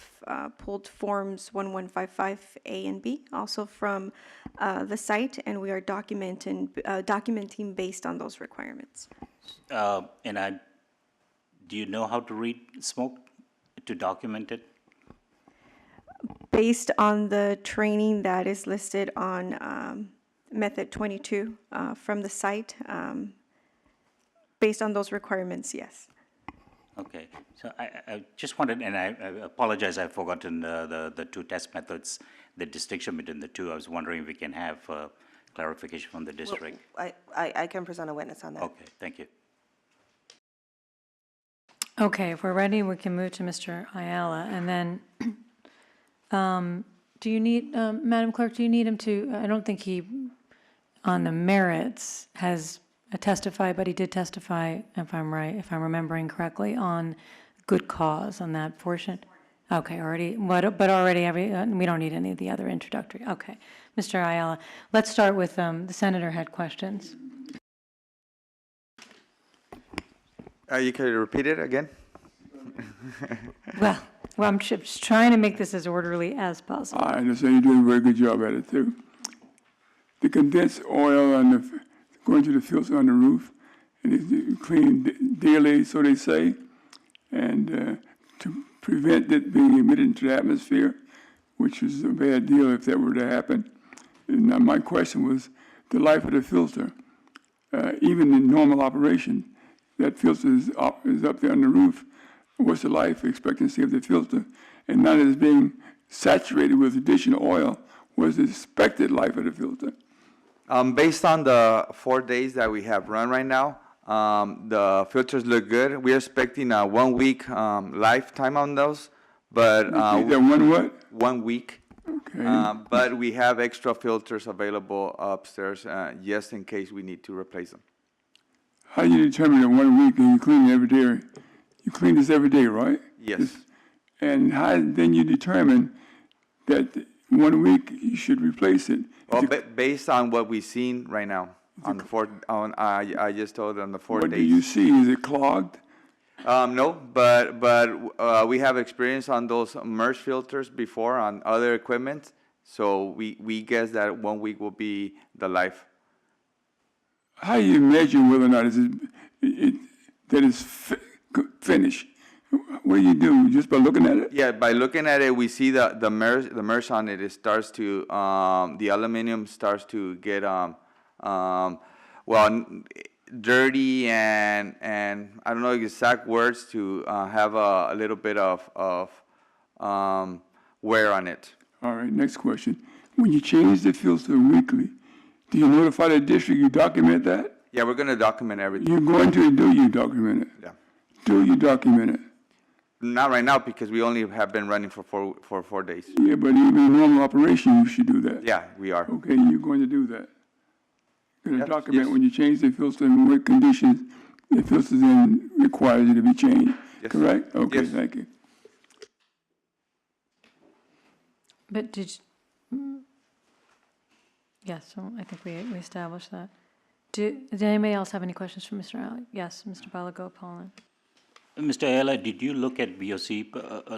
pulled forms 1155A and B also from the site, and we are documenting based on those requirements. Do you know how to read smoke to document it? Based on the training that is listed on method 22 from the site, based on those requirements, yes. Okay, so I just wanted, and I apologize, I've forgotten the two test methods, the distinction between the two. I was wondering if we can have clarification from the district. I can present a witness on that. Okay, thank you. Okay, if we're ready, we can move to Mr. Ayala. And then, do you need, Madam Clerk, do you need him to, I don't think he, on the merits, has testified, but he did testify, if I'm right, if I'm remembering correctly, on good cause on that portion? Okay, already, but already, we don't need any of the other introductory. Okay. Mr. Ayala, let's start with, the senator had questions. You could repeat it again? Well, I'm just trying to make this as orderly as possible. I understand you're doing a very good job at it, too. The condensed oil going to the filter on the roof, and it's cleaned daily, so they say, and to prevent it being emitted into the atmosphere, which is a bad deal if that were to happen. And now my question was the life of the filter. Even in normal operation, that filter is up there on the roof. What's the life expectancy of the filter? And now that it's being saturated with additional oil, what's the expected life of the filter? Based on the 4 days that we have run right now, the filters look good. We're expecting a 1 week lifetime on those, but That one what? 1 week. Okay. But we have extra filters available upstairs just in case we need to replace them. How do you determine that 1 week and you clean it every day? You clean this every day, right? Yes. And how then you determine that 1 week you should replace it? Well, based on what we've seen right now, on the I just told on the 4 What days. do you see? Is it clogged? No, but we have experience on those merge filters before on other equipment, so we guess that 1 week will be the life. How do you measure whether or not that it's finished? What do you do? Just by looking at it? Yeah, by looking at it, we see the merge on it. It starts to the aluminum starts to get dirty and I don't know exact words to have a little bit of wear on it. All right, next question. When you change the filter weekly, do you notify the district, you document that? Yeah, we're gonna document everything. You're going to, do you document it? Yeah. Do you document it? Not right now because we only have been running for 4 days. Yeah, but even in normal operation, you should do that. Yeah, we are. Okay, you're going to do that. You're going Yes, to document yes. when you change the filter and what conditions the filter then requires it to be changed. Yes. Correct? Okay, Yes. thank you. But yes, so I think we established that. Did anybody else have any questions for Mr. Alley? Yes, Mr. Balagopalan. Mr. Ayala, did you look at VOC,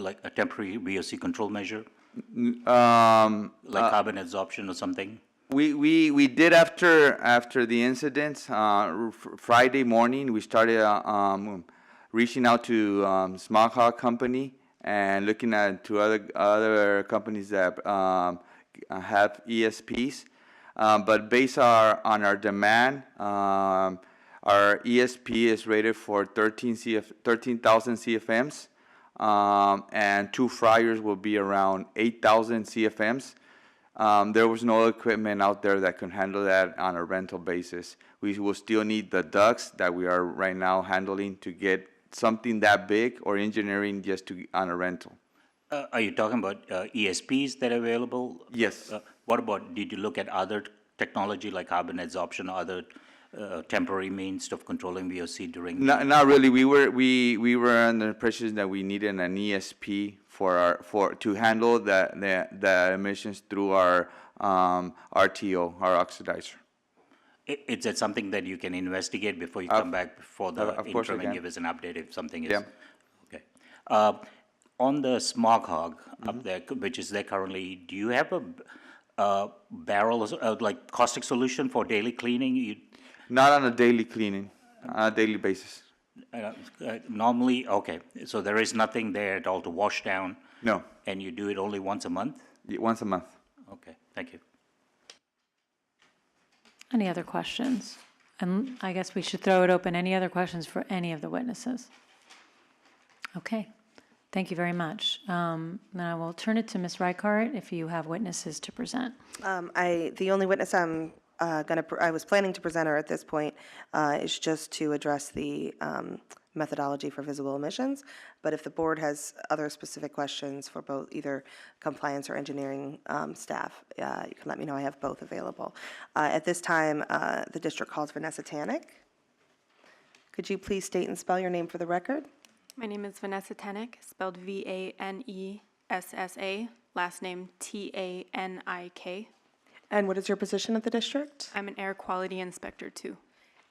like a temporary VOC control measure, like carbon absorption or something? We did after the incident. Friday morning, we started reaching out to Smog Hog Company and looking at to other companies that have ESPs. But based on our demand, our ESP is rated for 13,000 CFMs, and 2 fryers will be around 8,000 CFMs. There was no equipment out there that can handle that on a rental basis. We will still need the ducts that we are right now handling to get something that big or engineering just to on a rental. Are you talking about ESPs that are available? Yes. What about, did you look at other technology like carbon absorption or other temporary means of controlling VOC during? Not really. We were under the impression that we needed an ESP to handle the emissions through our RTO, our oxidizer. Is that something that you can investigate before you come back for the of course I interim and can. give us an update if something is? Yeah. Okay. On the smog hog Mm-hmm. up there, which is there currently, do you have a barrel, like caustic solution for daily cleaning? Not on a daily cleaning, on a daily basis. Normally, okay, so there is nothing there at all to wash down? No, And you do it only once a month? once a month. Okay, thank you. Any other questions? And I guess we should throw it open. Any other questions for any of the witnesses? Okay, thank you very much. Then I will turn it to Ms. Reichardt if you have witnesses to present. The only witness I was planning to present her at this point is just to address the methodology for visible emissions. But if the board has other specific questions for both either compliance or engineering staff, you can let me know. I have both available. At this time, the district calls Vanessa Tannick. Could you please state and spell your name for the record? My name is Vanessa Tannick, spelled Vanessa, last name Tanik. And what is your position at the district? I'm an air quality inspector too.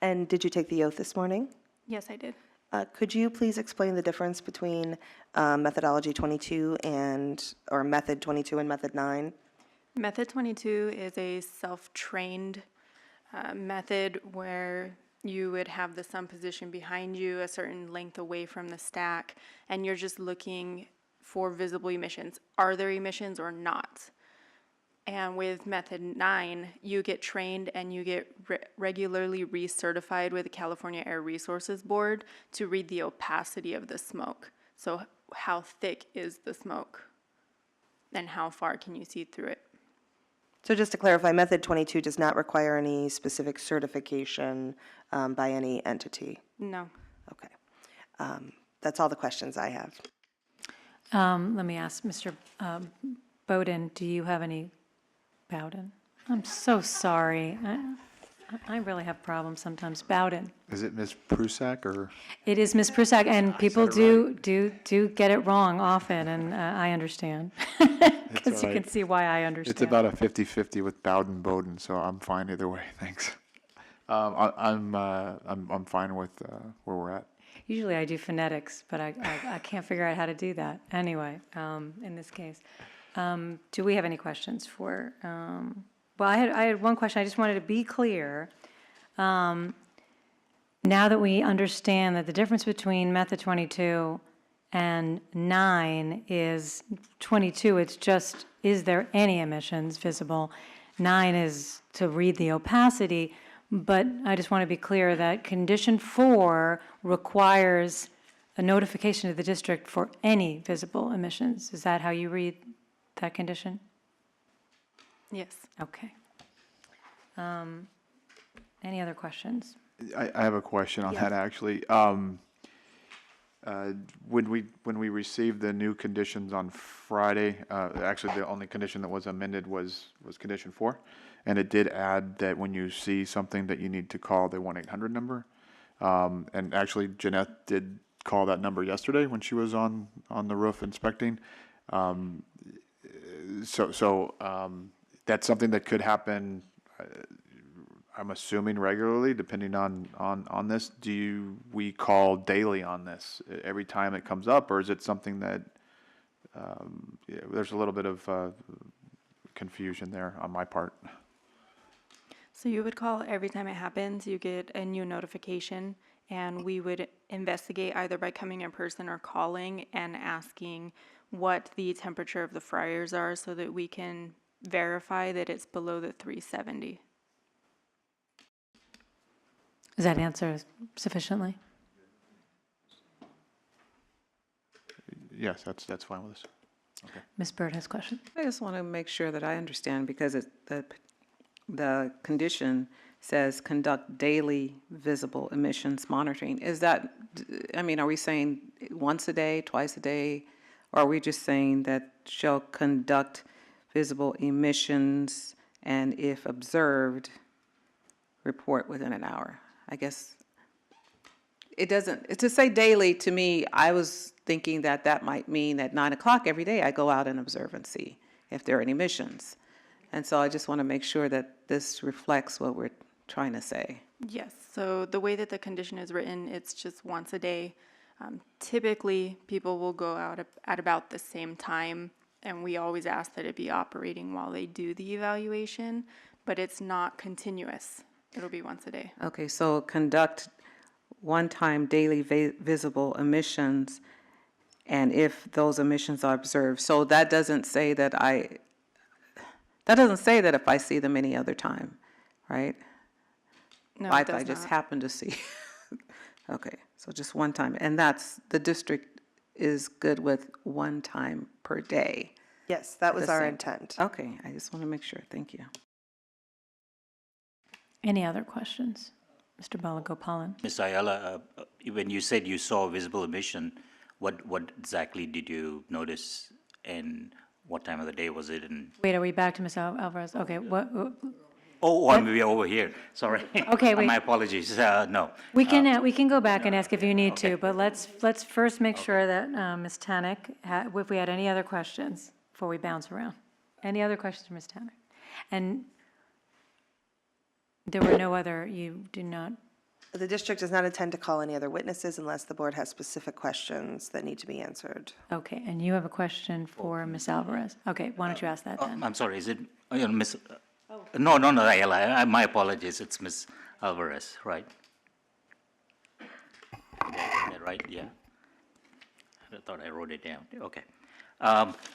And did you take the oath this morning? Yes, I did. Could you please explain the difference between methodology 22 or method 22 and method 9? Method 22 is a self-trained method where you would have the sun position behind you a certain length away from the stack, and you're just looking for visible emissions. Are there emissions or not? And with method 9, you get trained and you get regularly recertified with the California Air Resources Board to read the opacity of the smoke. So how thick is the smoke and how far can you see through it? So just to clarify, method 22 does not require any specific certification by any entity? No. Okay. That's all the questions I have. Let me ask Mr. Bowden, do you have any? Bowden? I'm so sorry. I really have problems sometimes. Bowden. Is it Ms. Prusak or? It is Ms. Prusak, and people do get it wrong often, and I understand. Because you can see why I understand. It's about a 50-50 with Bowden Bowden, so I'm fine either way, thanks. I'm fine with where we're at. Usually I do phonetics, but I can't figure out how to do that. Anyway, in this case. Do we have any questions for, well, I had one question. I just wanted to be clear. Now that we understand that the difference between method 22 and 9 is 22, it's just, is there any emissions visible? 9 is to read the opacity, but I just want to be clear that condition 4 requires a notification to the district for any visible emissions. Is that how you read that condition? Yes. Okay. Any other questions? I have a question on that, actually. When we received the new conditions on Friday, actually the only condition that was amended was condition 4, and it did add that when you see something that you need to call the 1-800 number. And actually, Jeanette did call that number yesterday when she was on the roof inspecting. So that's something that could happen, I'm assuming regularly, depending on this. We call daily on this every time it comes up, or is it something that there's a little bit of confusion there on my part? So you would call every time it happens, you get a new notification, and we would investigate either by coming in person or calling and asking what the temperature of the fryers are so that we can verify that it's below the 370. Does that answer sufficiently? Yes, that's fine with us. Okay. Ms. Byrd has a question. I just want to make sure that I understand, because the condition says conduct daily visible emissions monitoring. Is that, I mean, are we saying once a day, twice a day? Or are we just saying that shall conduct visible emissions and if observed, report within an hour? I guess it doesn't, to say daily, to me, I was thinking that might mean at 9 o'clock every day I go out and observe and see if there are any emissions. And so I just want to make sure that this reflects what we're trying to say. Yes, so the way that the condition is written, it's just once a day. Typically, people will go out at about the same time, and we always ask that it be operating while they do the evaluation, but it's not continuous. It'll be once a day. Okay, so conduct one-time daily visible emissions, and if those emissions are observed. So that doesn't say that if I see them any other time, right? No, Like it I does just not. happen to see. Okay, so just one time, and the district is good with one time per day. Yes, that was The our same. intent. Okay, I just want to make sure, thank you. Any other questions? Mr. Balagopalan? Ms. Ayala, when you said you saw visible emission, what exactly did you notice, and what time of the day was it? And Wait, are we back to Ms. Alvarez? Okay, we're over here. Sorry. Okay, wait. My apologies. No. we can go back and ask if you need to, but let's first make sure that Ms. Tannick, if we had any other questions before we bounce around. Any other questions for Ms. Tannick? And there were no other, you do not, The district does not intend to call any other witnesses unless the board has specific questions that need to be answered. okay, and you have a question for Ms. Alvarez? Okay, why don't you ask that then? I'm sorry, is it, Miss? No, Ayala, my apologies, it's Miss Alvarez, right? Is that right, yeah? I thought I wrote it down, okay.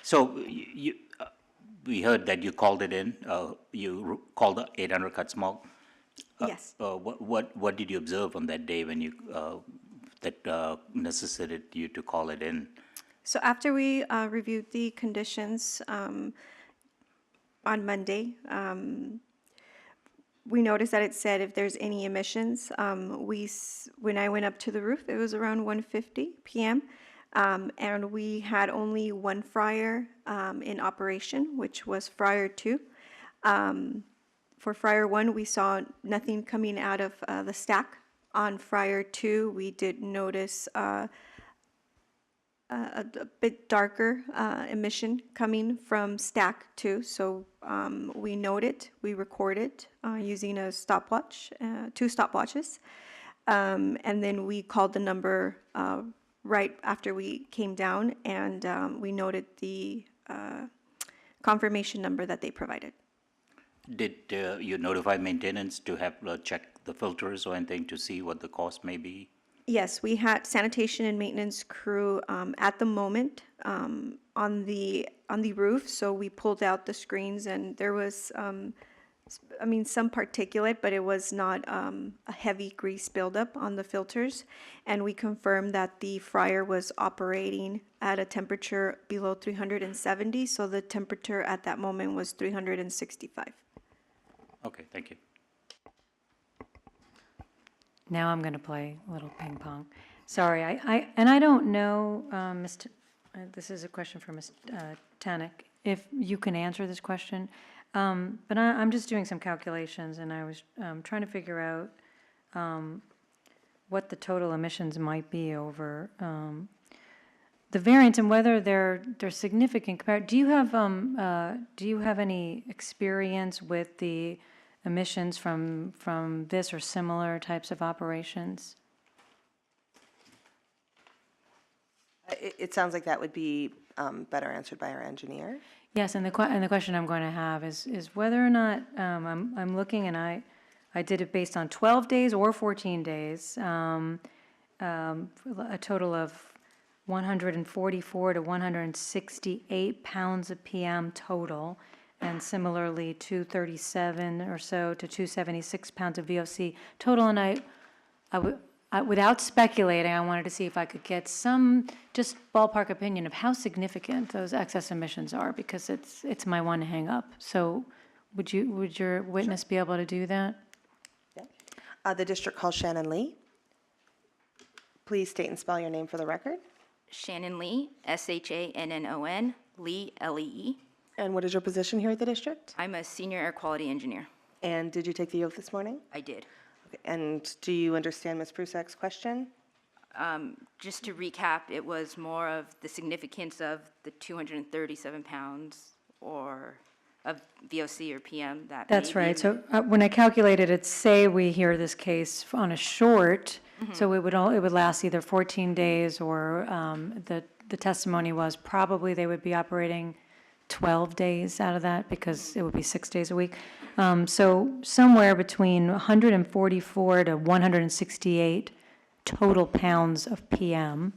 So we heard that you called it in, you called the 800 cut smoke. Yes. What did you observe on that day when you, that necessitated you to call it in? So after we reviewed the conditions on Monday, we noticed that it said if there's any emissions. When I went up to the roof, it was around 1:50 p.m. And we had only one fryer in operation, which was fryer 2. For fryer 1, we saw nothing coming out of the stack. On fryer 2, we did notice a bit darker emission coming from stack 2. So we noted, we recorded using a stopwatch, 2 stopwatches. And then we called the number right after we came down, and we noted the confirmation number that they provided. Did you notify maintenance to have check the filters or anything to see what the cost may be? Yes, we had sanitation and maintenance crew at the moment on the roof. So we pulled out the screens, and there was, some particulate, but it was not a heavy grease buildup on the filters. And we confirmed that the fryer was operating at a temperature below 370. So the temperature at that moment was 365. Okay, thank you. Now I'm going to play a little ping pong. Sorry, I don't know, this is a question for Ms. Tannick, if you can answer this question. But I'm just doing some calculations, and I was trying to figure out what the total emissions might be over the variance and whether they're significant. Do you have any experience with the emissions from this or similar types of operations? It sounds like that would be better answered by our engineer. Yes, and the question I'm going to have is whether or not I'm looking, and I did it based on 12 days or 14 days, a total of 144 to 168 pounds of PM total, and similarly 237 or so to 276 pounds of VOC total. And I without speculating, I wanted to see if I could get some just ballpark opinion of how significant those excess emissions are, because it's my one hang up. So would your witness be able to do that? Yeah. The district calls Shannon Lee. Please state and spell your name for the record. Shannon Lee, Shannon, Lee, Lee. And what is your position here at the district? I'm a senior air quality engineer. And did you take the oath this morning? I did. Okay. And do you understand Ms. Prusak's question? Just to recap, it was more of the significance of the 237 pounds or of VOC or PM that. That's may be right. in So when I calculated it, say we hear this case on a short So it would last either 14 days or the testimony was probably they would be operating 12 days out of that because it would be 6 days a week. So somewhere between 144 to 168 total pounds of PM.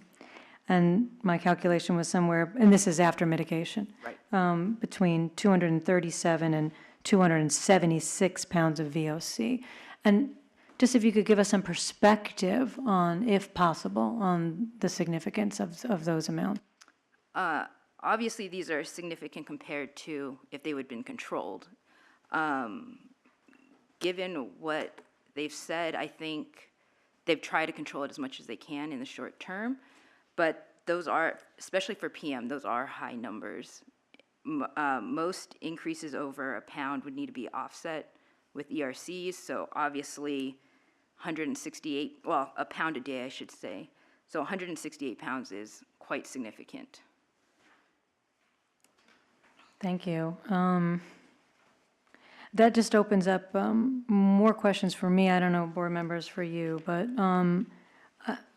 And my calculation was somewhere, and this is after mitigation. Right. Between 237 and 276 pounds of VOC. And just if you could give us some perspective on, if possible, on the significance of those amounts. Obviously, these are significant compared to if they would have been controlled. Given what they've said, I think they've tried to control it as much as they can in the short term, but those are, especially for PM, those are high numbers. Most increases over a pound would need to be offset with ERCs, so obviously 168, well, a pound a day, I should say. So 168 pounds is quite significant. Thank you. That just opens up more questions for me. I don't know, board members, for you, but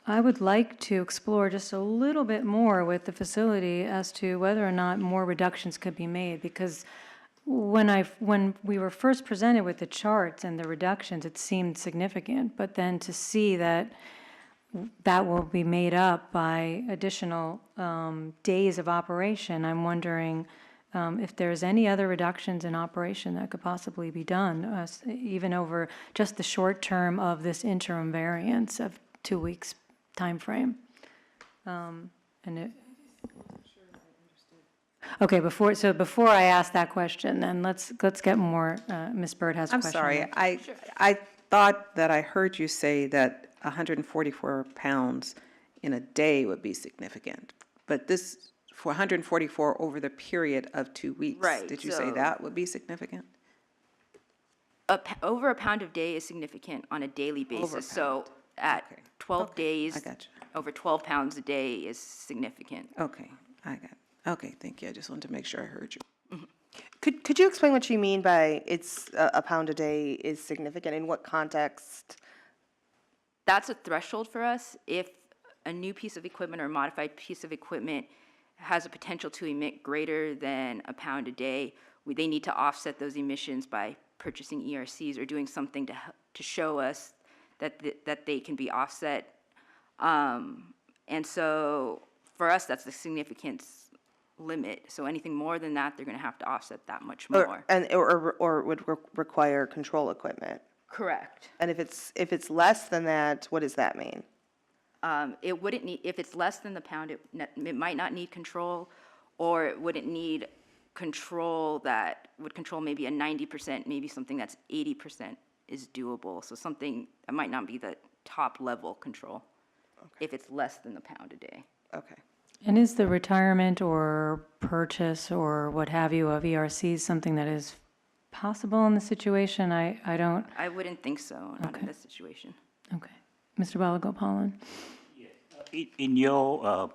I would like to explore just a little bit more with the facility as to whether or not more reductions could be made, because when we were first presented with the charts and the reductions, it seemed significant, but then to see that will be made up by additional days of operation, I'm wondering if there's any other reductions in operation that could possibly be done, even over just the short term of this interim variance of 2 weeks timeframe. Okay, before I ask that question, then let's get more. Ms. Byrd has a I'm question. sorry, I thought that I heard you say that 144 pounds in a day would be significant, but this, for 144 over the period of 2 weeks. Right, Did you say so- that would be significant? Over a pound of day is significant on a daily Over a basis. So at Okay. 12 Okay, days, I got you. over 12 pounds a day is significant. Okay, okay, thank you. I just wanted to make sure I heard you. Could you explain what you mean by it's a pound a day is significant? In what context? That's a threshold for us. If a new piece of equipment or a modified piece of equipment has a potential to emit greater than a pound a day, they need to offset those emissions by purchasing ERCs or doing something to show us that they can be offset. And so for us, that's the significance limit. So anything more than that, they're going to have to offset that much more. Or would require control equipment? Correct. And if it's less than that, what does that mean? It wouldn't need, if it's less than the pound, it might not need control, or it wouldn't need control that would control maybe a 90%, maybe something that's 80% is doable. So something that might not be the top level control if it's less than the pound a day. Okay. And is the retirement or purchase or what have you of ERCs something that is possible in the situation? I don't, I wouldn't think so, not in Okay. this situation. okay. Mr. Balagopalan? In your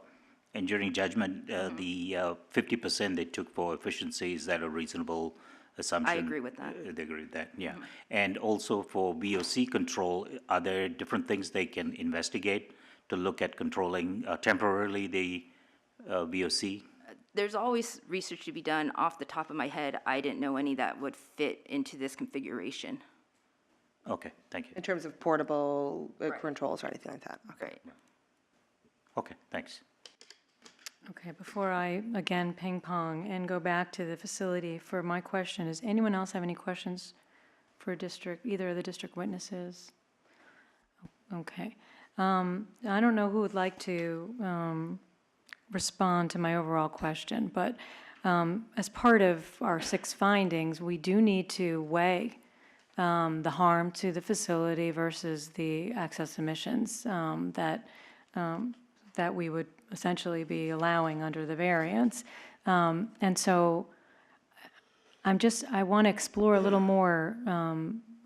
engineering judgment, the 50% they took for efficiency, is that a reasonable assumption? agree with that. They agree with that, yeah. And also for VOC control, are there different things they can investigate to look at controlling temporarily the VOC? There's always research to be done. Off the top of my head, I didn't know any that would fit into this configuration. Okay, thank you. In terms of portable controls or anything like that? Okay. Right. Okay, thanks. Okay, before I, again, ping pong and go back to the facility for my question, does anyone else have any questions for either of the district witnesses? Okay. I don't know who would like to respond to my overall question, but as part of our 6 findings, we do need to weigh the harm to the facility versus the excess emissions that we would essentially be allowing under the variance. And so I want to explore a little more,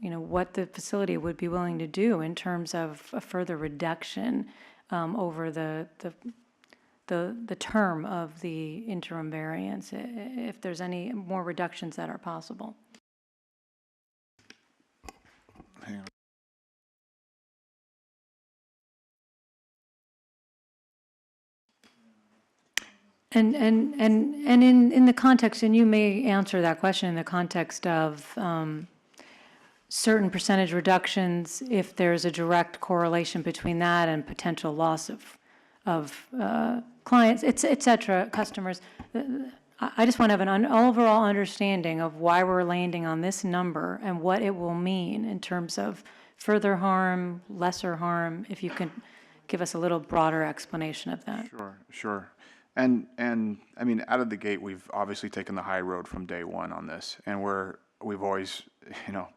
what the facility would be willing to do in terms of a further reduction over the term of the interim variance, if there's any more reductions that are possible. Hang on. And in the context, and you may answer that question in the context of certain percentage reductions, if there's a direct correlation between that and potential loss of clients, et cetera, customers. I just want to have an overall understanding of why we're landing on this number and what it will mean in terms of further harm, lesser harm, if you can give us a little broader explanation of that. Sure. And I mean, out of the gate, we've obviously taken the high road from day one on this, and we've always,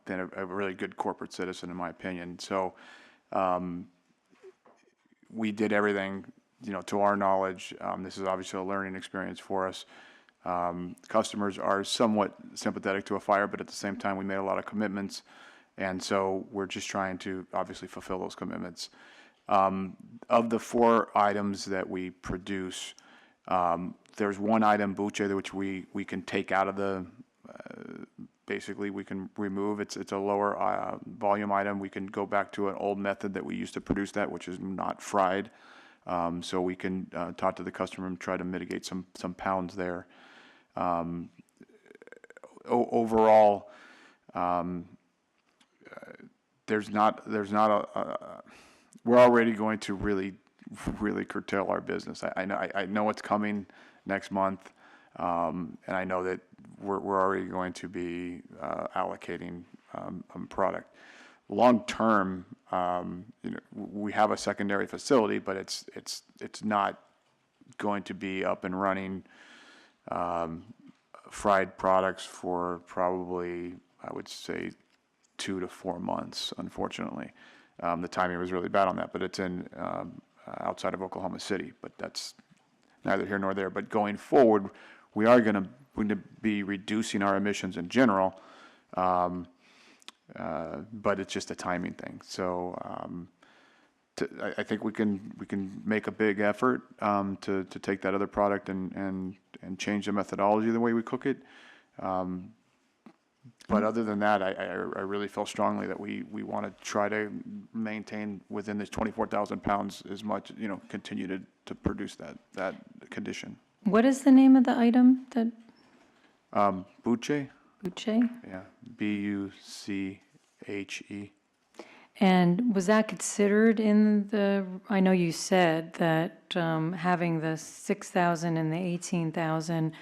been a really good corporate citizen, in my opinion. So, we did everything, to our knowledge. This is obviously a learning experience for us. Customers are somewhat sympathetic to a fire, but at the same time, we made a lot of commitments, and so we're just trying to obviously fulfill those commitments. Of the 4 items that we produce, there's one item, buche, which we can take out of the, basically we can remove. It's a lower volume item. We can go back to an old method that we used to produce that, which is not fried. So we can talk to the customer and try to mitigate some pounds there. Overall, there's not we're already going to really curtail our business. I know it's coming next month, and I know that we're already going to be allocating product. Long term, we have a secondary facility, but it's not going to be up and running fried products for probably, I would say, 2 to 4 months, unfortunately. The timing was really bad on that, but it's in outside of Oklahoma City, but that's neither here nor there. But going forward, we are going to be reducing our emissions in general, but it's just a timing thing. So I think we can make a big effort to take that other product and change the methodology of the way we cook it. But other than that, I really feel strongly that we want to try to maintain within this 24,000 pounds as much, continue to produce that condition. What is the name of the item that? Buche? Buche? Yeah, Buche. And was that considered in the, I know you said that having the 6,000 and the 18,000,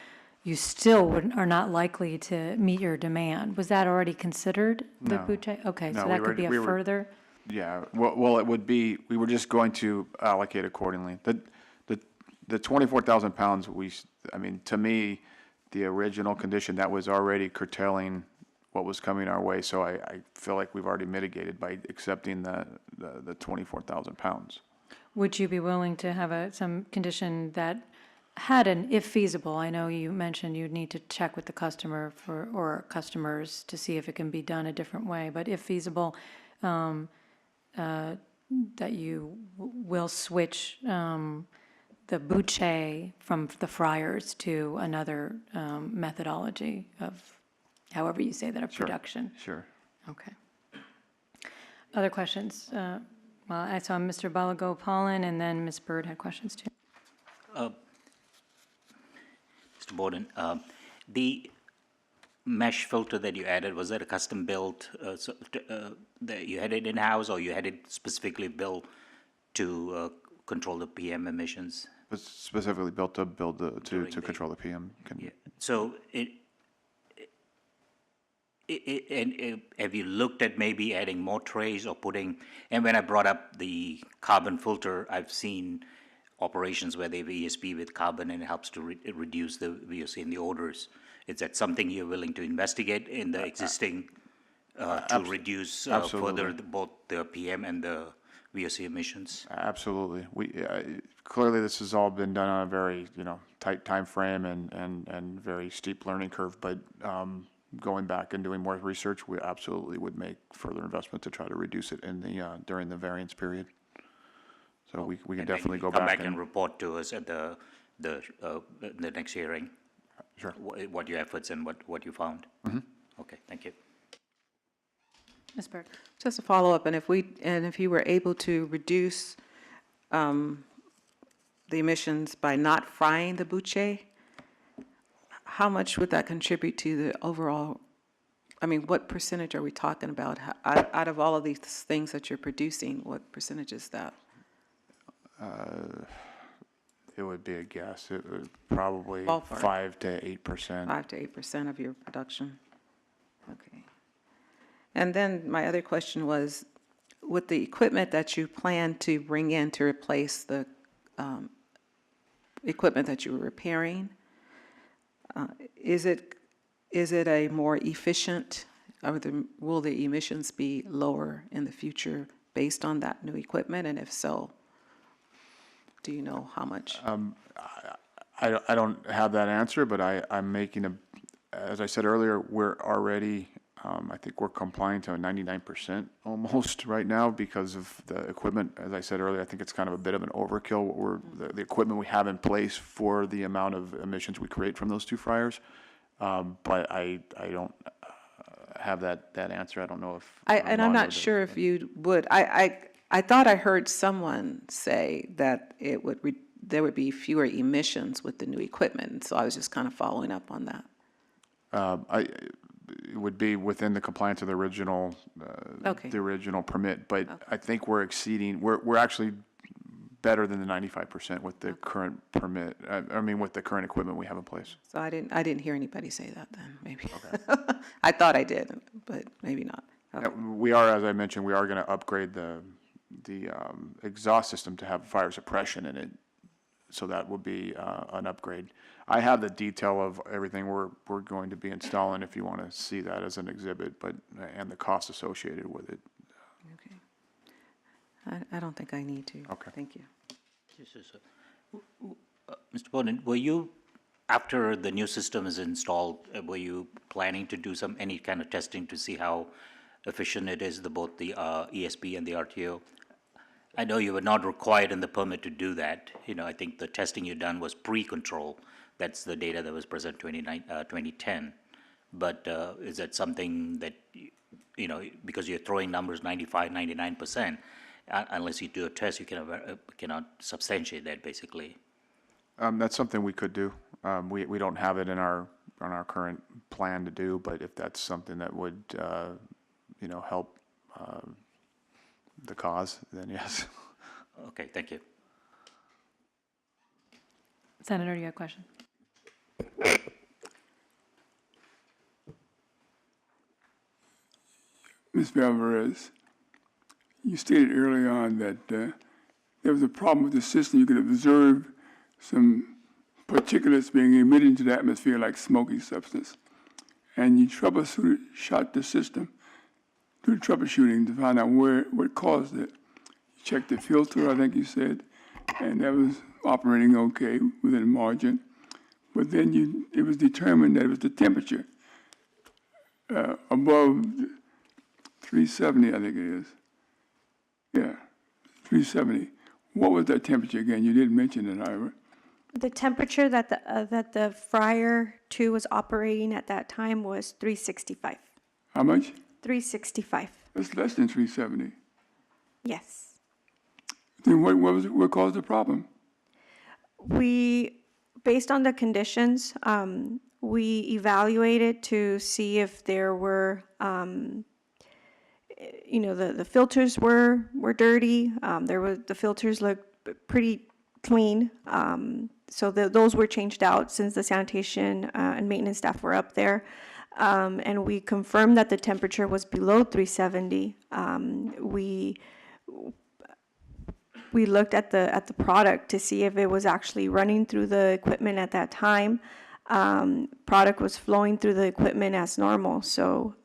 you still are not likely to meet your demand. Was that already considered, the No. Buche? Okay, No, so that could be a further? Yeah, well, it would be, we were just going to allocate accordingly. The 24,000 pounds, to me, the original condition, that was already curtailing what was coming our way, so I feel like we've already mitigated by accepting the 24,000 pounds. Would you be willing to have some condition that had if feasible, I know you mentioned you'd need to check with the customer or customers to see if it can be done a different way, but if feasible, that you will switch the buche from the fryers to another methodology of, however you say that, of production? Sure. Okay. Other questions? Well, I saw Mr. Balagopalan, and then Ms. Bird had questions too. Mr. Borden, the mesh filter that you added, was that a custom built, that you had it in-house, or you had it specifically built to control the PM emissions? It's specifically built to to control the PM. Yeah. So have you looked at maybe adding more trays or putting, and when I brought up the carbon filter, I've seen operations where they have ESP with carbon and it helps to reduce the VOC and the odors. Is that something you're willing to investigate in the existing, to reduce further both the PM and the VOC emissions? Absolutely. Clearly this has all been done on a very, tight time frame and very steep learning curve, but going back and doing more research, we absolutely would make further investment to try to reduce it during the variance period. So we can definitely go back and report to us at the next hearing. Sure. What your efforts and what you found. Mm-hmm. Okay, thank you. Ms. Bird? Just a follow-up, and if you were able to reduce the emissions by not frying the buche, how much would that contribute to the overall, I mean, what percentage are we talking about? Out of all of these things that you're producing, what percentage is that? It would be a guess. It would probably Ballpark. 5 to 8%. 5 to 8% of your production? Okay. And then my other question was, with the equipment that you plan to bring in to replace the equipment that you were repairing, is it a more efficient, or will the emissions be lower in the future based on that new equipment? And if so, do you know how much? I don't have that answer, but I'm making as I said earlier, we're already, I think we're complying to a 99% almost right now because of the equipment. As I said earlier, I think it's kind of a bit of an overkill. The equipment we have in place for the amount of emissions we create from those two fryers. But I don't have that answer. I don't know if. And I'm not sure if you would. I thought I heard someone say that there would be fewer emissions with the new equipment. So I was just kind of following up on that. It would be within the compliance of the original, Okay. the original permit, but I think we're actually better than the 95% with the current permit. With the current equipment we have in place. So I didn't hear anybody say that then, maybe. Okay. I thought I did, but maybe not. Okay. We are, as I mentioned, we are going to upgrade the exhaust system to have fire suppression in it. So that would be an upgrade. I have the detail of everything we're going to be installing if you want to see that as an exhibit, and the cost associated with it. Okay. I don't think I need to. Okay. Thank you. Mr. Bonin, were you, after the new system is installed, were you planning to do any kind of testing to see how efficient it is, both the ESP and the RTO? I know you were not required in the permit to do that. I think the testing you done was pre-control. That's the data that was present 2010. But is that something that, because you're throwing numbers 95, 99%, unless you do a test, you cannot substantiate that, basically? That's something we could do. We don't have it on our current plan to do, but if that's something that would, help the cause, then yes. Okay, thank you. Senator, you have a question? Ms. Alvarez, you stated early on that there was a problem with the system. You could observe some particulates being emitted into the atmosphere like smoky substance. And you shot the system through troubleshooting to find out what caused it. You checked the filter, I think you said, and that was operating okay within margin. But then it was determined that it was the temperature above 370, I think it is. Yeah, 370. What was that temperature again? You didn't mention it, Ira. The temperature that the fryer 2 was operating at that time was 365. How much? 365. That's less than 370. Yes. Then what caused the problem? Based on the conditions, we evaluated to see if there were, the filters were dirty. The filters looked pretty clean. So those were changed out since the sanitation and maintenance staff were up there. And we confirmed that the temperature was below 370. We looked at the product to see if it was actually running through the equipment at that time. Product was flowing through the equipment as normal, so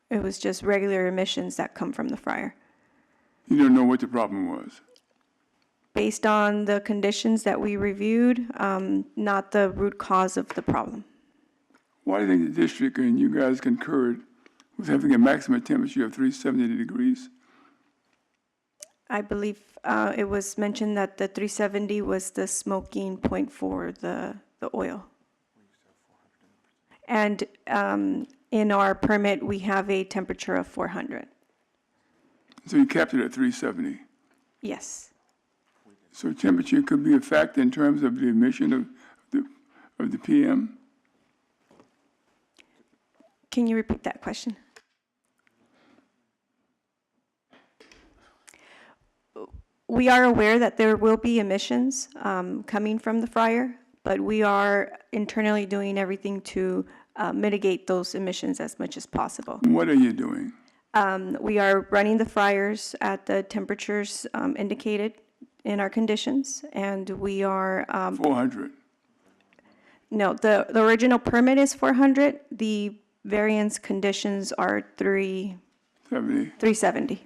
it was just regular emissions that come from the fryer. You don't know what the problem was? Based on the conditions that we reviewed, not the root cause of the problem. Why do you think the district and you guys concurred with having a maximum temperature of 370 degrees? I believe it was mentioned that the 370 was the smoking point for the oil. And in our permit, we have a temperature of 400. So you capped it at 370? Yes. So temperature could be a factor in terms of the emission of the PM? Can you repeat that question? We are aware that there will be emissions coming from the fryer, but we are internally doing everything to mitigate those emissions as much as possible. What are you doing? We are running the fryers at the temperatures indicated in our conditions, and we are, 400. no, the original permit is 400. The variance conditions are 370.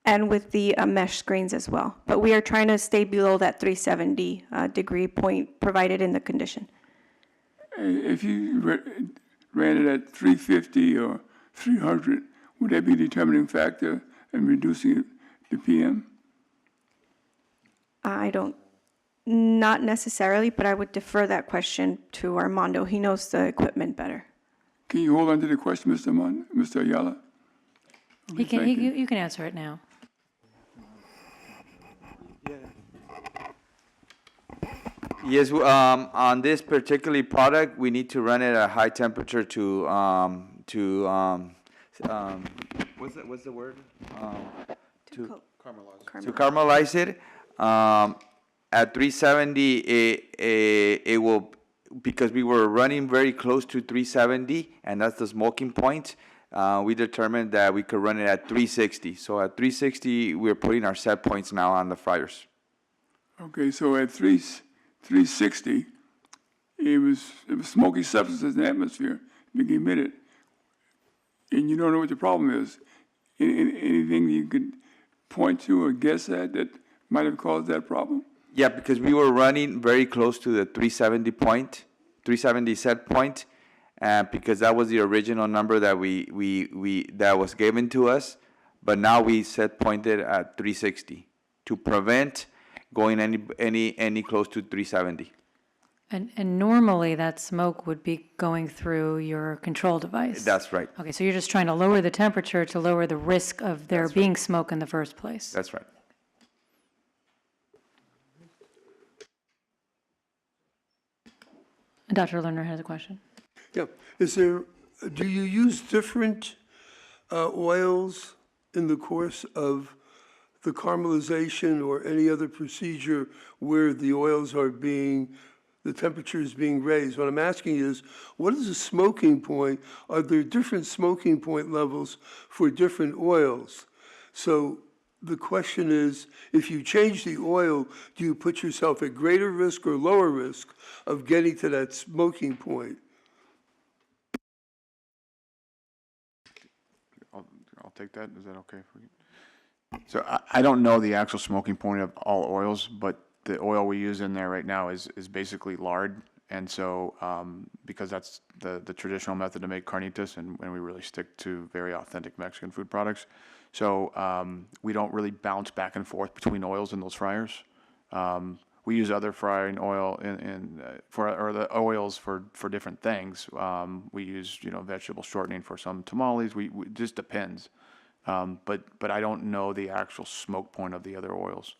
And with the mesh screens as well. But we are trying to stay below that 370 degree point provided in the condition. If you ran it at 350 or 300, would that be a determining factor in reducing the PM? I don't, not necessarily, but I would defer that question to Armando. He knows the equipment better. Can you hold on to the question, Mr. Ayala? You can, Thank you. you can answer it now. Yes, on this particular product, we need to run it at high temperature to what's the word? To caramelize it. At 370, it will, because we were running very close to 370, and that's the smoking point. We determined that we could run it at 360. So at 360, we're putting our set points now on the fryers. Okay, so at 360, it was smoky substances in the atmosphere being emitted. And you don't know what the problem is. Anything you could point to or guess at that might have caused that problem? Yeah, because we were running very close to the 370 set point, because that was the original number that that was given to us. But now we set pointed at 360 to prevent going any close to 370. And normally that smoke would be going through your control device. That's right. Okay, so you're just trying to lower the temperature to lower the risk of there being smoke in the first place. That's right. Dr. Lerner has a question. Yeah, do you use different oils in the course of the caramelization or any other procedure where the oils are the temperature is being raised? What I'm asking is, what is the smoking point? Are there different smoking point levels for different oils? So the question is, if you change the oil, do you put yourself at greater risk or lower risk of getting to that smoking point? I'll take that. Is that okay for you? So I don't know the actual smoking point of all oils, but the oil we use in there right now is basically lard. And so because that's the traditional method to make carnitas, and we really stick to very authentic Mexican food products. So we don't really bounce back and forth between oils in those fryers. We use other frying oil for the oils for different things. We use vegetable shortening for some tamales. It just depends. But I don't know the actual smoke point of the other oils.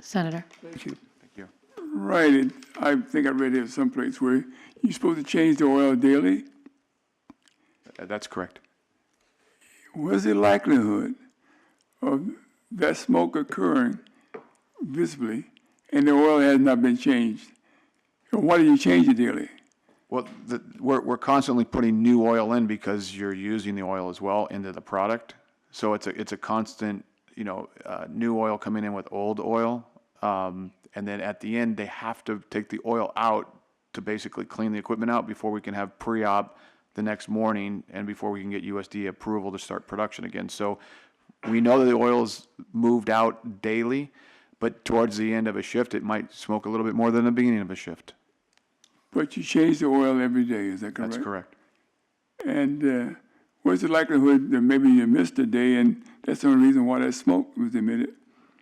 Senator. Thank you. Thank you. Right, I think I read it someplace where you're supposed to change the oil daily. That's correct. What's the likelihood of that smoke occurring visibly and the oil has not been changed? So why do you change it daily? Well, we're constantly putting new oil in because you're using the oil as well into the product. So it's a constant, new oil coming in with old oil. And then at the end, they have to take the oil out to basically clean the equipment out before we can have pre-op the next morning and before we can get USDA approval to start production again. So we know that the oil is moved out daily, but towards the end of a shift, it might smoke a little bit more than the beginning of a shift. But you change the oil every day, is that correct? That's correct. And what's the likelihood that maybe you missed a day and that's the only reason why that smoke was emitted?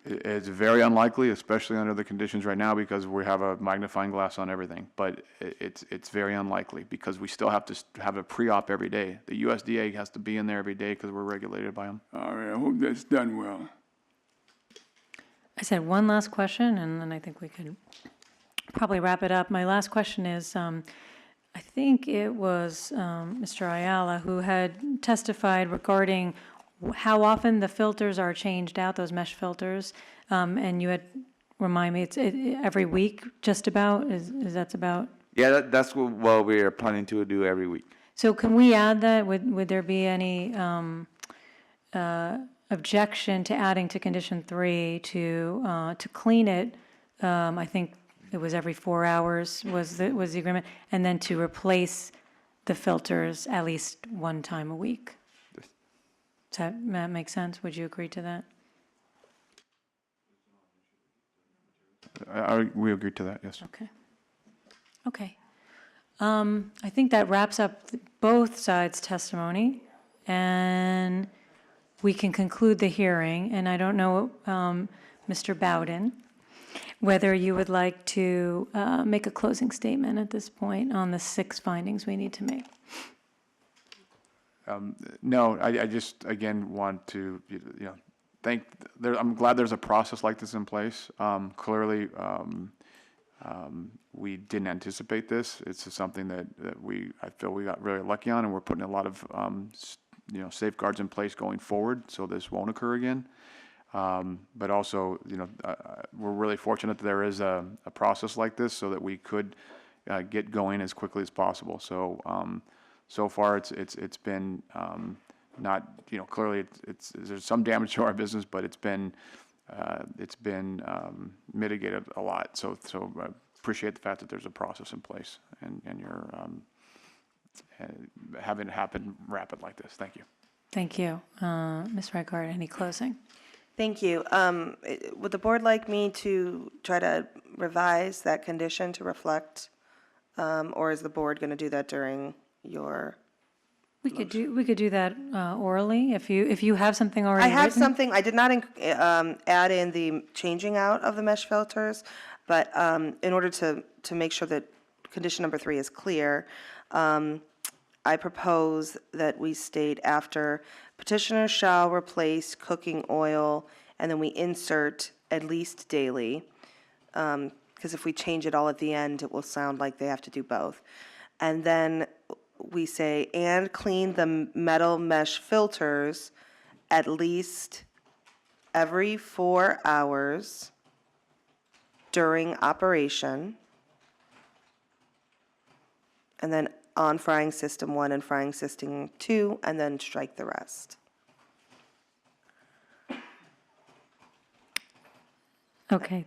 It's very unlikely, especially under the conditions right now, because we have a magnifying glass on everything. But it's very unlikely because we still have to have a pre-op every day. The USDA has to be in there every day because we're regulated by them. All right, I hope that's done well. I said one last question, and then I think we could probably wrap it up. My last question is, I think it was Mr. Ayala who had testified regarding how often the filters are changed out, those mesh filters, and you had remind me, it's every week, just about. Is that's about? Yeah, that's what we are planning to do every week. So can we add that? Would there be any objection to adding to condition 3 to clean it? I think it was every 4 hours was the agreement, and then to replace the filters at least one time a week. Does that make sense? Would you agree to that? We agree to that, yes. Okay. Okay. I think that wraps up both sides' testimony, and we can conclude the hearing. And I don't know, Mr. Bowden, whether you would like to make a closing statement at this point on the 6 findings we need to make. No, I just, again, want to, I'm glad there's a process like this in place. Clearly, we didn't anticipate this. It's something that I feel we got really lucky on, and we're putting a lot of, safeguards in place going forward so this won't occur again. But also, we're really fortunate that there is a process like this so that we could get going as quickly as possible. So, so far, it's been not, clearly there's some damage to our business, but it's been mitigated a lot. So I appreciate the fact that there's a process in place and you're having it happen rapid like this. Thank you. Thank you. Ms. Reichart, any closing? Thank you. Would the board like me to try to revise that condition to reflect, or is the board going to do that during your? We could do that orally if you have something already I have written. something. I did not add in the changing out of the mesh filters, but in order to make sure that condition number 3 is clear, I propose that we state after petitioner shall replace cooking oil, and then we insert at least daily, because if we change it all at the end, it will sound like they have to do both. And then we say, and clean the metal mesh filters at least every 4 hours during operation, and then on frying system 1 and frying system 2, and then strike the rest. Okay,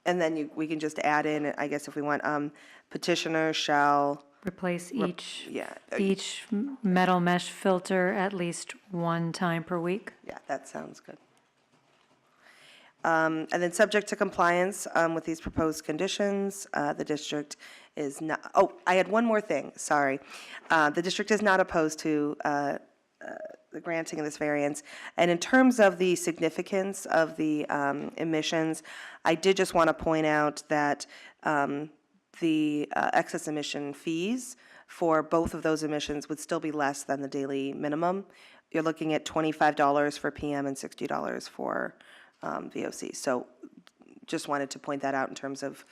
And then we can just add in, I guess if we want, petitioner shall, replace each yeah. metal mesh filter at least one time per week. Yeah, that sounds good. And then subject to compliance with these proposed conditions, the district is not, I had one more thing, sorry. The district is not opposed to the granting of this variance. And in terms of the significance of the emissions, I did just want to point out that the excess emission fees for both of those emissions would still be less than the daily minimum. You're looking at $25 for PM and $60 for VOC. So just wanted to point that out in terms of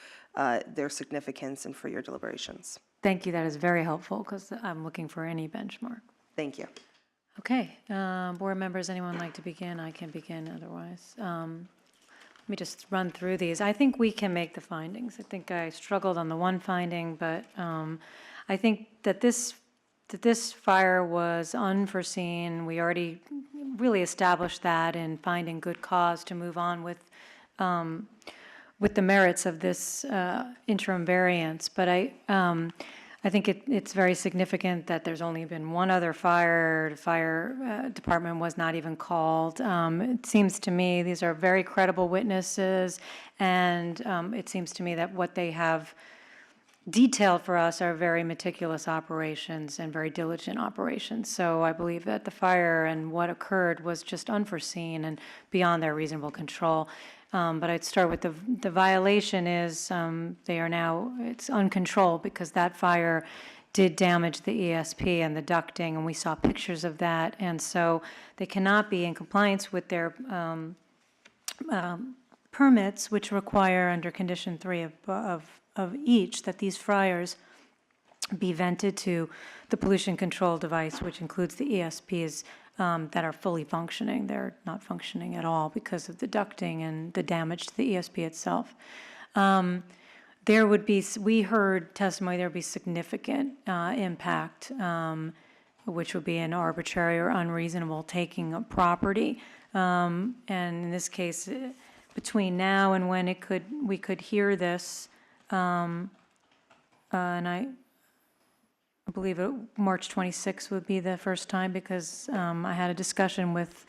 their significance and for your deliberations. Thank you, that is very helpful because I'm looking for any benchmark. Thank you. Okay, board members, anyone like to begin? I can begin otherwise. Let me just run through these. I think we can make the findings. I think I struggled on the one finding, but I think that this fire was unforeseen. We already really established that in finding good cause to move on with the merits of this interim variance. But I think it's very significant that there's only been one other fire. The fire department was not even called. It seems to me these are very credible witnesses, and it seems to me that what they have detailed for us are very meticulous operations and very diligent operations. So I believe that the fire and what occurred was just unforeseen and beyond their reasonable control. But I'd start with the violation is they are now, it's uncontrolled because that fire did damage the ESP and the ducting, and we saw pictures of that. And so they cannot be in compliance with their permits, which require under condition 3 of each, that these fryers be vented to the pollution control device, which includes the ESPs that are fully functioning. They're not functioning at all because of the ducting and the damage to the ESP itself. There would be, we heard testimony, there would be significant impact, which would be an arbitrary or unreasonable taking of property. And in this case, between now and when we could hear this, and I believe March 26th would be the first time, because I had a discussion with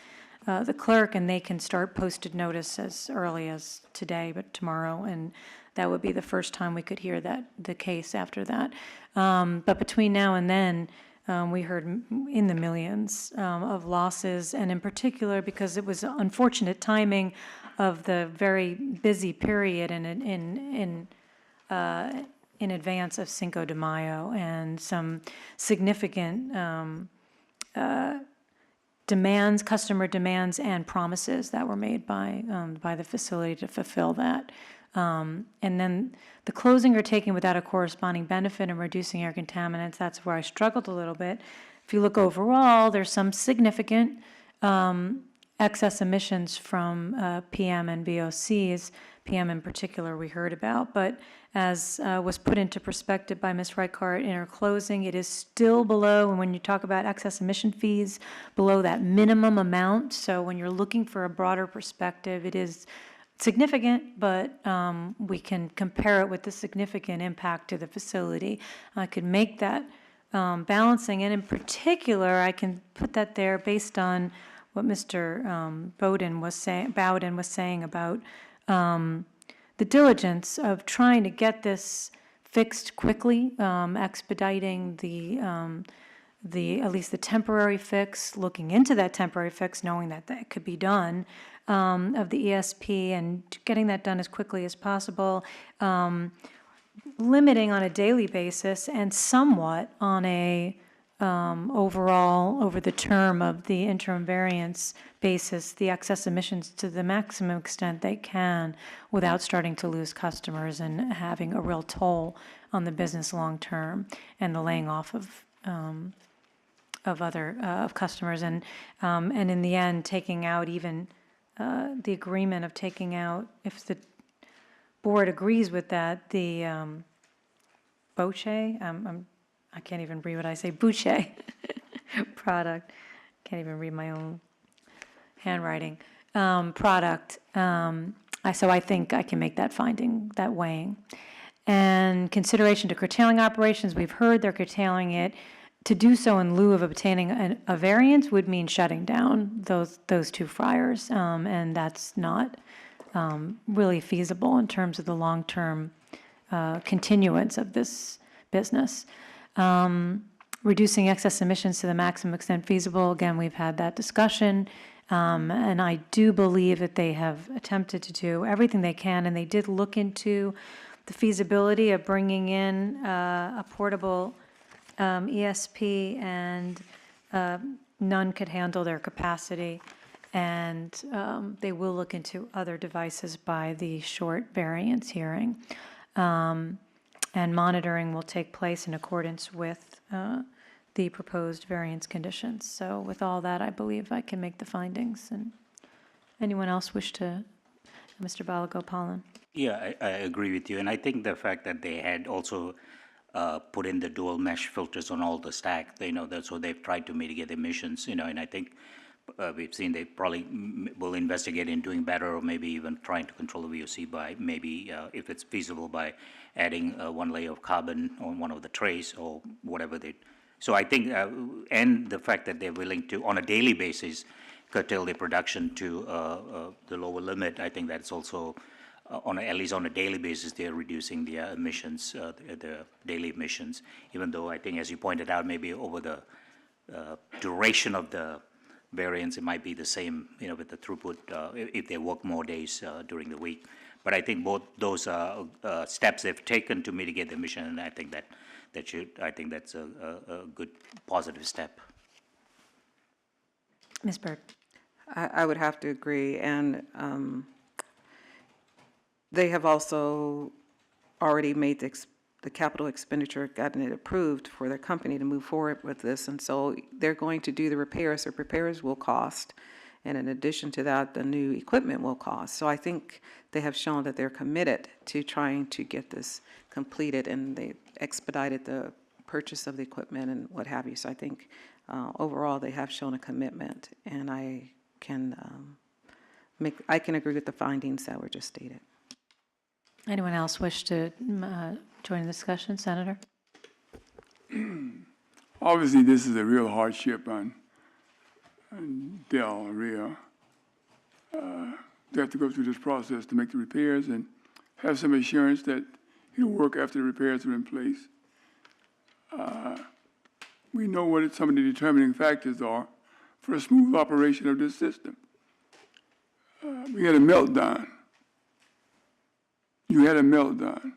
the clerk, and they can start posted notice as early as today, but tomorrow, and that would be the first time we could hear the case after that. But between now and then, we heard in the millions of losses, and in particular because it was unfortunate timing of the very busy period in advance of Cinco de Mayo, and some significant demands, customer demands and promises that were made by the facility to fulfill that. And then the closing or taking without a corresponding benefit and reducing air contaminants, that's where I struggled a little bit. If you look overall, there's some significant excess emissions from PM and VOCs, PM in particular we heard about, but as was put into perspective by Ms. Reichart in her closing, it is still below, and when you talk about excess emission fees, below that minimum amount. So when you're looking for a broader perspective, it is significant, but we can compare it with the significant impact to the facility. I could make that balancing, and in particular, I can put that there based on what Mr. Bowden was saying about the diligence of trying to get this fixed quickly, expediting the at least the temporary fix, looking into that temporary fix, knowing that that could be done, of the ESP, and getting that done as quickly as possible, limiting on a daily basis and somewhat on a overall, over the term of the interim variance basis, the excess emissions to the maximum extent they can without starting to lose customers and having a real toll on the business long term, and the laying off of customers, and in the end taking out even the agreement of taking out, if the board agrees with that, the Boucher, I can't even read what I say, Boucher product, can't even read my own handwriting, product. So I think I can make that finding, that weighing. And consideration to curtailing operations, we've heard they're curtailing it. To do so in lieu of obtaining a variance would mean shutting down those two fryers, and that's not really feasible in terms of the long-term continuance of this business. Reducing excess emissions to the maximum extent feasible, again, we've had that discussion, and I do believe that they have attempted to do everything they can, and they did look into the feasibility of bringing in a portable ESP, and none could handle their capacity, and they will look into other devices by the short variance hearing. And monitoring will take place in accordance with the proposed variance conditions. So with all that, I believe I can make the findings. And anyone else wish to, Mr. Balagopalan? Yeah, I agree with you. And I think the fact that they had also put in the dual mesh filters on all the stack, that's what they've tried to mitigate emissions, and I think we've seen they probably will investigate in doing better, or maybe even trying to control the VOC by maybe, if it's feasible, by adding one layer of carbon on one of the trays or whatever they. So I think, and the fact that they're willing to, on a daily basis, curtail their production to the lower limit, I think that's also, at least on a daily basis, they're reducing the emissions, the daily emissions, even though I think, as you pointed out, maybe over the duration of the variance, it might be the same, with the throughput, if they work more days during the week. But I think both those steps they've taken to mitigate the emission, and I think that's a good positive step. Ms. Bird? I would have to agree, and they have also already made the capital expenditure, gotten it approved for their company to move forward with this, and so they're going to do the repairs. The repairs will cost, and in addition to that, the new equipment will cost. So I think they have shown that they're committed to trying to get this completed, and they expedited the purchase of the equipment and what have you. So I think overall they have shown a commitment, and I can agree with the findings that were just stated. Anyone else wish to join the discussion? Senator? Obviously, this is a real hardship on Del Rio. They have to go through this process to make the repairs and have some assurance that it'll work after the repairs are in place. We know what some of the determining factors are for a smooth operation of this system. We had a meltdown. You had a meltdown,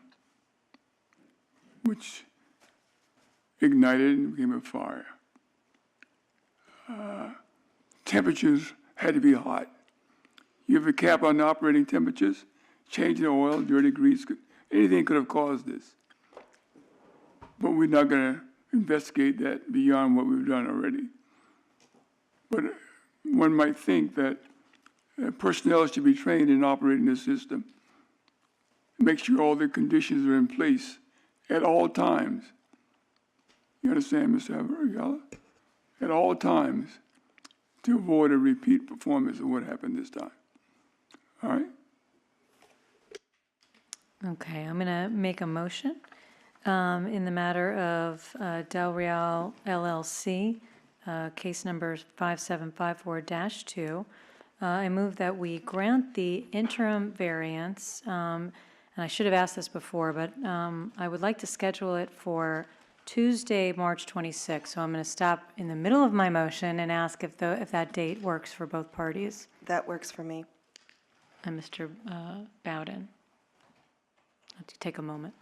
which ignited and became a fire. Temperatures had to be hot. You have a cap on the operating temperatures, changing the oil, dirty grease, anything could have caused this. But we're not going to investigate that beyond what we've done already. But one might think that personnel should be trained in operating this system. Make sure all the conditions are in place at all times. You understand, Mr. Ayala? At all times, to avoid a repeat performance of what happened this time. All right? Okay, I'm going to make a motion in the matter of Del Real LLC, case number 5754-2. I move that we grant the interim variance, and I should have asked this before, but I would like to schedule it for Tuesday, March 26th. So I'm going to stop in the middle of my motion and ask if that date works for both parties. That works for me. And Mr. Bowden. I'll take a moment.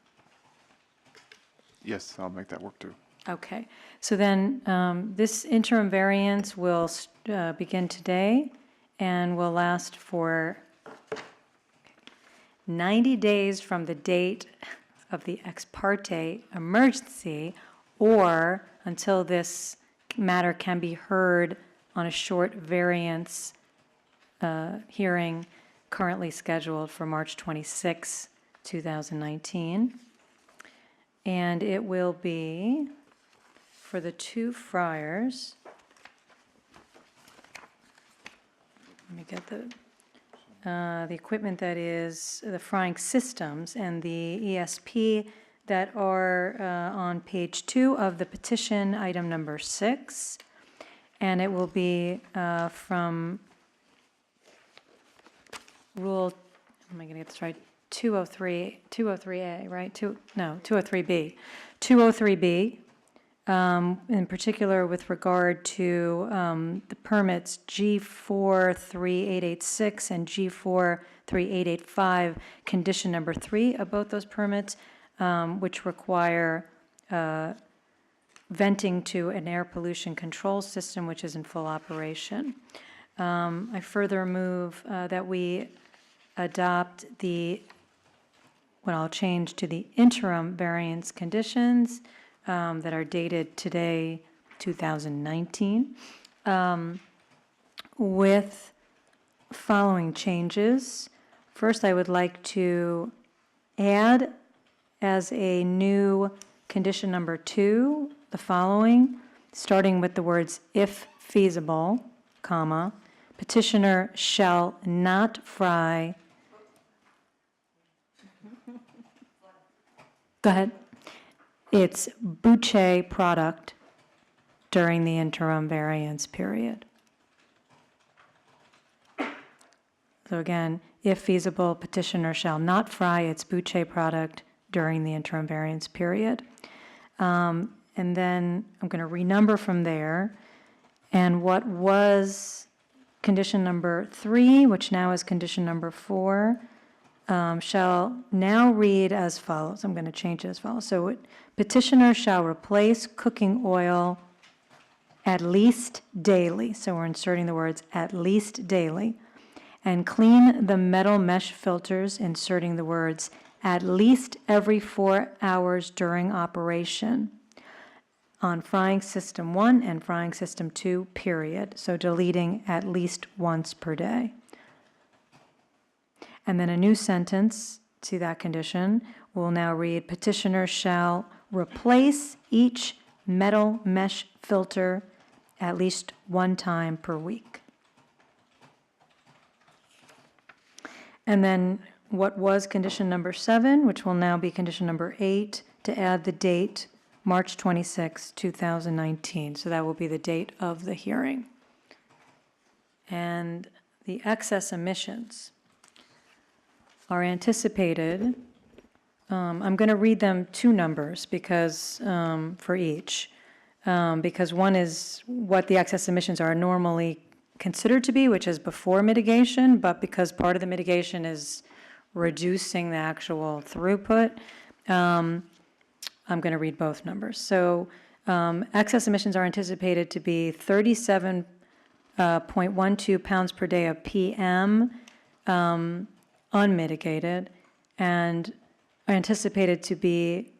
Yes, I'll make that work too. Okay, so then this interim variance will begin today and will last for 90 days from the date of the ex parte emergency, or until this matter can be heard on a short variance hearing currently scheduled for March 26, 2019. And it will be for the two fryers. Let me get the equipment that is the frying systems and the ESP that are on page 2 of the petition, item number 6. And it will be from rule, am I going to get this right? 203A, right? 203B. 203B, in particular with regard to the permits G43886 and G43885, condition number 3 of both those permits, which require venting to an air pollution control system, which is in full operation. I further move that we adopt what I'll change to the interim variance conditions that are dated today, 2019, with following changes. First, I would like to add as a new condition number 2, the following, starting with the words "if feasible," comma, petitioner shall not fry. Go ahead. It's boucher product during the interim variance period. So again, if feasible, petitioner shall not fry its boucher product during the interim variance period. And then I'm going to renumber from there And what was condition number 3, which now is condition number 4, shall now read as follows. I'm going to change it as follows. So petitioner shall replace cooking oil at least daily. So we're inserting the words at least daily. And clean the metal mesh filters, inserting the words at least every 4 hours during operation on frying system 1 and frying system 2, period. So deleting at least once per day. And then a new sentence to that condition will now read, petitioner shall replace each metal mesh filter at least 1 time per week. And then what was condition number 7, which will now be condition number 8, to add the date March 26, 2019. So that will be the date of the hearing. And the excess emissions are anticipated, I'm going to read them 2 numbers because, for each, because one is what the excess emissions are normally considered to be, which is before mitigation, but because part of the mitigation is reducing the actual throughput, I'm going to read both numbers. So excess emissions are anticipated to be 37.12 pounds per day of PM unmitigated, and are anticipated to be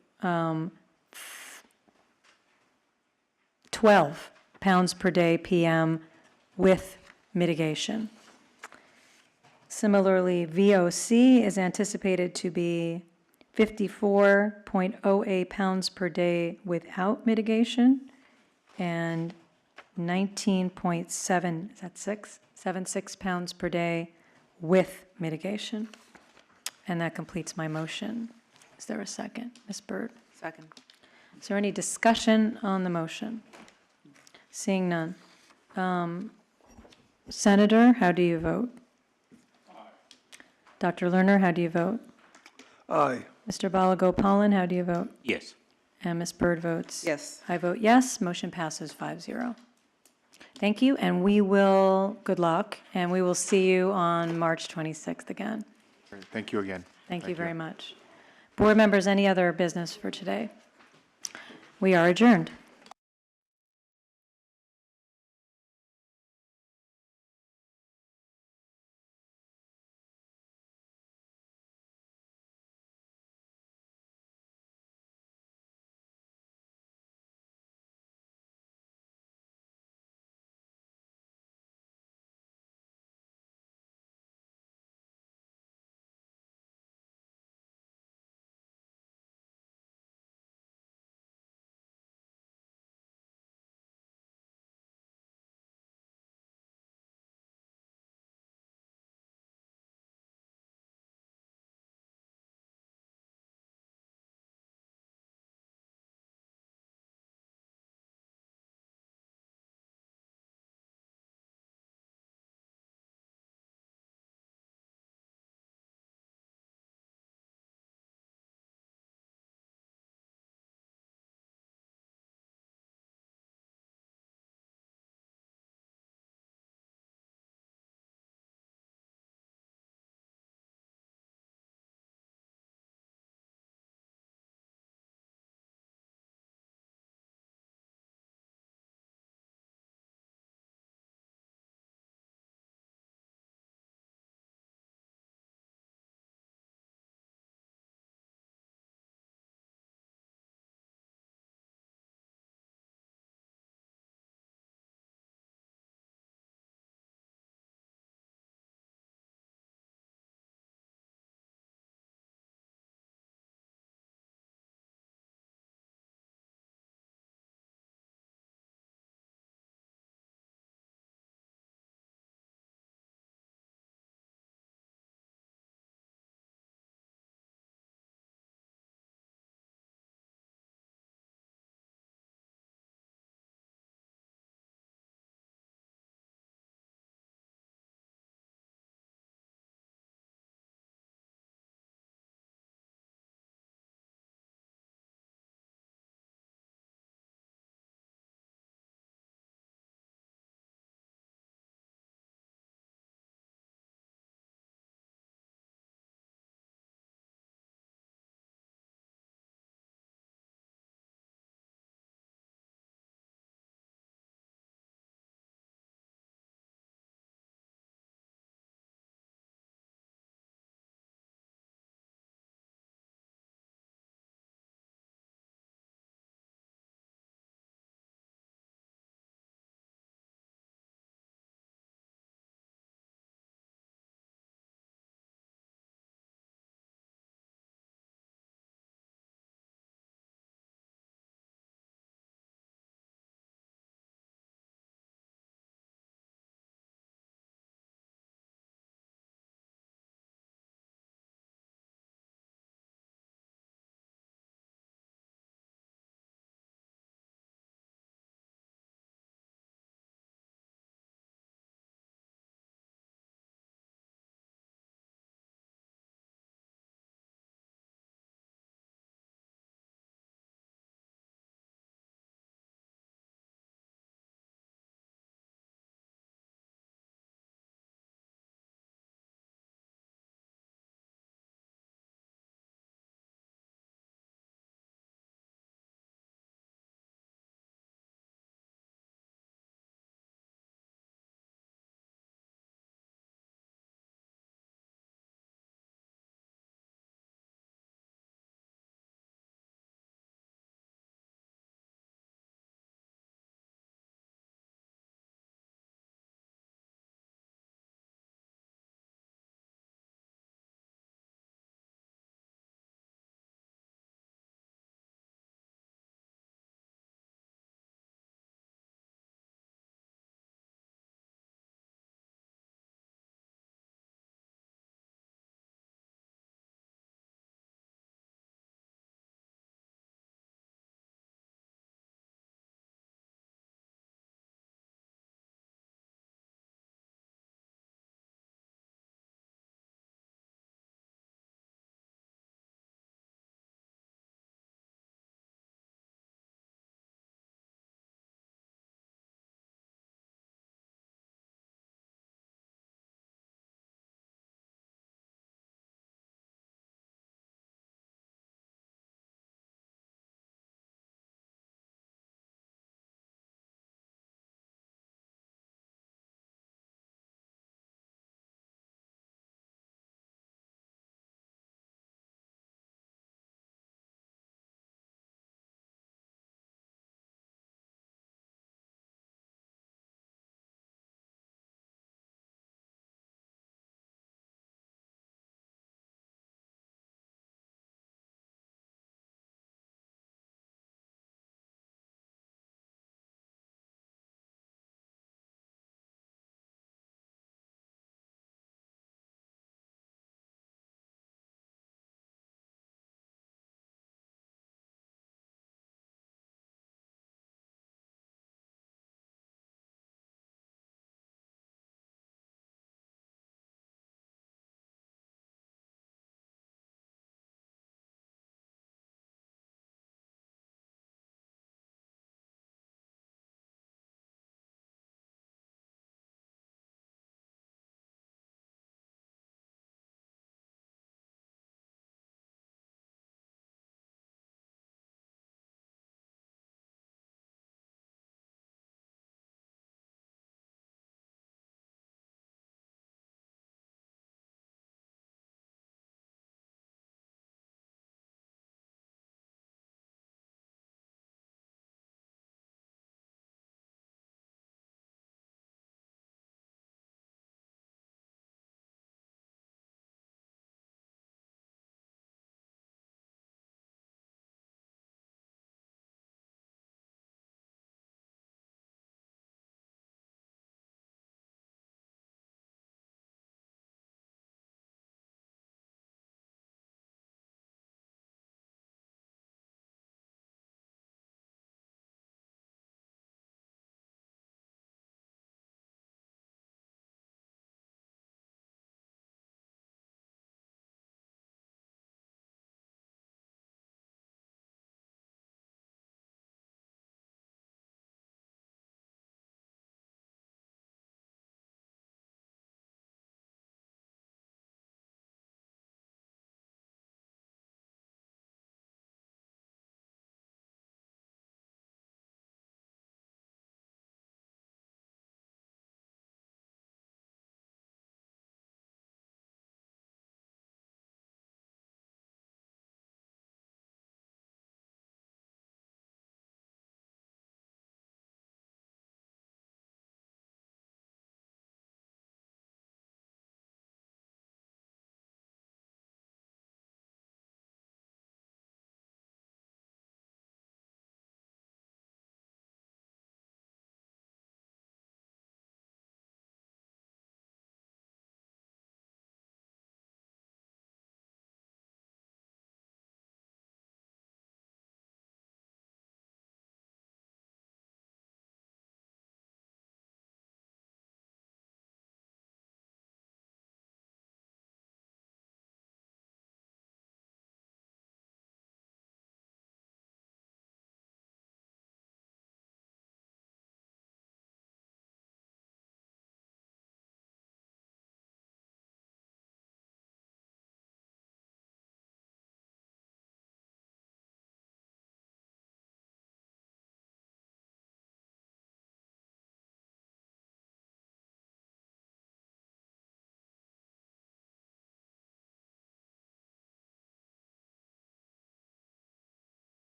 12 pounds per day PM with mitigation. Similarly, VOC is anticipated to be 54.08 pounds per day without mitigation, and 19.76 pounds per day with mitigation. And that completes my motion. Is there a second? Ms. Byrd? Second. Is there any discussion on the motion? Seeing none. Senator, how do you vote? Dr. Lerner, how do you vote? Aye. Mr. Balagopalan, how do you vote? Yes. And Ms. Byrd votes? Yes. I vote yes. Motion passes 5-0. Thank you, and we will, good luck, and we will see you on March 26th again. Great. Thank you again. Thank you very much. Board members, any other business for today? We are adjourned.